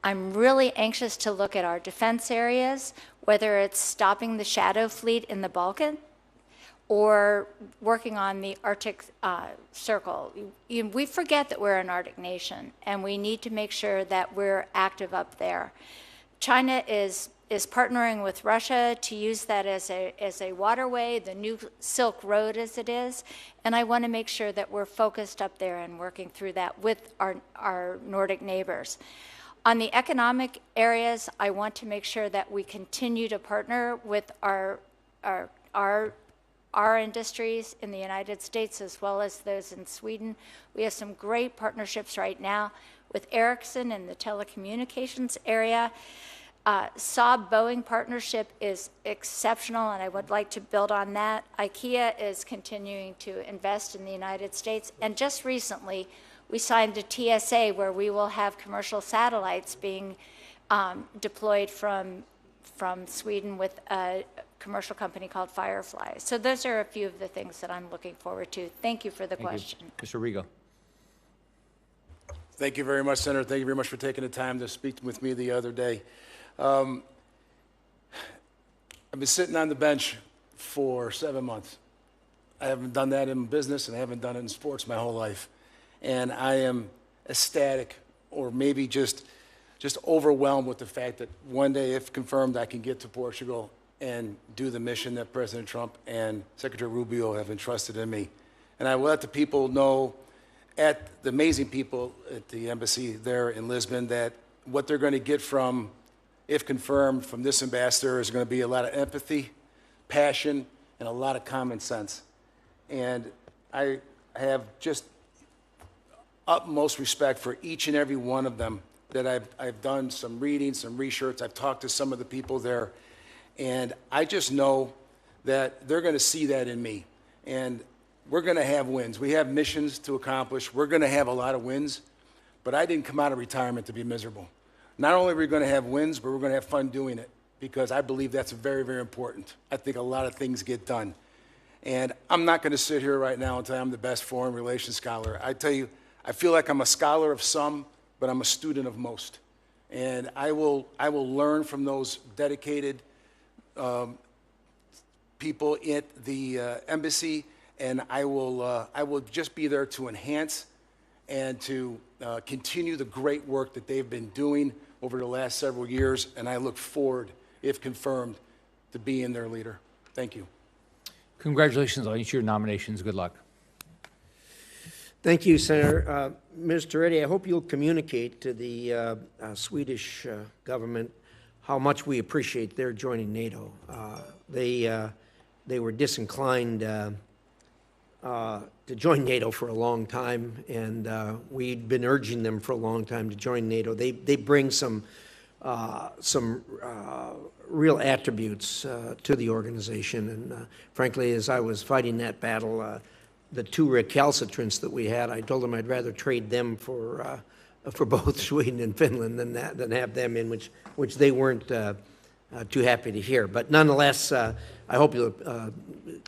I'm really anxious to look at our defense areas, whether it's stopping the shadow fleet in the Balkans, or working on the Arctic Circle. We forget that we're an Arctic nation, and we need to make sure that we're active up there. China is partnering with Russia to use that as a waterway, the new Silk Road as it is, and I want to make sure that we're focused up there and working through that with our Nordic neighbors. On the economic areas, I want to make sure that we continue to partner with our industries in the United States as well as those in Sweden. We have some great partnerships right now with Ericsson in the telecommunications area. Saab-Boeing partnership is exceptional, and I would like to build on that. IKEA is continuing to invest in the United States, and just recently we signed a TSA where we will have commercial satellites being deployed from Sweden with a commercial company called Firefly. So those are a few of the things that I'm looking forward to. Thank you for the question. Mr. Rigo. Thank you very much, Senator. Thank you very much for taking the time to speak with me the other day. I've been sitting on the bench for 7 months. I haven't done that in business, and I haven't done it in sports my whole life. And I am ecstatic, or maybe just overwhelmed with the fact that one day, if confirmed, I can get to Portugal and do the mission that President Trump and Secretary Rubio have entrusted in me. And I will let the people know, the amazing people at the embassy there in Lisbon, that what they're going to get from, if confirmed, from this ambassador is going to be a lot of empathy, passion, and a lot of common sense. And I have just utmost respect for each and every one of them, that I've done some reading, some research. I've talked to some of the people there, and I just know that they're going to see that in me. And we're going to have wins. We have missions to accomplish. We're going to have a lot of wins, but I didn't come out of retirement to be miserable. Not only are we going to have wins, but we're going to have fun doing it, because I believe that's very, very important. I think a lot of things get done. And I'm not going to sit here right now and tell you I'm the best foreign relations scholar. I tell you, I feel like I'm a scholar of some, but I'm a student of most. And I will learn from those dedicated people at the embassy, and I will just be there to enhance and to continue the great work that they've been doing over the last several years, and I look forward, if confirmed, to being their leader. Thank you. Congratulations on each of your nominations. Good luck. Thank you, Senator. Ms. Toretti, I hope you'll communicate to the Swedish government how much we appreciate their joining NATO. They were disinclined to join NATO for a long time, and we'd been urging them for a long time to join NATO. They bring some real attributes to the organization, and frankly, as I was fighting that battle, the two recalcitrants that we had, I told them I'd rather trade them for both Sweden and Finland than have them in, which they weren't too happy to hear. But nonetheless, I hope you'll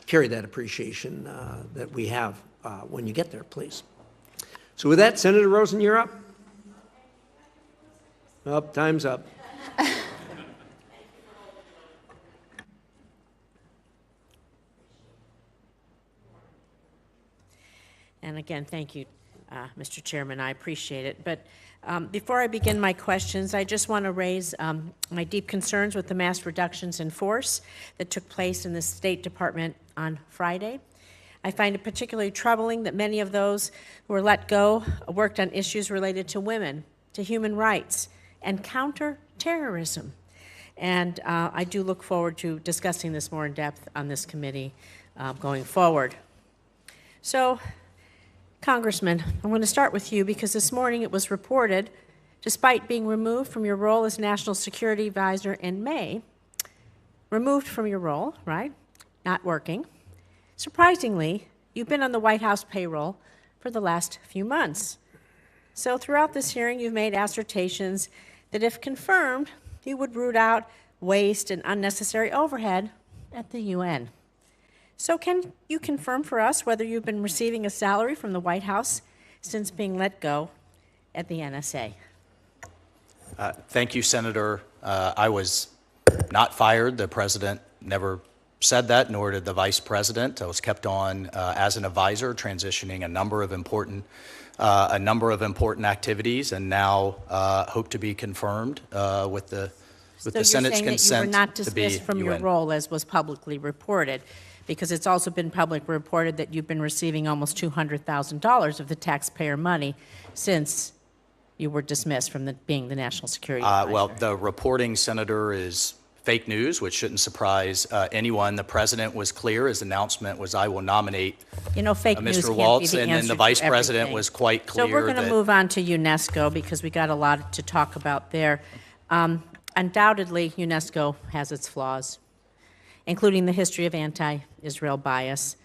carry that appreciation that we have when you get there, please. So with that, Senator Rosen, you're up. Time's up. And again, thank you, Mr. Chairman. I appreciate it. But before I begin my questions, I just want to raise my deep concerns with the mass reductions in force that took place in the State Department on Friday. I find it particularly troubling that many of those who were let go worked on issues related to women, to human rights, and counterterrorism. And I do look forward to discussing this more in depth on this committee going forward. So, Congressman, I want to start with you because this morning it was reported, despite being removed from your role as National Security Advisor in May, removed from your role, right? Not working. Surprisingly, you've been on the White House payroll for the last few months. So throughout this hearing, you've made assertions that if confirmed, you would root out waste and unnecessary overhead at the UN. So can you confirm for us whether you've been receiving a salary from the White House since being let go at the NSA? Thank you, Senator. I was not fired. The president never said that, nor did the vice president. I was kept on as an advisor, transitioning a number of important activities, and now hope to be confirmed with the Senate's consent that you were not to dismissed be from your UN. role, as was publicly reported, because it's also been publicly reported that you've been receiving almost $200,000 of the taxpayer money since you were dismissed from being the National Security Advisor. Well, the reporting, Senator, is fake news, which shouldn't surprise anyone. The president was clear. His announcement was, I will nominate fake news Mr. can't Waltz, be the and then answer the vice to president everything. was quite clear. So we're going to that move on to UNESCO because we got a lot to talk about there. Undoubtedly, UNESCO has its flaws, including the history of anti-Israel bias.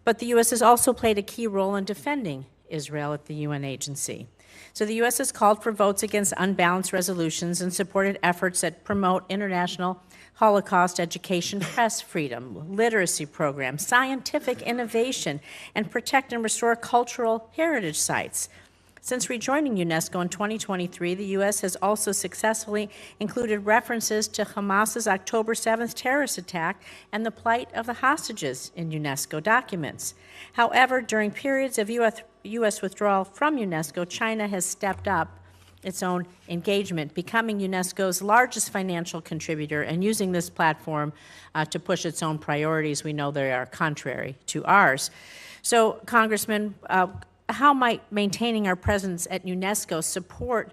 But the U.S. has also played a key role in defending Israel at the UN agency. So the U.S. has called for votes against unbalanced resolutions and supported efforts that promote international Holocaust education, press freedom, literacy programs, scientific innovation, and protect and restore cultural heritage sites. Since rejoining UNESCO in 2023, the U.S. has also successfully included references to Hamas's October 7th terrorist attack and the plight of the hostages in UNESCO documents. However, during periods of U.S. withdrawal from UNESCO, China has stepped up its own engagement, becoming UNESCO's largest financial contributor and using this platform to push its own priorities. We know they are contrary to ours. So, Congressman, how might maintaining our presence at UNESCO support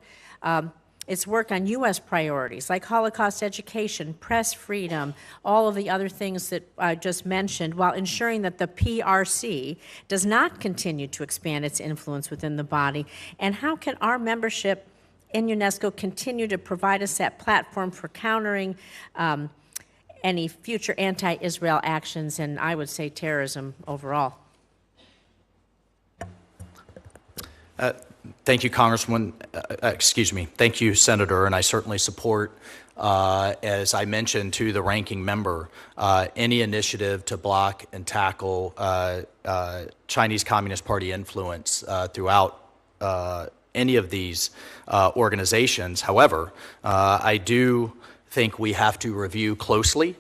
its work on U.S. priorities like Holocaust education, press freedom, all of the other things that I just mentioned, while ensuring that the PRC does not continue to expand its influence within the body? And how can our membership in UNESCO continue to provide us that platform for countering any future anti-Israel actions and, I would say, terrorism overall? Thank you, Congressman. Thank you, Senator, and I certainly support, as I mentioned to the ranking member, any initiative to block and tackle Chinese Communist Party influence throughout any of these organizations. However, I do think we have to review closely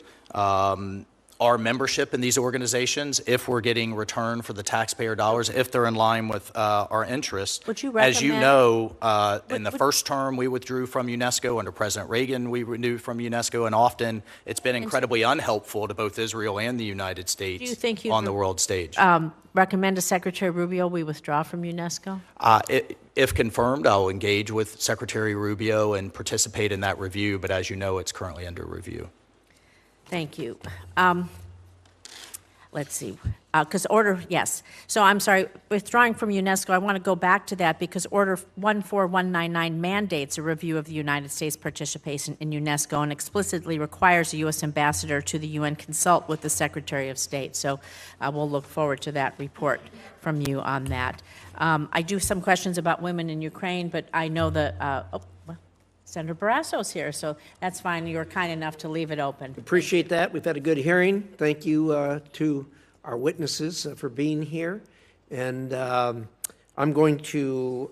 our membership in these organizations, if we're getting return for the taxpayer dollars, if they're in line with our interests. Would you As you recommend- know, in the first term, we withdrew from UNESCO. Under President Reagan, we renewed from UNESCO, and often it's been incredibly unhelpful to both Israel and the United States Do you think you'd on the world stage. recommend to Secretary Rubio we withdraw from UNESCO? If confirmed, I'll engage with Secretary Rubio and participate in that review, but as you know, it's currently under review. Thank you. Let's see, because yes. So I'm sorry, withdrawing from UNESCO, I want to go back to that because Order 14199 mandates a review of the United States participation in UNESCO and explicitly requires a U.S. ambassador to the UN consult with the Secretary of State. So we'll look forward to that report from you on that. I do have some questions about women in Ukraine, but I know that Senator Barrasso's here, so that's fine. You were kind enough to leave it open. Appreciate that. We've had a good hearing. Thank you to our witnesses for being here. And I'm going to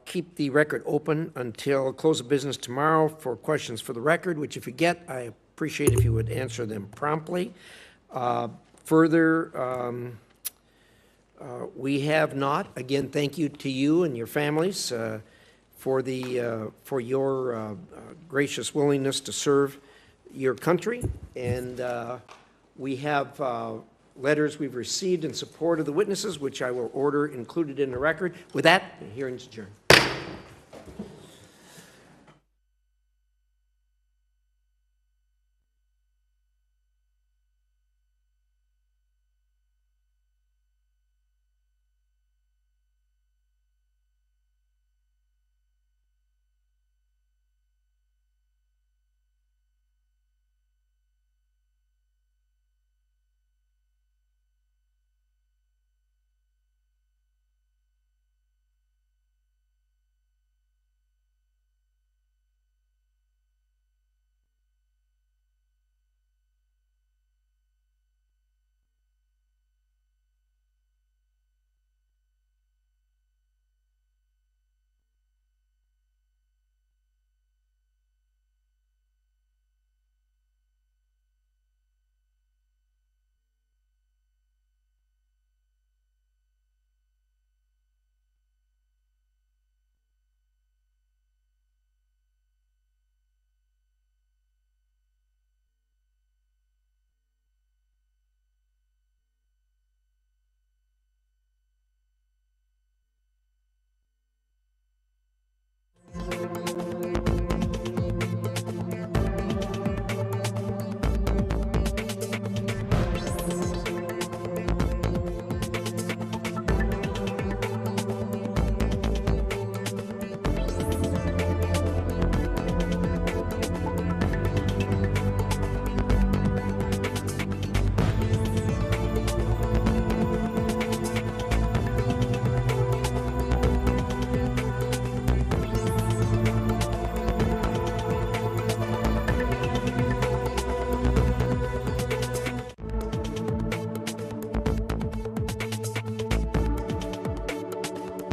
keep the record open until close of business tomorrow for questions for the record, which if you get, I appreciate if you would answer them promptly. Further, we have not. Again, thank you to you and your families for your gracious willingness to serve your country. And we have letters we've received in support of the witnesses, which I will order included in the record. With that, the hearing's adjourned.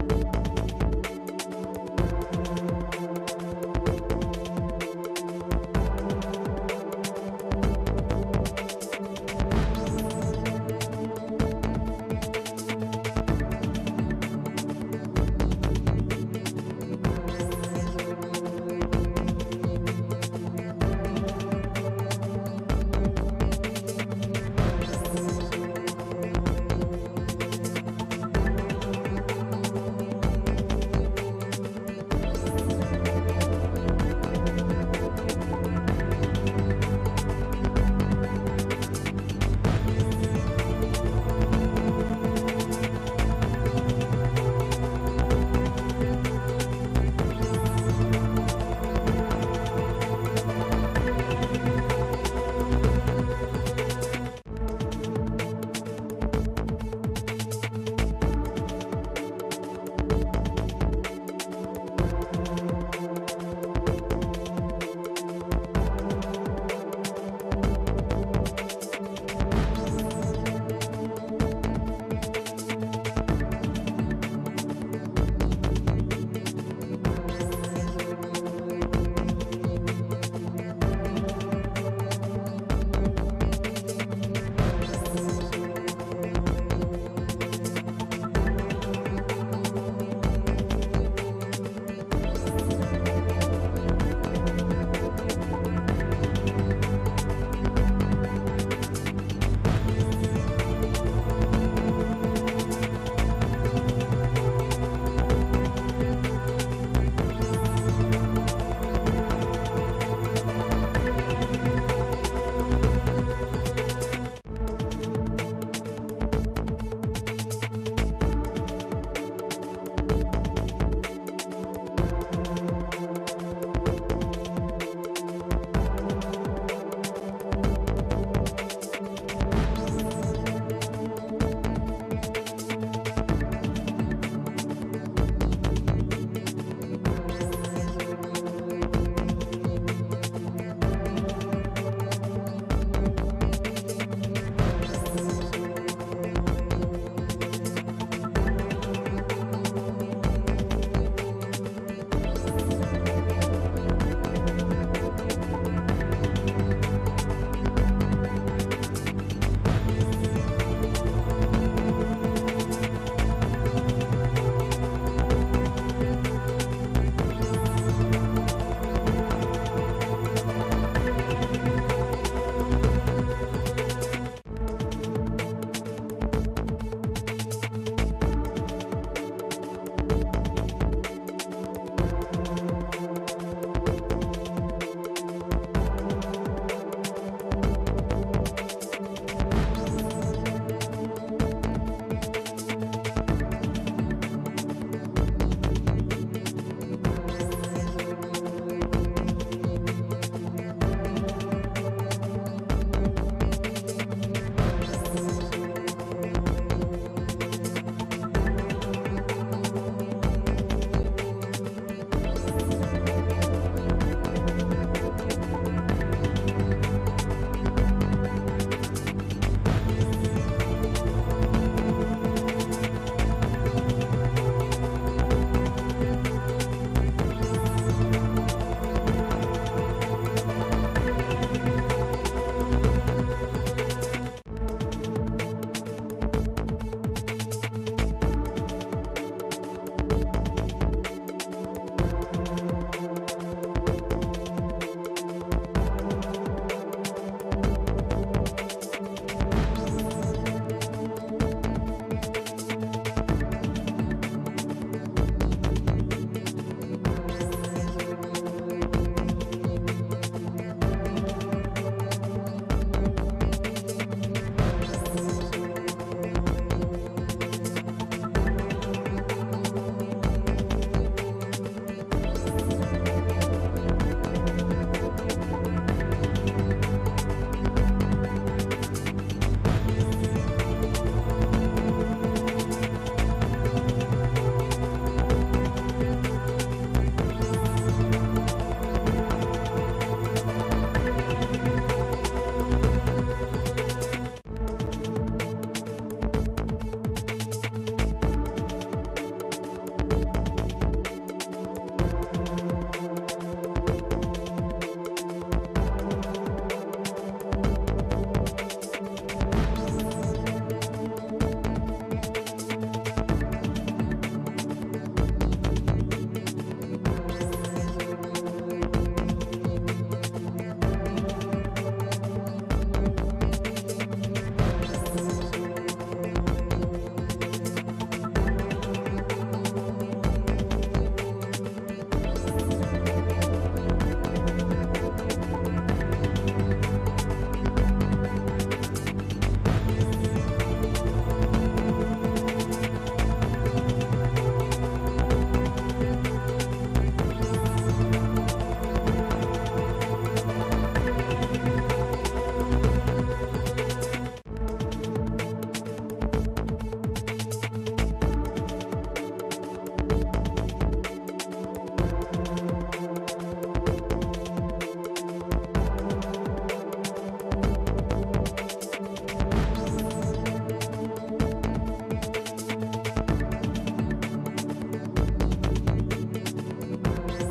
you.